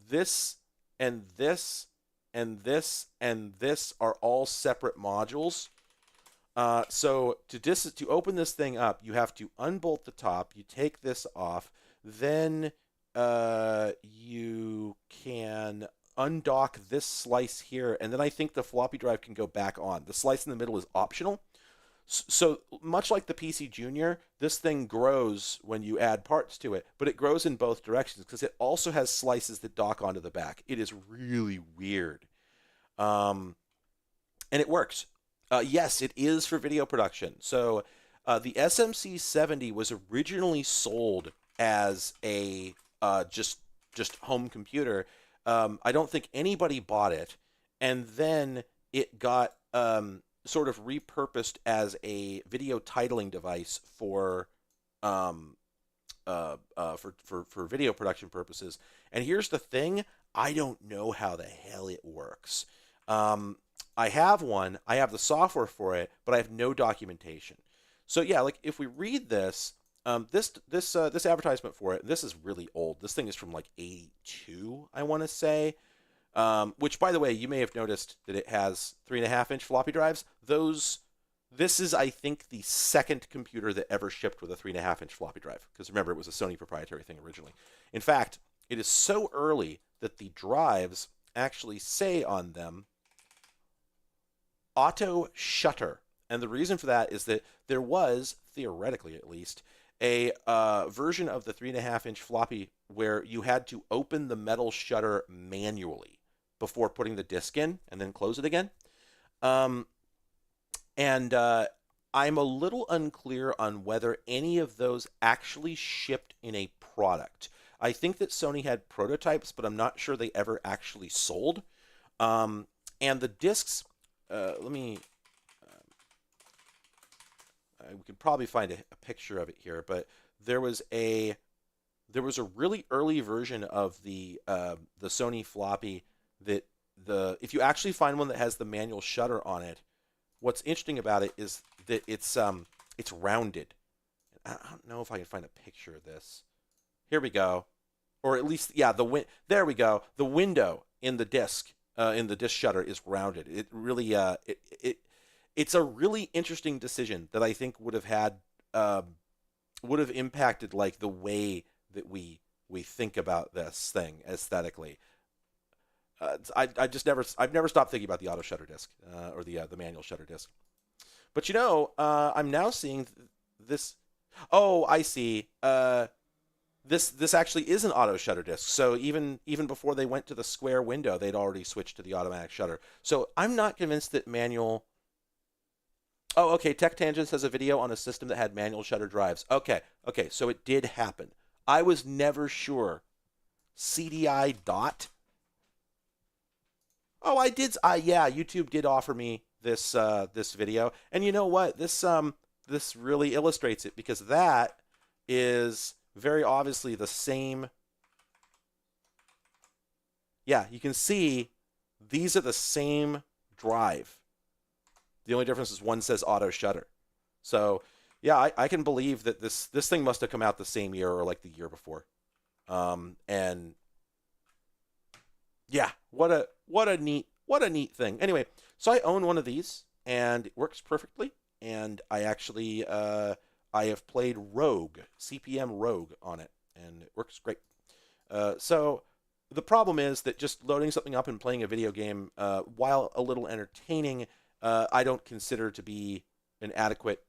this and this and this and this are all separate modules. So to open this thing up, you have to unbolt the top. You take this off, then you can undock this slice here, and then I think the floppy drive can go back on. The slice in the middle is optional. So much like the PC Junior, this thing grows when you add parts to it, but it grows in both directions because it also has slices that dock onto the back. It is really weird. Um, and it works. Yes, it is for video production. So the SMC 70 was originally sold as a just home computer. I don't think anybody bought it, and then it got sort of repurposed as a video titling device um, for video production purposes. And here's the thing: I don't know how the hell it works. Um, I have one. I have the software for it, but I have no documentation. So yeah, like if we read this, this advertisement for it, this is really old. This thing is from like '82, I want to say. Which, by the way, you may have noticed that it has 3.5-inch floppy drives. This is, I think, the second computer that ever shipped with a 3.5-inch floppy drive. Because remember, it was a Sony proprietary thing originally. In fact, it is so early that the drives actually say on them auto shutter. And the reason for that is that there was, theoretically at least, a version of the 3.5-inch floppy where you had to open the metal shutter manually before putting the disk in and then close it again. Um, and I'm a little unclear on whether any of those actually shipped in a product. I think that Sony had prototypes, but I'm not sure they ever actually sold. Um, and the discs let me. We could probably find a picture of it here, but there was a there was a really early version of the Sony floppy that the if you actually find one that has the manual shutter on it, what's interesting about it is that it's rounded. I don't know if I can find a picture of this. Here we go. Or at least yeah, there we go. The window in the disc shutter is rounded. It really it's a really interesting decision that I think would have impacted like the way that we think about this thing aesthetically. I've never stopped thinking about the auto shutter disc or the manual shutter disc. But I'm now seeing this. Oh, I see. This actually is an auto shutter disc. So even before they went to the square window, they'd already switched to the automatic shutter. So I'm not convinced that manual. Oh, okay. Tech Tangents has a video on a system that had manual shutter drives. Okay. So it did happen. I was never sure. CDI dot. Oh, I did. Yeah, YouTube did offer me this video, and you know what? This really illustrates it because that is very obviously the same. Yeah, you can see these are the same drive. The only difference is one says auto shutter. So yeah, I can believe that this thing must have come out the same year or like the year before. And yeah, what a neat thing. Anyway, so I own one of these and it works perfectly. And I have played Rogue, CPM Rogue on it, and it works great. So the problem is that just loading something up and playing a video game, while a little entertaining, I don't consider to be an adequate,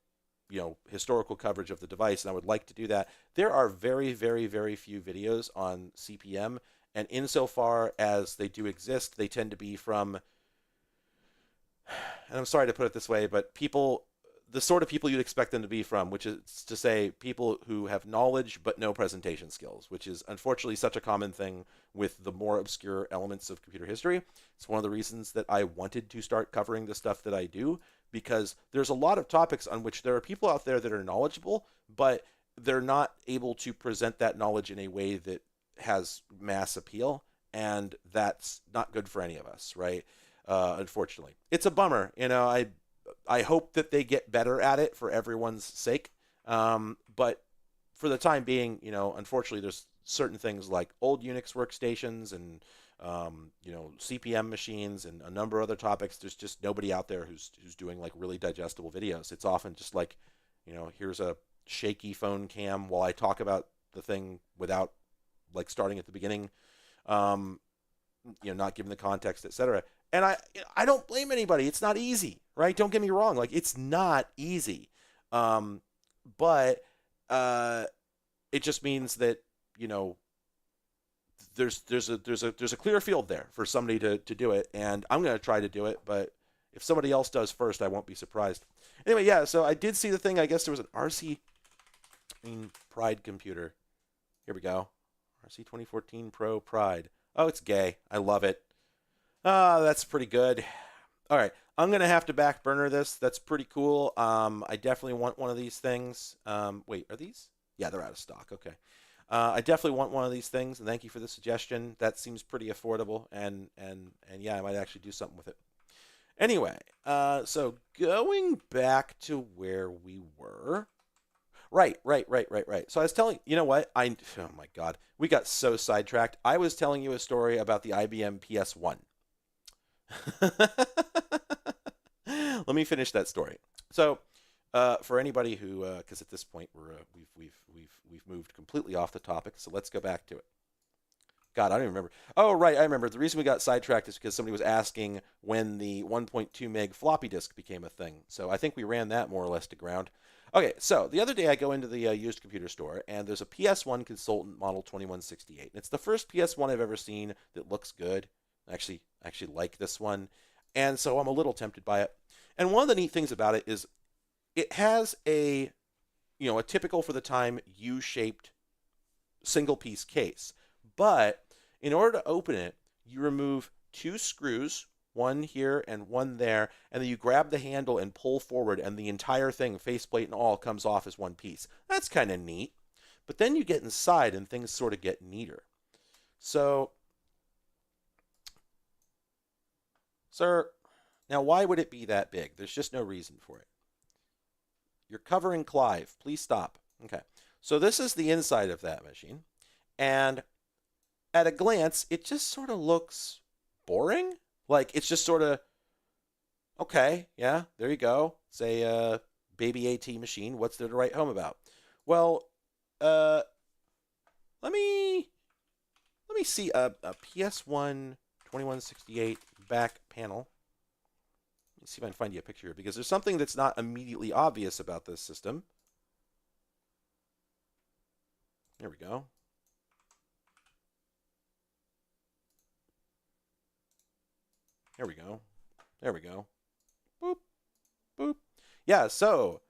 historical coverage of the device, and I would like to do that. There are very, very, very few videos on CPM, and insofar as they do exist, they tend to be from, and I'm sorry to put it this way, but the sort of people you'd expect them to be from, which is to say people who have knowledge but no presentation skills, which is unfortunately such a common thing with the more obscure elements of computer history. It's one of the reasons that I wanted to start covering the stuff that I do, because there's a lot of topics on which there are people out there that are knowledgeable, but they're not able to present that knowledge in a way that has mass appeal, and that's not good for any of us, right? Unfortunately, it's a bummer. I hope that they get better at it for everyone's sake. But for the time being, unfortunately, there's certain things like old Unix workstations and CPM machines and a number of other topics. There's just nobody out there who's doing like really digestible videos. It's often just like, here's a shaky phone cam while I talk about the thing without like starting at the beginning, not giving the context, etc. And I don't blame anybody. It's not easy, right? Don't get me wrong. Like it's not easy, but it just means that there's a clear field there for somebody to do it, and I'm going to try to do it. But if somebody else does first, I won't be surprised. Anyway, yeah. So I did see the thing. I guess there was an RC Pride computer. Here we go. RC 2014 Pro Pride. Oh, it's gay. I love it. That's pretty good. All right, I'm gonna have to back burner this. That's pretty cool. I definitely want one of these things. Wait, are these? Yeah, they're out of stock. Okay. I definitely want one of these things, and thank you for the suggestion. That seems pretty affordable, and yeah, I might actually do something with it. Anyway, so going back to where we were. Right. So I was telling you know what? Oh my God, we got so sidetracked. I was telling you a story about the IBM PS1. Let me finish that story. So, for anybody who, because at this point we've moved completely off the topic, so let's go back to it. God, I don't even remember. Oh, right, I remember. The reason we got sidetracked is because somebody was asking when the 1.2 meg floppy disk became a thing. So I think we ran that more or less to ground. Okay, so the other day I go into the used computer store, and there's a PS1 Consultant Model 2168. And it's the first PS1 I've ever seen that looks good. I actually like this one, and so I'm a little tempted by it. And one of the neat things about it is it has a typical for the time U-shaped single piece case, but in order to open it, you remove two screws, one here and one there, and then you grab the handle and pull forward, and the entire thing, faceplate and all, comes off as one piece. That's kind of neat. But then you get inside, and things sort of get neater. So, sir, now why would it be that big? There's just no reason for it. You're covering Clive. Please stop. Okay. So this is the inside of that machine. And at a glance, it just sort of looks boring. Like it's just sort of, okay, yeah, there you go. It's a baby AT machine. What's there to write home about? Well, uh, let me see a PS1 2168 back panel. Let me see if I can find you a picture here because there's something that's not immediately obvious about this system. There we go. There we go. There we go. Boop, boop. Yeah, so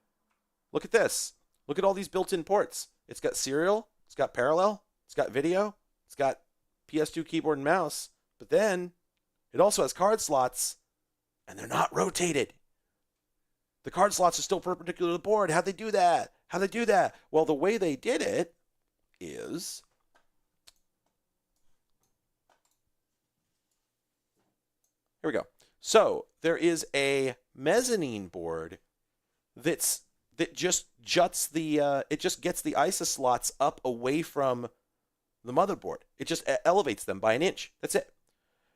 look at this. Look at all these built-in ports. It's got serial, it's got parallel, it's got video, it's got PS2 keyboard and mouse, but then it also has card slots, and they're not rotated. The card slots are still perpendicular to the board. How'd they do that? How'd they do that? Well, the way they did it is here we go. So there is a mezzanine board that just juts the it just gets the ISA slots up away from the motherboard. It just elevates them by an inch. That's it.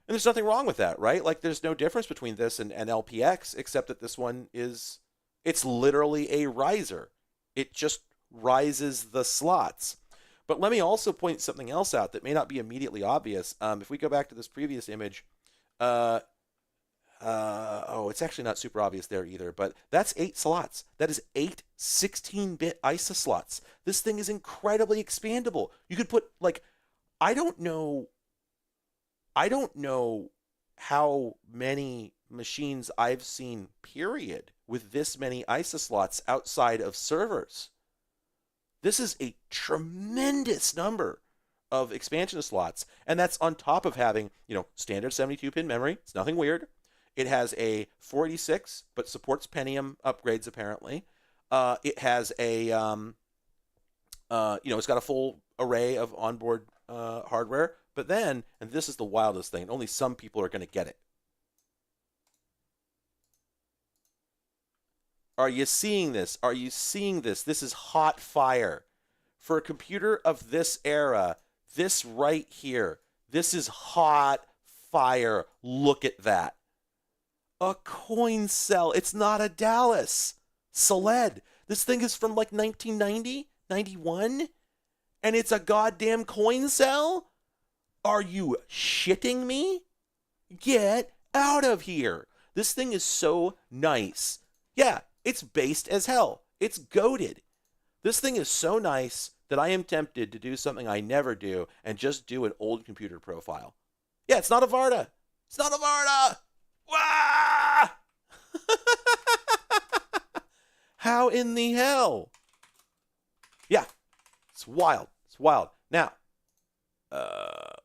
And there's nothing wrong with that, right? Like there's no difference between this and LPX except that this one it's literally a riser. It just rises the slots. But let me also point something else out that may not be immediately obvious. If we go back to this previous image, it's actually not super obvious there either, but that's 8 slots. That is 8 16-bit ISA slots. This thing is incredibly expandable. You could put like, I don't know how many machines I've seen, period, with this many ISA slots outside of servers. This is a tremendous number of expansion slots, and that's on top of having, standard 72-pin memory. It's nothing weird. It has a 486, but supports Pentium upgrades apparently. It has a, it's got a full array of onboard hardware. But then, and this is the wildest thing, and only some people are going to get it. Are you seeing this? Are you seeing this? This is hot fire. For a computer of this era, this right here, this is hot fire. Look at that. A coin cell. It's not a Dallas. Saled. This thing is from like 1990, 91, and it's a goddamn coin cell? Are you shitting me? Get out of here. This thing is so nice. Yeah, it's based as hell. It's goated. This thing is so nice that I am tempted to do something I never do and just do an old computer profile. Yeah, it's not a Varda. It's not a Varda. Wah! How in the hell? Yeah, it's wild. It's wild. Now,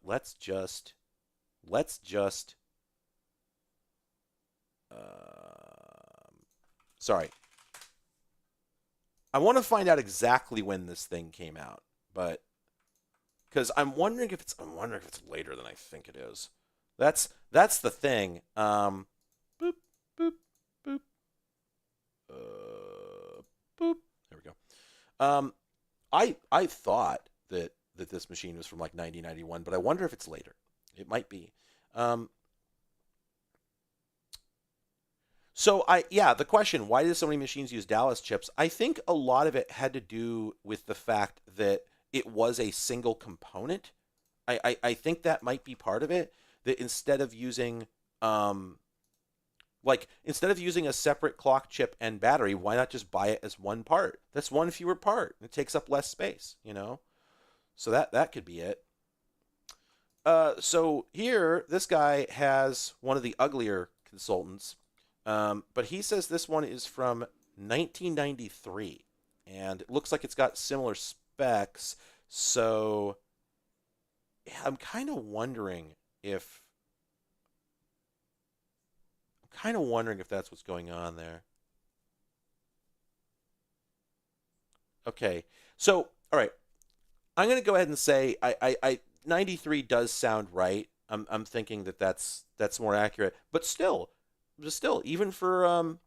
let's just sorry. I want to find out exactly when this thing came out, but because I'm wondering if it's later than I think it is. That's the thing. Boop boop boop. Boop. There we go. I thought that this machine was from like 1991, but I wonder if it's later. It might be. The question, why did so many machines use Dallas chips? I think a lot of it had to do with the fact that it was a single component. I think that might be part of it. That instead of using instead of using a separate clock chip and battery, why not just buy it as one part? That's one fewer part. It takes up less space, So that could be it. So here, this guy has one of the uglier consultants, but he says this one is from 1993, and it looks like it's got similar specs. So I'm kind of wondering if I'm kind of wondering if that's what's going on there. Okay. So, all right. I'm going to go ahead and say 93 does sound right. I'm thinking that that's more accurate. But still, even for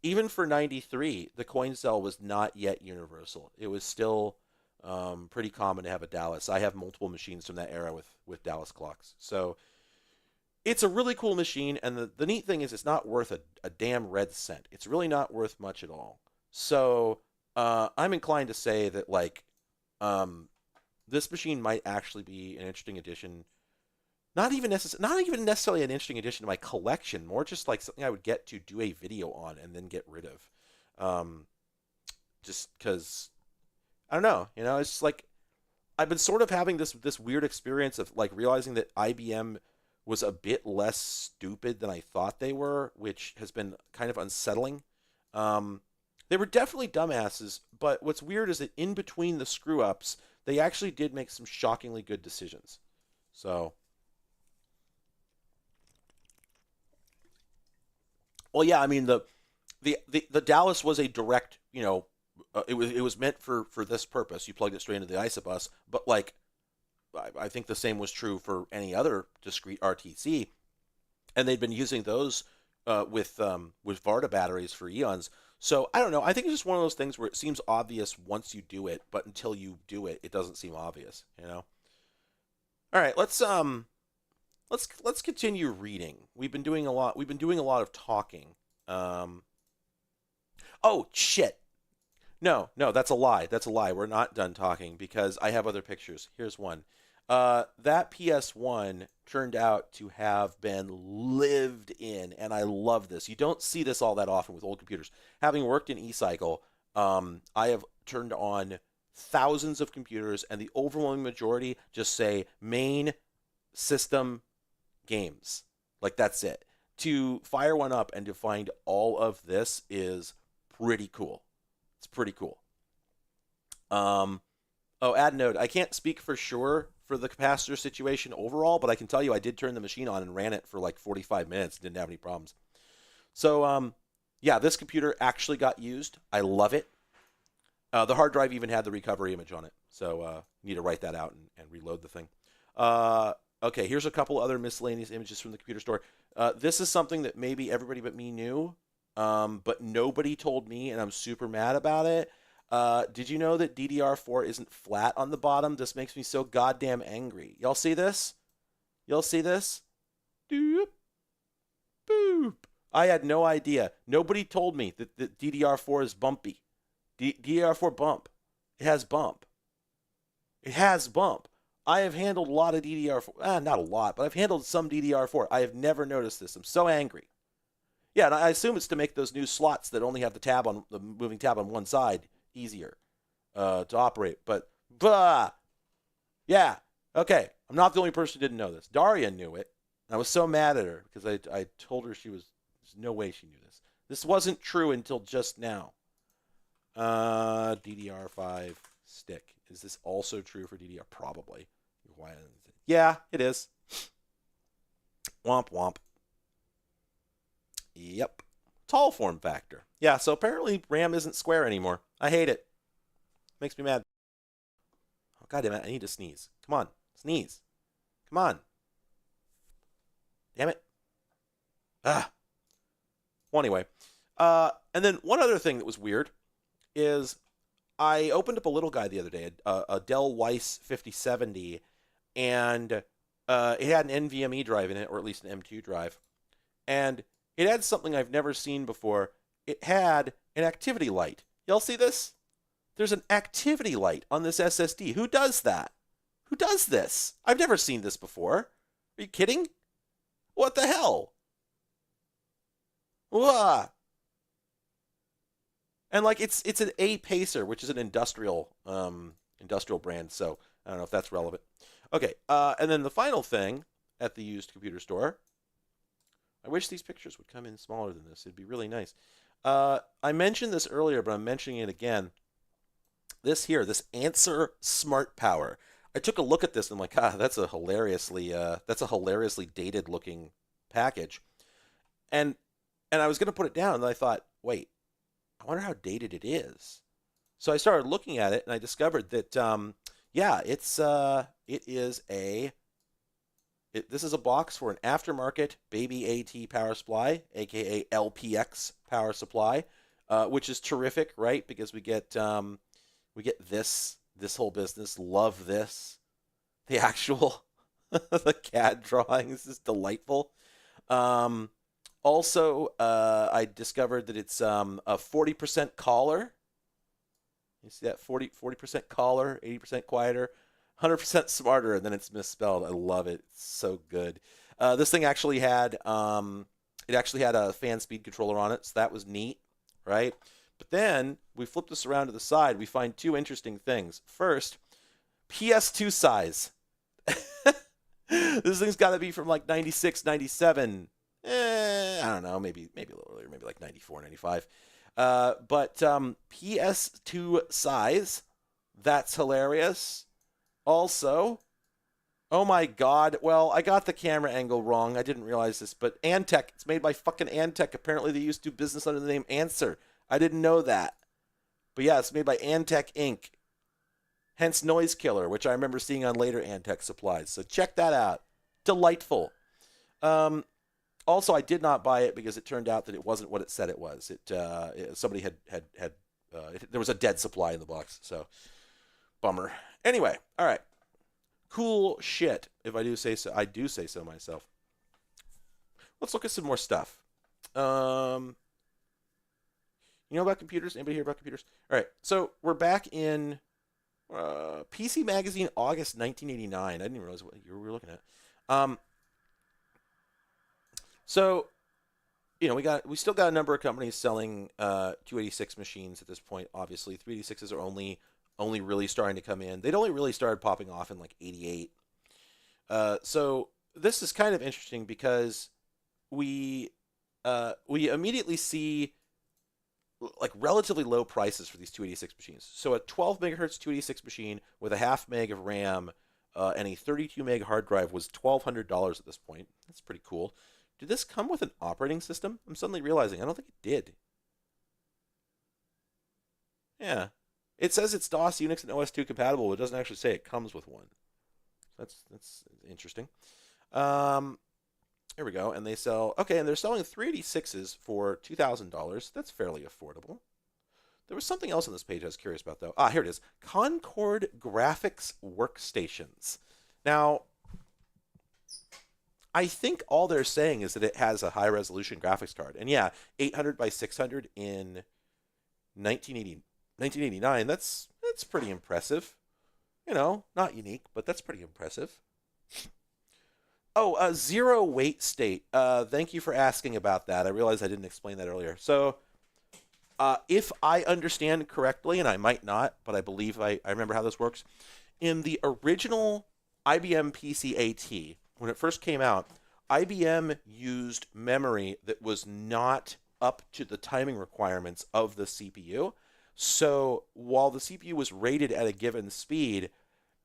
93, the coin cell was not yet universal. It was still pretty common to have a Dallas. I have multiple machines from that era with Dallas clocks. So it's a really cool machine, and the neat thing is it's not worth a damn red cent. It's really not worth much at all. So I'm inclined to say that um, this machine might actually be an interesting addition. Not even necessarily an interesting addition to my collection. More just like something I would get to do a video on and then get rid of. Um, just because I don't know. It's just like I've been sort of having this weird experience of like realizing that IBM was a bit less stupid than I thought they were, which has been kind of unsettling. Um, they were definitely dumbasses, but what's weird is that in between the screw ups, they actually did make some shockingly good decisions. So, well, yeah, I mean the Dallas was a direct, it was meant for this purpose. You plugged it straight into the ISA bus, but like I think the same was true for any other discrete RTC, and they'd been using those with Varda batteries for eons. So I don't know. I think it's just one of those things where it seems obvious once you do it, but until you do it, it doesn't seem obvious. All right, let's continue reading. We've been doing a lot. We've been doing a lot of talking. Um, oh shit! No, no, that's a lie. That's a lie. We're not done talking because I have other pictures. Here's one. That PS1 turned out to have been lived in, and I love this. You don't see this all that often with old computers. Having worked in eCycle, I have turned on thousands of computers, and the overwhelming majority just say main system games. Like that's it. To fire one up and to find all of this is pretty cool. It's pretty cool. Um, oh, add note. I can't speak for sure for the capacitor situation overall, but I can tell you I did turn the machine on and ran it for like 45 minutes. Didn't have any problems. So, yeah, this computer actually got used. I love it. The hard drive even had the recovery image on it. So, you need to write that out and reload the thing. Okay, here's a couple other miscellaneous images from the computer store. This is something that maybe everybody but me knew, but nobody told me, and I'm super mad about it. Did you know that DDR4 isn't flat on the bottom? This makes me so goddamn angry. Y'all see this? Y'all see this? Doop, boop. I had no idea. Nobody told me that DDR4 is bumpy. DDR4 bump. It has bump. It has bump. I have handled a lot of DDR4. Not a lot, but I've handled some DDR4. I have never noticed this. I'm so angry. Yeah, and I assume it's to make those new slots that only have the moving tab on one side easier to operate. But, bah, yeah, okay. I'm not the only person who didn't know this. Daria knew it. I was so mad at her because I told her there's no way she knew this. This wasn't true until just now. DDR5 stick. Is this also true for DDR? Probably. Why? Yeah, it is. Womp womp. Yep. Tall form factor. Yeah, so apparently RAM isn't square anymore. I hate it. Makes me mad. Oh, God damn it. I need to sneeze. Come on. Sneeze. Come on. Damn it. Ah. Well, anyway. And then one other thing that was weird is I opened up a little guy the other day, a Dell Weiss 5070, and it had an NVMe drive in it, or at least an M2 drive. And it had something I've never seen before. It had an activity light. Y'all see this? There's an activity light on this SSD. Who does that? Who does this? I've never seen this before. Are you kidding? What the hell? Wah. And like it's an A Pacer, which is an industrial brand. So I don't know if that's relevant. Okay, and then the final thing at the used computer store. I wish these pictures would come in smaller than this. It'd be really nice. I mentioned this earlier, but I'm mentioning it again. This Answer Smart Power. I took a look at this and I'm like, that's a hilariously dated looking package. and and I was going to put it down, and I thought, wait, I wonder how dated it is. So I started looking at it, and I discovered that yeah, it is a this is a box for an aftermarket baby AT power supply, aka LPX power supply, which is terrific, right? Because we get this whole business. Love this. The actual the CAD drawings is delightful. Um, Also, I discovered that it's a 40% collar. You see that 40% collar, 80% quieter, 100% smarter, and then it's misspelled. I love it. It's so good. This thing actually had it actually had a fan speed controller on it, so that was neat, right? But then we flip this around to the side. We find two interesting things. First, PS2 size. This thing's got to be from like 96, 97. I don't know, maybe a little earlier, maybe like 94, 95. But PS2 size, that's hilarious. Also, oh my god, well, I got the camera angle wrong. I didn't realize this, but Antec, it's made by fucking Antec. Apparently they used to do business under the name Answer. I didn't know that. But yeah, it's made by Antec Inc. Hence Noise Killer, which I remember seeing on later Antec supplies. So check that out. Delightful. Um, Also, I did not buy it because it turned out that it wasn't what it said it was. Somebody there was a dead supply in the box, so bummer. Anyway, all right, cool shit. If I do say so, I do say so myself. Let's look at some more stuff. Um, you know about computers? Anybody hear about computers? All right, so we're back in PC Magazine, August 1989. I didn't even realize what year we were looking at. Um, so we still got a number of companies selling 286 machines at this point. Obviously, 386s are only really starting to come in. They'd only really started popping off in like 88. So this is kind of interesting because we we immediately see like relatively low prices for these 286 machines. So a 12 megahertz 286 machine with a half meg of RAM and a 32 meg hard drive was $1,200 at this point. That's pretty cool. Did this come with an operating system? I'm suddenly realizing I don't think it did. Yeah. It says it's DOS, Unix, and OS2 compatible, but it doesn't actually say it comes with one. That's interesting. Um, Here we go. And they sell, okay, and they're selling 386s for $2,000. That's fairly affordable. There was something else on this page I was curious about, though. Ah, here it is. Concord Graphics Workstations. Now, I think all they're saying is that it has a high resolution graphics card. And yeah, 800 by 600 in 1989, that's pretty impressive. Not unique, but that's pretty impressive. Oh, zero weight state. Thank you for asking about that. I realized I didn't explain that earlier. So, if I understand correctly, and I might not, but I believe I remember how this works. In the original IBM PC AT, when it first came out, IBM used memory that was not up to the timing requirements of the CPU. So while the CPU was rated at a given speed,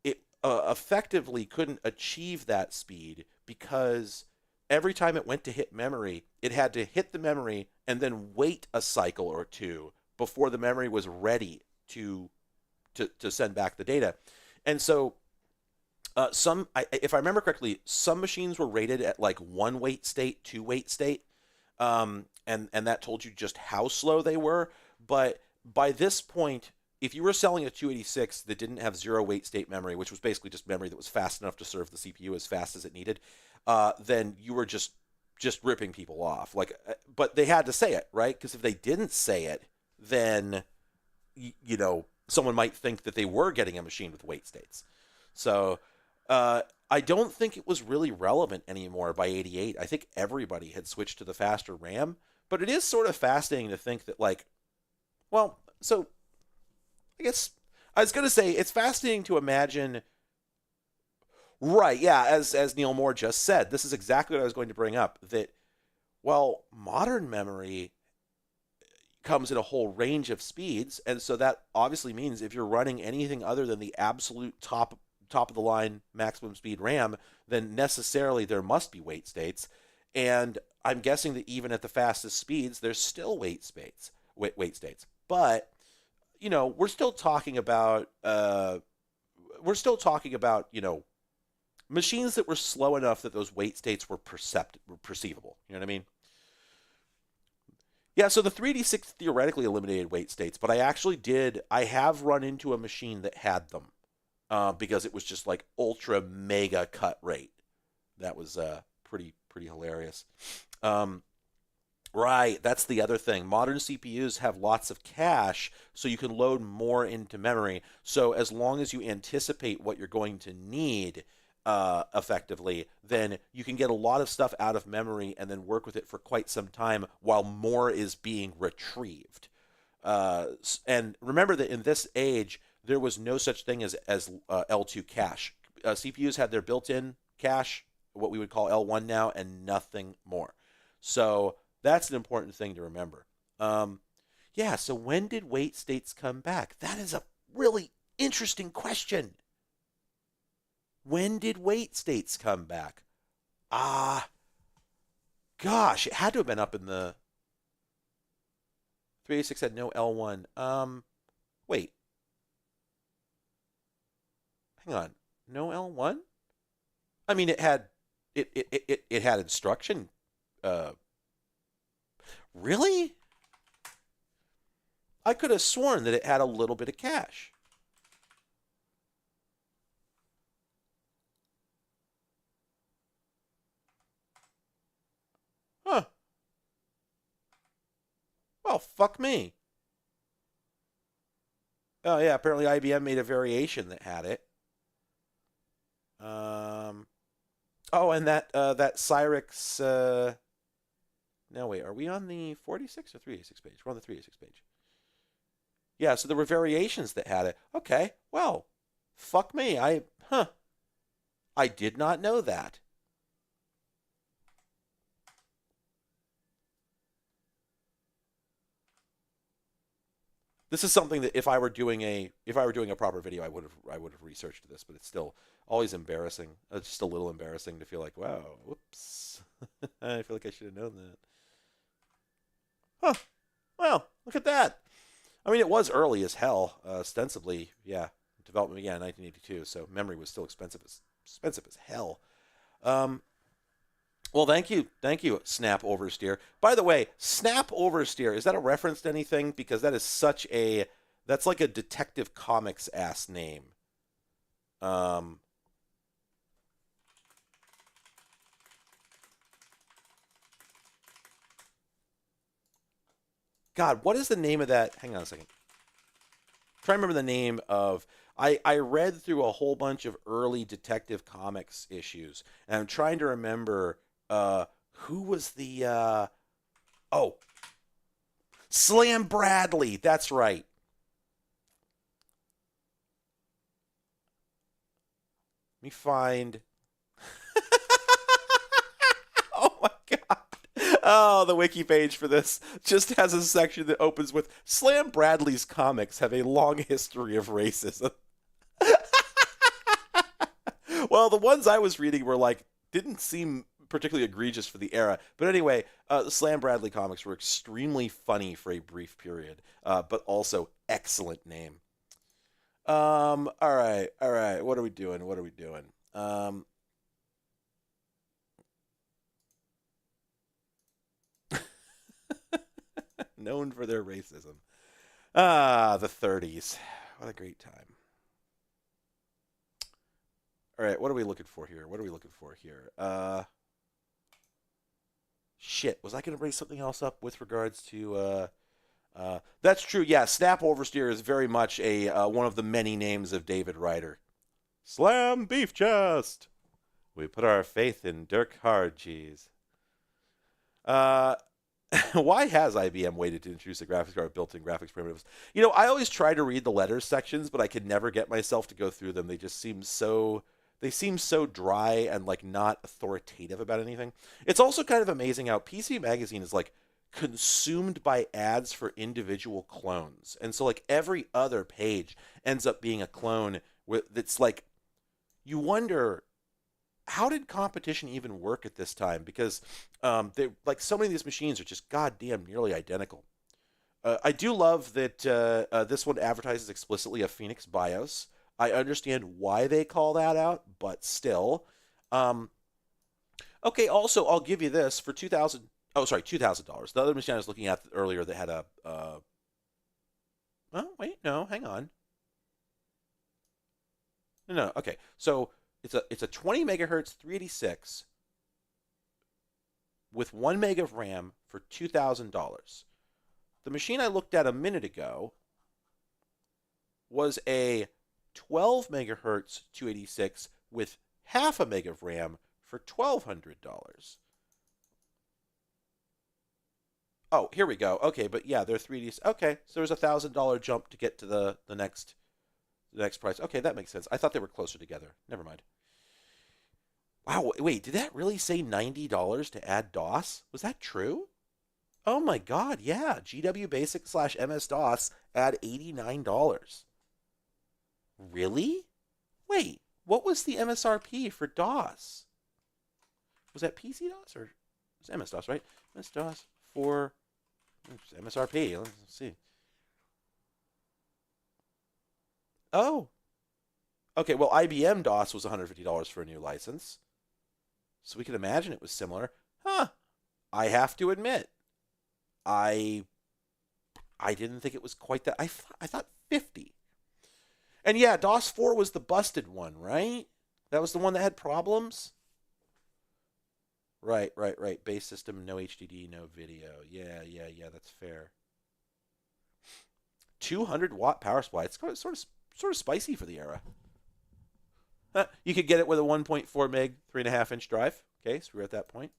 it effectively couldn't achieve that speed because every time it went to hit memory, it had to hit the memory and then wait a cycle or two before the memory was ready to send back the data. And so if I remember correctly, some machines were rated at like one wait state, two wait state, and that told you just how slow they were. But by this point, if you were selling a 286 that didn't have zero wait state memory, which was basically just memory that was fast enough to serve the CPU as fast as it needed, then you were just ripping people off. But they had to say it, right? Because if they didn't say it, then someone might think that they were getting a machine with wait states. So I don't think it was really relevant anymore by 88. I think everybody had switched to the faster RAM. But it is sort of fascinating to think that, so I guess I was going to say it's fascinating to imagine. Right, yeah, as Neil Moore just said, this is exactly what I was going to bring up. That, modern memory comes in a whole range of speeds, and so that obviously means if you're running anything other than the absolute top of the line maximum speed RAM, then necessarily there must be wait states. And I'm guessing that even at the fastest speeds, there's still wait states. But we're still talking about machines that were slow enough that those wait states were perceivable. You know what I mean? Yeah, so the 3D6 theoretically eliminated wait states, but I have run into a machine that had them because it was just like ultra mega cut rate. That was pretty hilarious. Um, right, that's the other thing. Modern CPUs have lots of cache, so you can load more into memory. So as long as you anticipate what you're going to need effectively, then you can get a lot of stuff out of memory and then work with it for quite some time while more is being retrieved. And remember that in this age, there was no such thing as L2 cache. CPUs had their built-in cache, what we would call L1 now, and nothing more. So that's an important thing to remember. Yeah, so when did wait states come back? That is a really interesting question. When did wait states come back? Ah, gosh, it had to have been up in the 386 had no L1. Wait, hang on, no L1? I mean, it had instruction. Uh, really? I could have sworn that it had a little bit of cache. Huh. Well, fuck me. Oh yeah, apparently IBM made a variation that had it. Um. Oh, and that Cyrix. No, wait. Are we on the 46 or 386 page? We're on the 386 page. Yeah. So there were variations that had it. Okay. Well, fuck me. I did not know that. This is something that if I were doing a proper video, I would have researched this, but it's still always embarrassing. It's just a little embarrassing to feel like, wow, whoops. I feel like I should have known that. Huh. Well, look at that. I mean, it was early as hell. Ostensibly, yeah, development began in 1982, so memory was still expensive as hell. Um, well, thank you, Snap Oversteer. By the way, Snap Oversteer, is that a reference to anything? Because that's like a Detective Comics ass name. Um, God, what is the name of that? Hang on a second. Try to remember the name of. I read through a whole bunch of early Detective Comics issues, and I'm trying to remember who was the. Oh, Slam Bradley. That's right. Let me find. Oh my god. Oh, the wiki page for this just has a section that opens with Slam Bradley's comics have a long history of racism. Well, the ones I was reading were like didn't seem particularly egregious for the era. But anyway, the Slam Bradley comics were extremely funny for a brief period, but also excellent name. All right, all right. What are we doing? What are we doing? Um, Known for their racism. Ah, the 30s. What a great time. All right, what are we looking for here? What are we looking for here? Shit. Was I going to bring something else up with regards to? That's true. Yeah, Snap Oversteer is very much a one of the many names of David Ryder. Slam Beef Chest. We put our faith in Dirk Hard Cheese. Uh, why has IBM waited to introduce a graphics card with built-in graphics primitives? I always try to read the letters sections, but I could never get myself to go through them. They seem so dry and like not authoritative about anything. It's also kind of amazing how PC Magazine is like consumed by ads for individual clones. And so like every other page ends up being a clone with that's like you wonder how did competition even work at this time? Because they like so many of these machines are just goddamn nearly identical. I do love that this one advertises explicitly a Phoenix BIOS. I understand why they call that out, but still. Um, okay, also I'll give you this for 2000. Oh, sorry, $2,000. The other machine I was looking at earlier that had a. Oh wait, no, hang on. No. Okay, so it's a 20 megahertz 386 with 1 meg of RAM for $2,000. The machine I looked at a minute ago was a 12 megahertz 286 with half a meg of RAM for $1,200. Oh, here we go. Okay, but yeah, they're 3D. Okay, so there's $1,000 jump to get to the next price. Okay, that makes sense. I thought they were closer together. Never mind. Wow, wait, did that really say $90 to add DOS? Was that true? Oh my God, yeah. GW Basic slash MS DOS add $89. Really? Wait, what was the MSRP for DOS? Was that PC DOS or was it MS DOS, right? MS DOS for MSRP. Let's see. Oh, okay. Well, IBM DOS was $150 for a new license, so we can imagine it was similar. Huh? I have to admit, I I didn't think it was quite that. I thought 50. And yeah, DOS 4 was the busted one, right? That was the one that had problems. Right. Base system, no HDD, no video. Yeah. That's fair. 200-watt power supply. It's sort of spicy for the era. You could get it with a 1.4 meg, 3.5 inch drive. Okay, so we're at that point.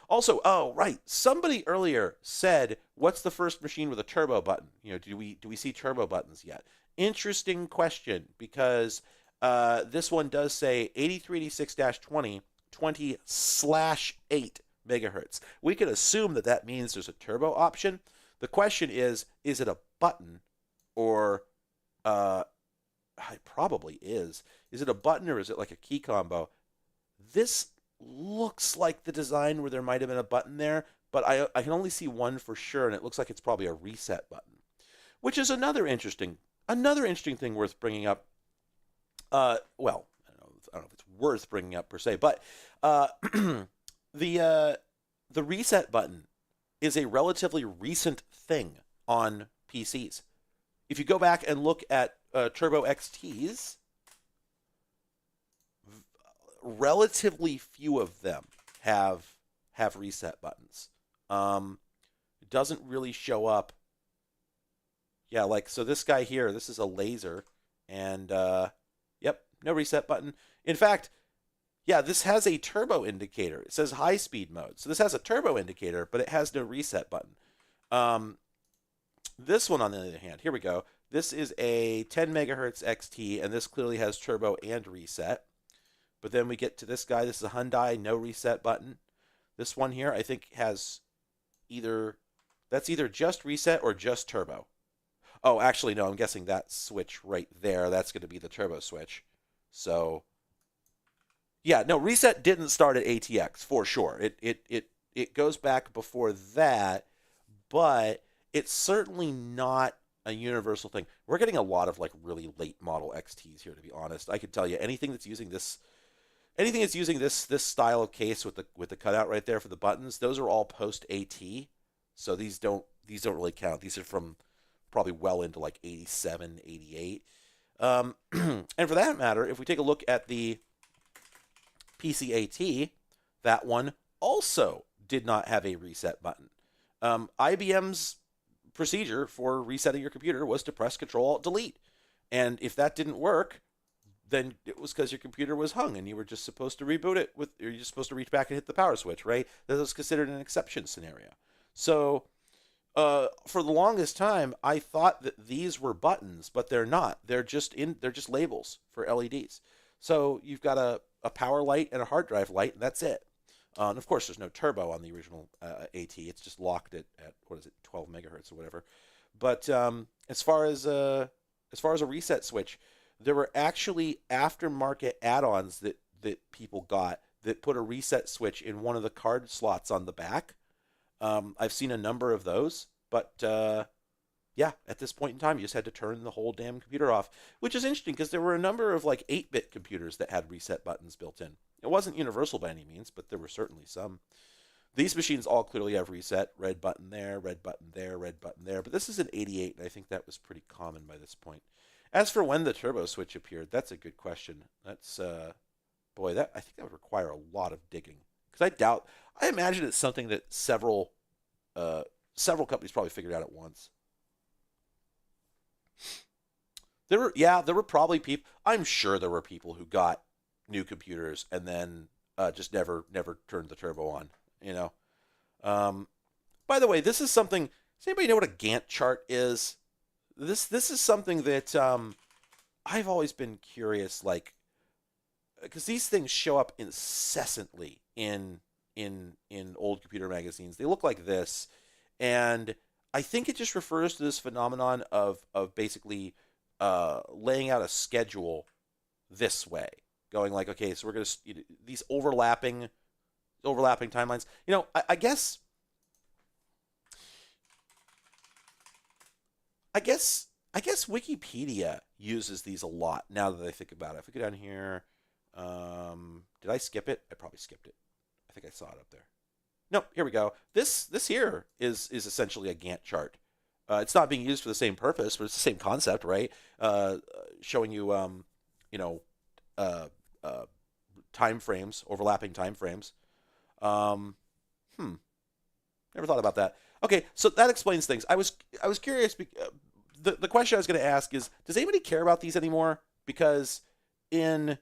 Also, oh right, somebody earlier said, "What's the first machine with a turbo button?" Do we see turbo buttons yet? Interesting question because this one does say 8386-20 20/8 megahertz. We can assume that that means there's a turbo option. The question is it a button or it probably is. Is it a button or is it like a key combo? This looks like the design where there might have been a button there, but I can only see one for sure, and it looks like it's probably a reset button, which is another interesting thing worth bringing up. Well, I don't know if it's worth bringing up per se, but the uh, the reset button is a relatively recent thing on PCs. If you go back and look at Turbo XTs, relatively few of them have reset buttons. It doesn't really show up. Yeah, like so this guy here, this is a laser, and yep, no reset button. In fact, yeah, this has a turbo indicator. It says high speed mode, so this has a turbo indicator, but it has no reset button. Um, this one, on the other hand, here we go. This is a 10 megahertz XT, and this clearly has turbo and reset. But then we get to this guy. This is a Hyundai, no reset button. This one here, I think, has that's either just reset or just turbo. Oh, actually, no, I'm guessing that switch right there, that's going to be the turbo switch. So, yeah, no, reset didn't start at ATX for sure. It goes back before that, but it's certainly not a universal thing. We're getting a lot of like really late model XTs here, to be honest. I could tell you anything that's using this style of case with the cutout right there for the buttons, those are all post AT. So these don't really count. These are from probably well into like 87, 88. And for that matter, if we take a look at the PCAT, that one also did not have a reset button. IBM's procedure for resetting your computer was to press Control-Alt-Delete. And if that didn't work, then it was because your computer was hung and you were just supposed to reboot it or you're just supposed to reach back and hit the power switch, right? That was considered an exception scenario. So for the longest time, I thought that these were buttons, but they're not. They're just labels for LEDs. So you've got a power light and a hard drive light, and that's it. And of course, there's no turbo on the original AT. It's just locked at what is it, 12 megahertz or whatever. But as far as a reset switch, there were actually aftermarket add-ons that people got that put a reset switch in one of the card slots on the back. I've seen a number of those, but yeah, at this point in time, you just had to turn the whole damn computer off, which is interesting because there were a number of like 8-bit computers that had reset buttons built in. It wasn't universal by any means, but there were certainly some. These machines all clearly have reset, red button there, red button there, red button there, but this is an 88, and I think that was pretty common by this point. As for when the turbo switch appeared, that's a good question. That's boy, that I think that would require a lot of digging because I imagine it's something that several companies probably figured out at once. There were probably people. I'm sure there were people who got new computers and then just never turned the turbo on. You know. Um, by the way, this is something. Does anybody know what a Gantt chart is? This is something that I've always been curious, like, because these things show up incessantly in old computer magazines. They look like this, and I think it just refers to this phenomenon of basically laying out a schedule this way, going like, okay, so we're gonna these overlapping timelines. I guess Wikipedia uses these a lot now that I think about it. If we go down here, did I skip it? I probably skipped it. I think I saw it up there. No, here we go. This here is essentially a Gantt chart. It's not being used for the same purpose, but it's the same concept, right? Showing you, you know, uh, uh, time frames, overlapping time frames. Um, hmm, never thought about that. Okay, so that explains things. I was curious. The question I was going to ask is, does anybody care about these anymore? Because in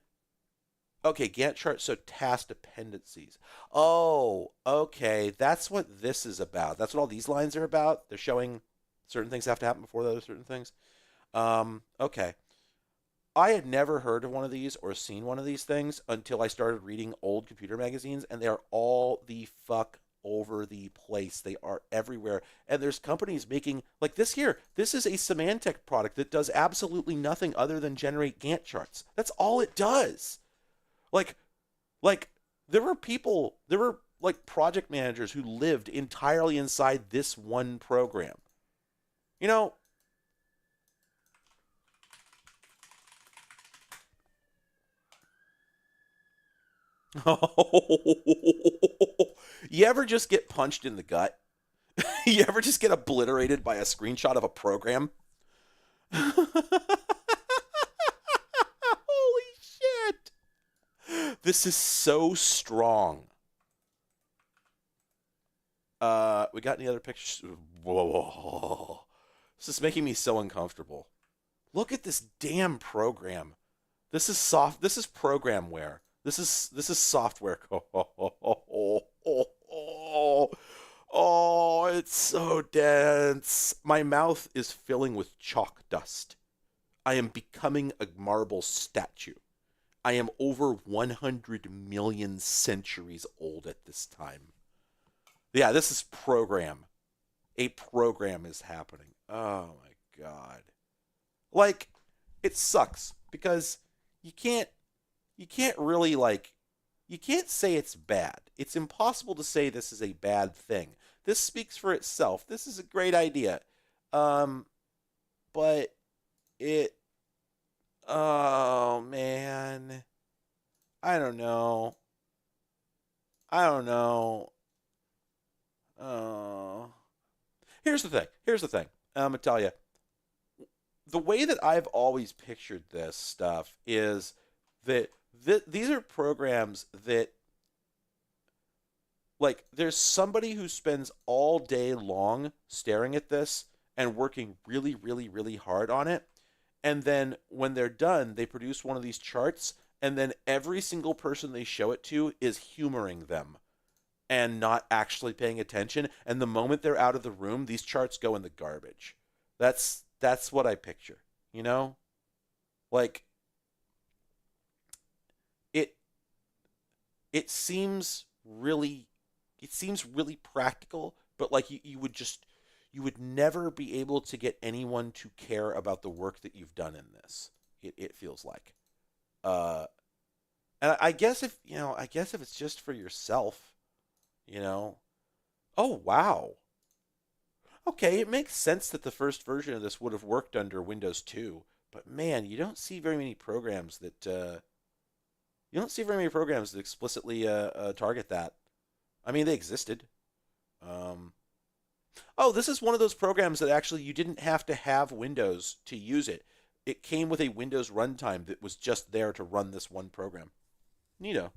okay, Gantt chart, so task dependencies. Oh, okay, that's what this is about. That's what all these lines are about. They're showing certain things have to happen before those certain things. Okay. I had never heard of one of these or seen one of these things until I started reading old computer magazines, and they are all the fuck over the place. They are everywhere. And there's companies making, like this here, this is a Symantec product that does absolutely nothing other than generate Gantt charts. That's all it does. Like, like there were like project managers who lived entirely inside this one program. You know, you ever just get punched in the gut? You ever just get obliterated by a screenshot of a program? Holy shit! This is so strong. We got any other pictures? Whoa. This is making me so uncomfortable. Look at this damn program. This is soft. This is programware. This is software. Oh, it's so dense. My mouth is filling with chalk dust. I am becoming a marble statue. I am over 100 million centuries old at this time. Yeah, this is program. A program is happening. Oh my god. Like, it sucks because you can't you can't really like you can't say it's bad. It's impossible to say this is a bad thing. This speaks for itself. This is a great idea. Um, but it oh man. I don't know. I don't know. Oh. Here's the thing. Here's the thing. I'm gonna tell you. The way that I've always pictured this stuff is that these are programs that, like, there's somebody who spends all day long staring at this and working really, really, really hard on it. And then when they're done, they produce one of these charts, and then every single person they show it to is humoring them and not actually paying attention. And the moment they're out of the room, these charts go in the garbage. That's what I picture. You know, like it it seems really it seems really practical, but like you would never be able to get anyone to care about the work that you've done in this. It feels like. Uh, And I guess if I guess if it's just for yourself, you know. Oh wow. Okay, it makes sense that the first version of this would have worked under Windows 2, but man, you don't see very many programs that explicitly target that. I mean, they existed. Um, oh, this is one of those programs that actually you didn't have to have Windows to use it. It came with a Windows runtime that was just there to run this one program. Neato.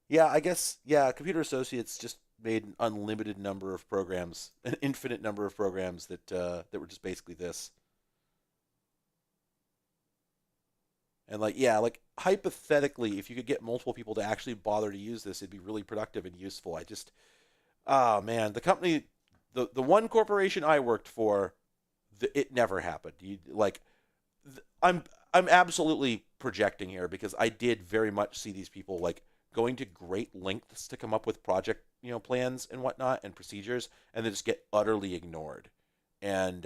Yeah, I guess yeah, Computer Associates just made an unlimited number of programs, an infinite number of programs that were just basically this. And like yeah, like hypothetically, if you could get multiple people to actually bother to use this, it'd be really productive and useful. I just oh man, the one corporation I worked for, it never happened. I'm I'm absolutely projecting here because I did very much see these people like going to great lengths to come up with project plans and whatnot and procedures, and then just get utterly ignored. And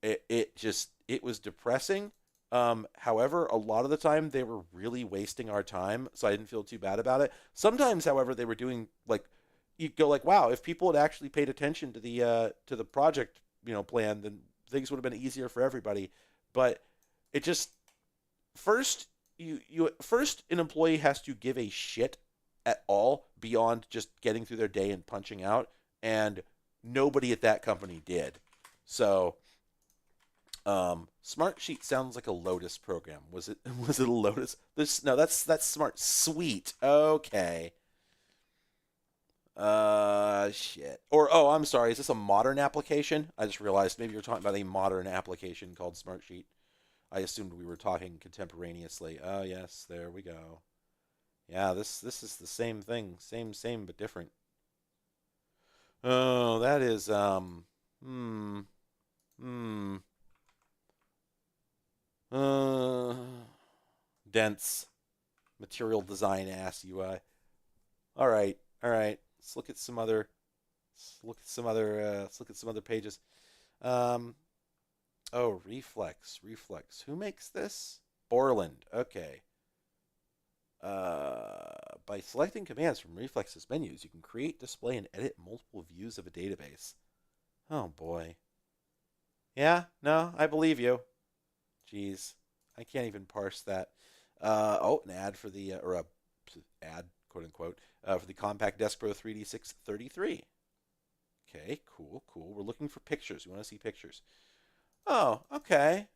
it was depressing. However, a lot of the time they were really wasting our time, so I didn't feel too bad about it. Sometimes, however, they were doing like you go like, wow, if people had actually paid attention to the project plan, then things would have been easier for everybody. But it just first you first an employee has to give a shit at all beyond just getting through their day and punching out, and nobody at that company did. So Smartsheet sounds like a Lotus program. Was it was it a Lotus? This no, that's Smart Sweet. Okay. Shit. Or oh, I'm sorry. Is this a modern application? I just realized maybe you're talking about a modern application called Smartsheet. I assumed we were talking contemporaneously. Oh yes, there we go. Yeah, this is the same thing, same but different. Oh, that is hmm hmm uh dense material design ass UI. All right, all right. Let's look at some other pages. Um, oh, Reflex. Who makes this? Borland. Okay. By selecting commands from Reflex's menus, you can create, display, and edit multiple views of a database. Oh boy. Yeah, no, I believe you. Jeez, I can't even parse that. Oh, an ad for the or a ad quote unquote for the Compact Desk Pro 3D 633. Okay, cool. We're looking for pictures. We want to see pictures. Oh, okay.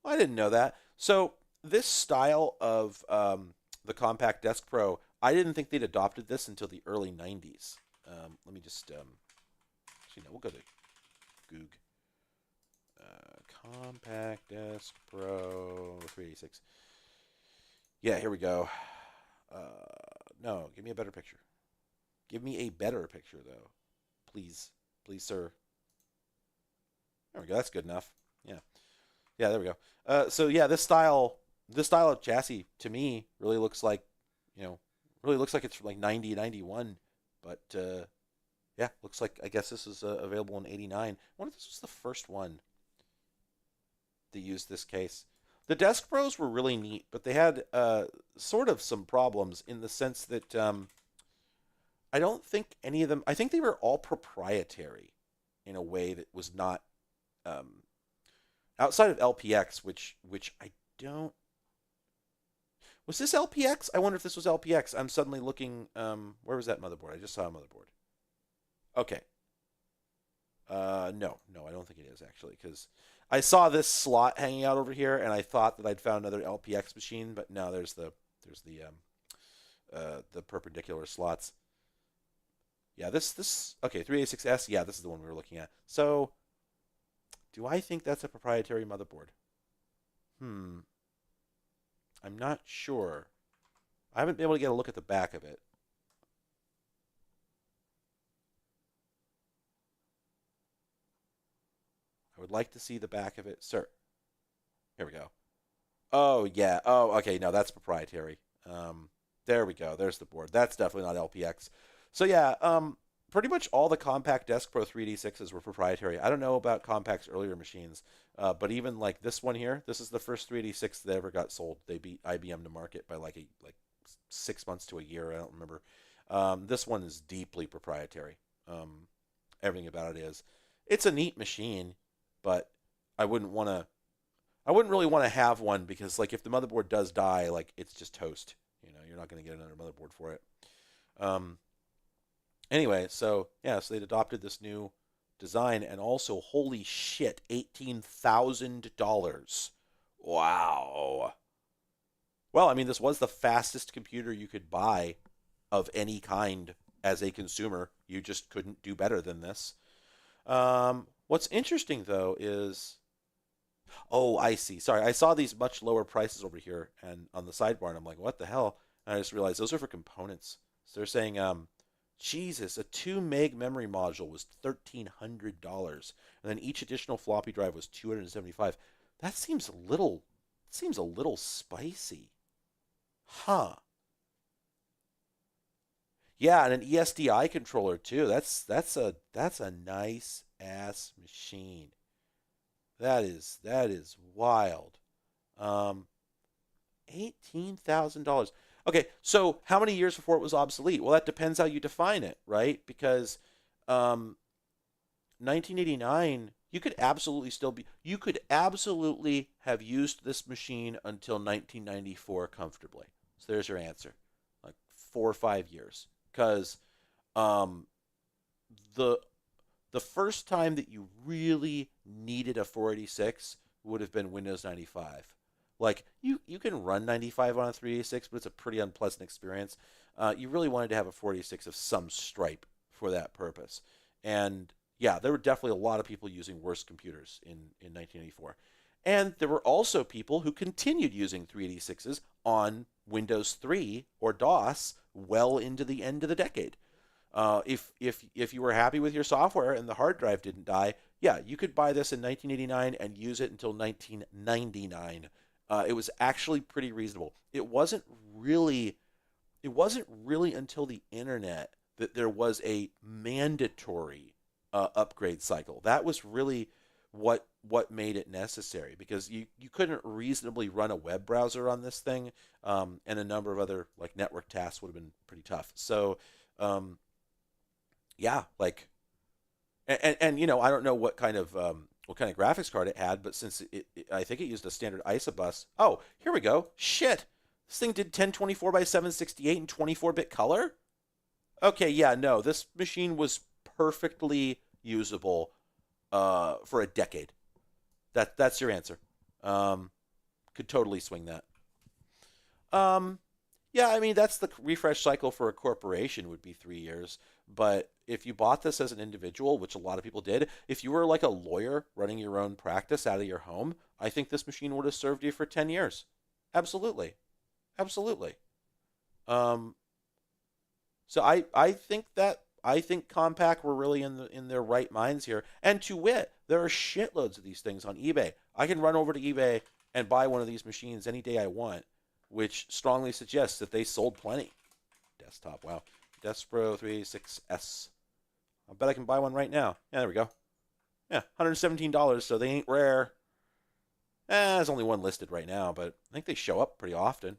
Well, I didn't know that. So this style of the Compact Desk Pro, I didn't think they'd adopted this until the early '90s. Let me just actually no, we'll go to Goog. Compact Desk Pro 386. Yeah, here we go. No, give me a better picture. Give me a better picture, though. Please. Please, sir. There we go. That's good enough. Yeah. Yeah, there we go. So yeah, this style of chassis to me really looks like, you know, really looks like it's from like 90, 91. But yeah, looks like I guess this is available in 89. I wonder if this was the first one to use this case. The Desk Pros were really neat, but they had sort of some problems in the sense that I don't think any of them. I think they were all proprietary in a way that was not um, outside of LPX, which I don't. Was this LPX? I wonder if this was LPX. I'm suddenly looking. Where was that motherboard? I just saw a motherboard. Okay. No, I don't think it is actually because I saw this slot hanging out over here, and I thought that I'd found another LPX machine, but no, there's the perpendicular slots. Yeah, this okay, 386S. Yeah, this is the one we were looking at. So, do I think that's a proprietary motherboard? Hmm, I'm not sure. I haven't been able to get a look at the back of it. I would like to see the back of it, sir. Here we go. Oh yeah. Oh, okay. No, that's proprietary. There we go. There's the board. That's definitely not LPX. So yeah. pretty much all the Compaq Desk Pro 386s were proprietary. I don't know about Compaq's earlier machines, but even like this one here, this is the first 386 that ever got sold. They beat IBM to market by like 6 months to a year. I don't remember. This one is deeply proprietary. Um, Everything about it is. It's a neat machine, but I wouldn't want to. I wouldn't really want to have one because like if the motherboard does die, like it's just toast. You're not going to get another motherboard for it. Um, Anyway, so yeah, so they'd adopted this new design, and also, holy shit, $18,000. Wow. Well, I mean, this was the fastest computer you could buy of any kind as a consumer. You just couldn't do better than this. What's interesting though is, oh, I see. Sorry, I saw these much lower prices over here and on the sidebar, and I'm like, what the hell? And I just realized those are for components. So they're saying, Jesus, a 2 meg memory module was $1,300, and then each additional floppy drive was 275. That seems a little spicy, huh? Yeah, and an ESDI controller too. That's a nice ass machine. That is wild. Um, $18,000. Okay, so how many years before it was obsolete? Well, that depends how you define it, right? Because um, 1989, you could absolutely have used this machine until 1994 comfortably. So there's your answer, like 4 or 5 years. Because um, the the first time that you really needed a 486 would have been Windows 95. Like you can run 95 on a 386, but it's a pretty unpleasant experience. You really wanted to have a 486 of some stripe for that purpose. And yeah, there were definitely a lot of people using worse computers in 1984. And there were also people who continued using 386s on Windows 3 or DOS well into the end of the decade. If you were happy with your software and the hard drive didn't die, yeah, you could buy this in 1989 and use it until 1999. It was actually pretty reasonable. It wasn't really until the internet that there was a mandatory upgrade cycle. That was really what made it necessary, because you couldn't reasonably run a web browser on this thing, and a number of other like network tasks would have been pretty tough. So um, yeah, like, and I don't know what kind of graphics card it had, but since I think it used a standard ISA bus. Oh, here we go. Shit, this thing did 1024 by 768 in 24-bit color. Okay, yeah, no, this machine was perfectly usable for a decade. That's your answer. Um, could totally swing that. Um, Yeah, I mean that's the refresh cycle for a corporation would be 3 years. But if you bought this as an individual, which a lot of people did, if you were like a lawyer running your own practice out of your home, I think this machine would have served you for 10 years. Absolutely. Absolutely. Um, so I think Compaq were really in their right minds here. And to wit, there are shitloads of these things on eBay. I can run over to eBay and buy one of these machines any day I want, which strongly suggests that they sold plenty. Desktop, wow. Despro 386S. I bet I can buy one right now. Yeah, there we go. Yeah, $117, so they ain't rare. There's only one listed right now, but I think they show up pretty often.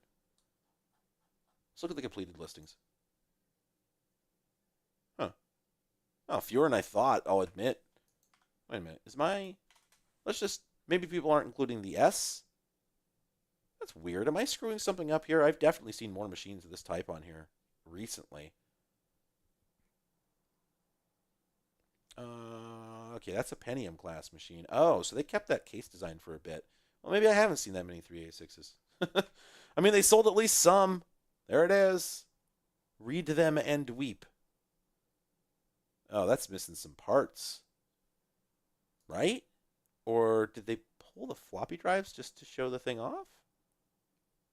Let's look at the completed listings. Huh. Oh, fewer than I thought, I'll admit. Wait a minute. Let's just. Maybe people aren't including the S? That's weird. Am I screwing something up here? I've definitely seen more machines of this type on here recently. Okay, that's a Pentium class machine. Oh, so they kept that case design for a bit. Well, maybe I haven't seen that many 386s. I mean, they sold at least some. There it is. Read them and weep. Oh, that's missing some parts, right? Or did they pull the floppy drives just to show the thing off?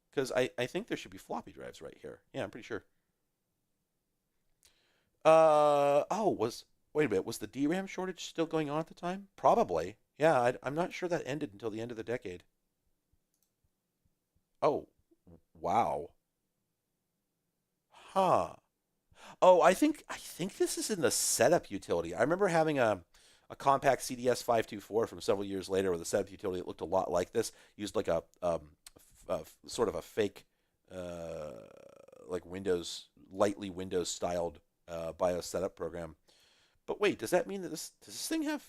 Because I think there should be floppy drives right here. Yeah, I'm pretty sure. Oh, wait a minute. Was the DRAM shortage still going on at the time? Probably. Yeah, I'm not sure that ended until the end of the decade. Oh, wow. Huh. Oh, I think this is in the setup utility. I remember having a compact CDS 524 from several years later with a setup utility that looked a lot like this. Used like a sort of a fake like lightly Windows styled BIOS setup program. But wait, does that mean that does this thing have?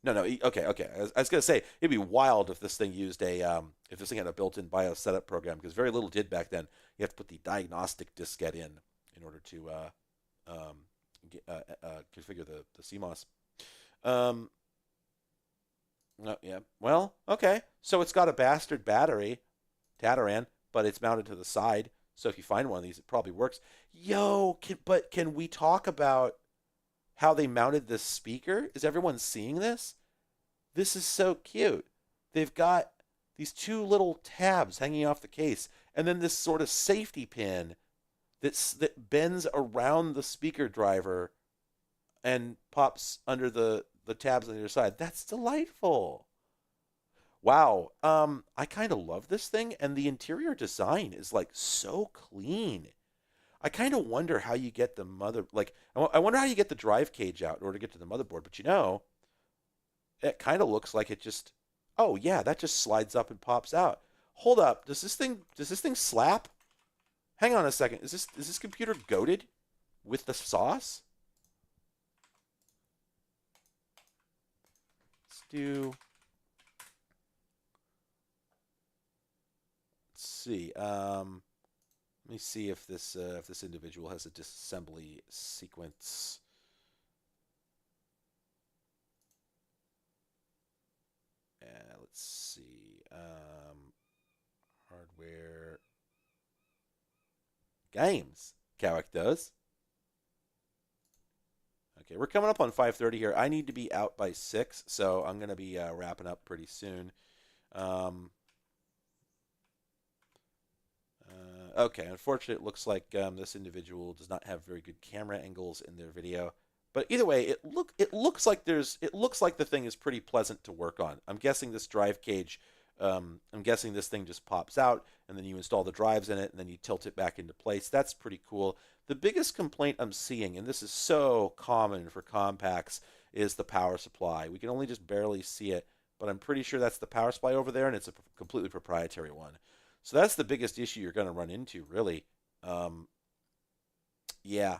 No, no. Okay, okay. I was gonna say it'd be wild if this thing used a if this thing had a built-in BIOS setup program because very little did back then. You have to put the diagnostic diskette in order to um, configure the CMOS. Um, no, yeah. Well, okay. So it's got a bastard battery, Tataran, but it's mounted to the side. So if you find one of these, it probably works. Yo, but can we talk about how they mounted this speaker? Is everyone seeing this? This is so cute. They've got these two little tabs hanging off the case, and then this sort of safety pin that bends around the speaker driver and pops under the tabs on the other side. That's delightful. Wow. I kind of love this thing, and the interior design is like so clean. I kind of wonder how you get the I wonder how you get the drive cage out in order to get to the motherboard. But it kind of looks like it just. Oh yeah, that just slides up and pops out. Hold up, does this thing slap? Hang on a second. Is this computer goated with the sauce? Let's do. Let's see. Let me see if this individual has a disassembly sequence. Let's see. Hardware games characters. Okay, we're coming up on 5:30 here. I need to be out by 6, so I'm gonna be wrapping up pretty soon. Um, okay, unfortunately, it looks like this individual does not have very good camera angles in their video. But either way, it looks like the thing is pretty pleasant to work on. I'm guessing this drive cage. I'm guessing this thing just pops out, and then you install the drives in it, and then you tilt it back into place. That's pretty cool. The biggest complaint I'm seeing, and this is so common for compacts, is the power supply. We can only just barely see it, but I'm pretty sure that's the power supply over there, and it's a completely proprietary one. So that's the biggest issue you're going to run into, really. Um, yeah,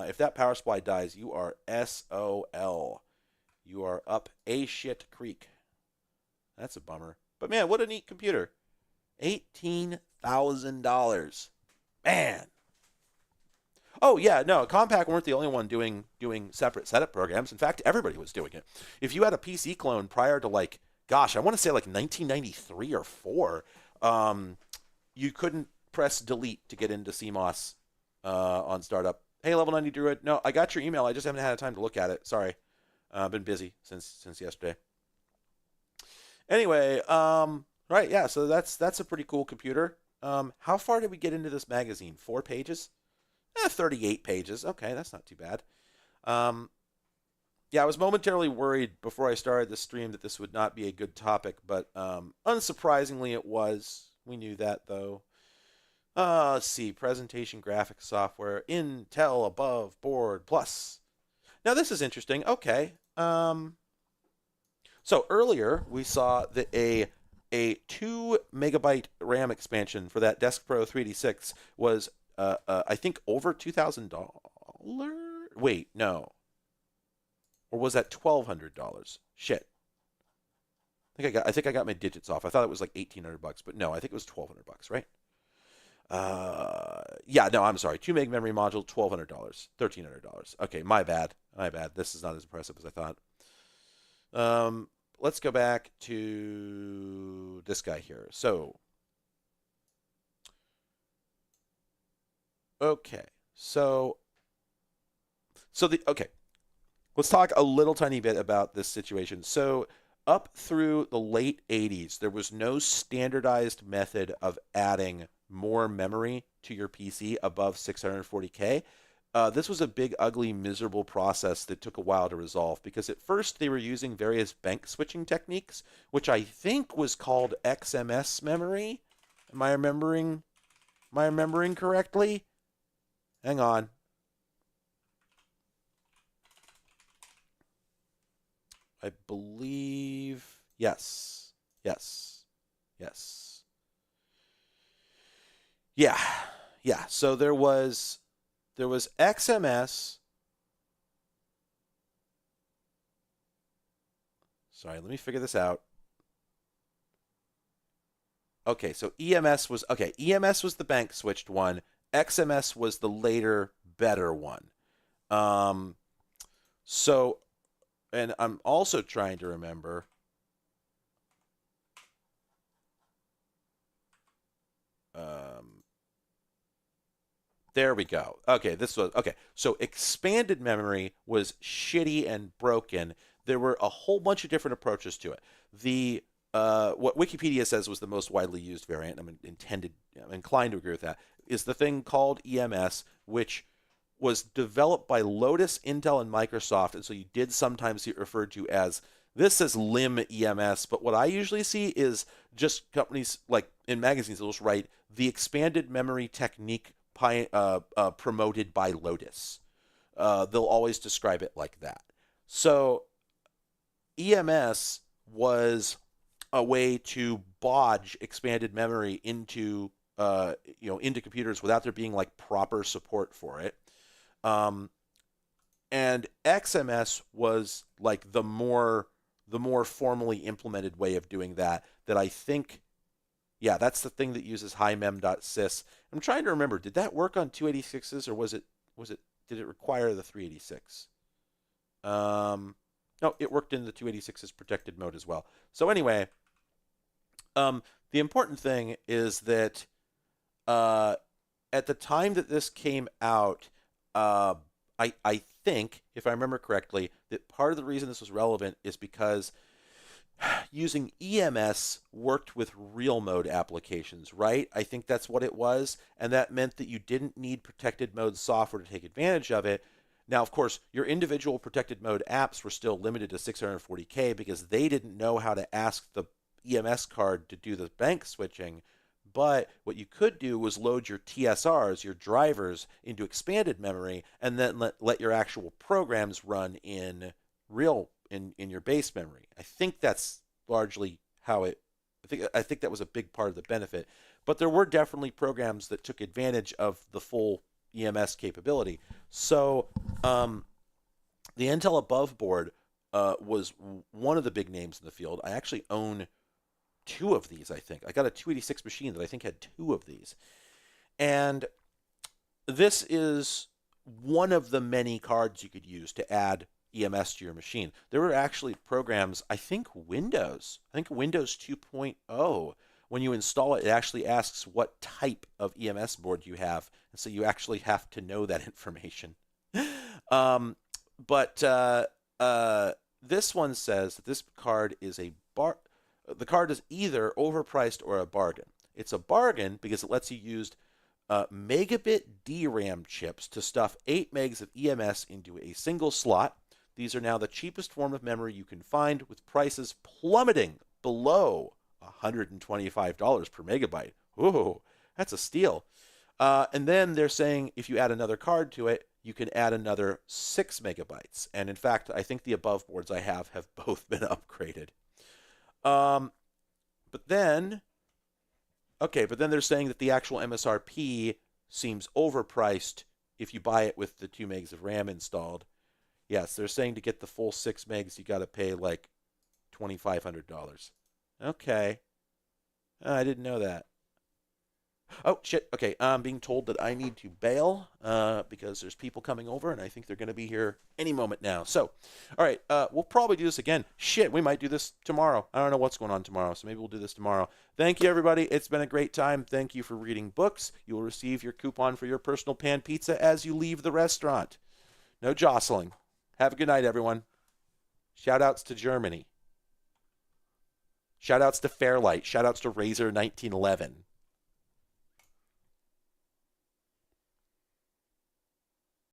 if that power supply dies, you are SOL. You are up a shit creek. That's a bummer. But man, what a neat computer. $18,000. Man. Oh yeah, no, Compaq weren't the only one doing separate setup programs. In fact, everybody was doing it. If you had a PC clone prior to I want to say like 1993 or 4, you couldn't press delete to get into CMOS on startup. Hey, Level 90 Druid. No, I got your email. I just haven't had time to look at it. Sorry. I've been busy since yesterday. Anyway, right, yeah, so that's a pretty cool computer. How far did we get into this magazine? 4 pages? 38 pages. Okay, that's not too bad. Um, yeah, I was momentarily worried before I started the stream that this would not be a good topic, but unsurprisingly it was. We knew that, though. Let's see. Presentation graphics software. Intel above board plus. Now, this is interesting. Okay. So earlier we saw that a 2 megabyte RAM expansion for that Desk Pro 3D6 was I think over $2,000. Wait, no, or was that $1,200? Shit, I think I got my digits off. I thought it was like $1,800, but no, I think it was $1,200, right? Yeah, no, I'm sorry. 2 meg memory module, $1,200, $1,300. Okay, my bad, my bad. This is not as impressive as I thought. Let's go back to this guy here. So, okay. Okay. Let's talk a little tiny bit about this situation. So, up through the late 80s, there was no standardized method of adding more memory to your PC above 640K. This was a big, ugly, miserable process that took a while to resolve because at first they were using various bank switching techniques, which I think was called XMS memory. Am I remembering correctly? Hang on. I believe yes. Yes. Yes. Yeah. Yeah. So there was XMS. Sorry, let me figure this out. Okay, so EMS was the bank switched one. XMS was the later better one. Um so and I'm also trying to remember. Um There we go. Okay, this was okay. So expanded memory was shitty and broken. There were a whole bunch of different approaches to it. The what Wikipedia says was the most widely used variant, I'm inclined to agree with that, is the thing called EMS, which was developed by Lotus, Intel, and Microsoft, and so you did sometimes see it referred to as this says LIM EMS, but what I usually see is just companies like in magazines they'll just write the expanded memory technique promoted by Lotus. They'll always describe it like that. So EMS was a way to bodge expanded memory into computers without there being like proper support for it. Um, and XMS was like the more formally implemented way of doing that. That I think, yeah, that's the thing that uses high-mem.sys. I'm trying to remember, did that work on 286s or was it did it require the 386? No, it worked in the 286's protected mode as well. So anyway, the important thing is that uh, at the time that this came out, uh, I think, if I remember correctly, that part of the reason this was relevant is because using EMS worked with real mode applications, right? I think that's what it was. And that meant that you didn't need protected mode software to take advantage of it. Now, of course, your individual protected mode apps were still limited to 640K because they didn't know how to ask the EMS card to do the bank switching. But what you could do was load your TSRs, your drivers, into expanded memory and then let your actual programs run in real in your base memory. I think that's largely how it. I think that was a big part of the benefit. But there were definitely programs that took advantage of the full EMS capability. So the Intel Above board was one of the big names in the field. I actually own two of these. I think I got a 286 machine that I think had two of these, and this is one of the many cards you could use to add EMS to your machine. There were actually programs, I think Windows 2.0, when you install it, it actually asks what type of EMS board you have. And so you actually have to know that information. um, but this one says that this card is the card is either overpriced or a bargain. It's a bargain because it lets you use megabit DRAM chips to stuff 8 megs of EMS into a single slot. These are now the cheapest form of memory you can find, with prices plummeting below $125 per megabyte. Ooh, that's a steal. And then they're saying if you add another card to it, you can add another 6 megabytes. And in fact, I think the above boards I have both been upgraded. Um, but then, okay, but then they're saying that the actual MSRP seems overpriced if you buy it with the 2 megs of RAM installed. Yes, they're saying to get the full 6 megs, you got to pay like $2,500. Okay. I didn't know that. Oh, shit. Okay, I'm being told that I need to bail because there's people coming over, and I think they're going to be here any moment now. So, all right, we'll probably do this again. Shit, we might do this tomorrow. I don't know what's going on tomorrow, so maybe we'll do this tomorrow. Thank you, everybody. It's been a great time. Thank you for reading books. You will receive your coupon for your personal pan pizza as you leave the restaurant. No jostling. Have a good night, everyone. Shout-outs to Germany. Shout-outs to Fairlight. Shout-outs to Razer 1911.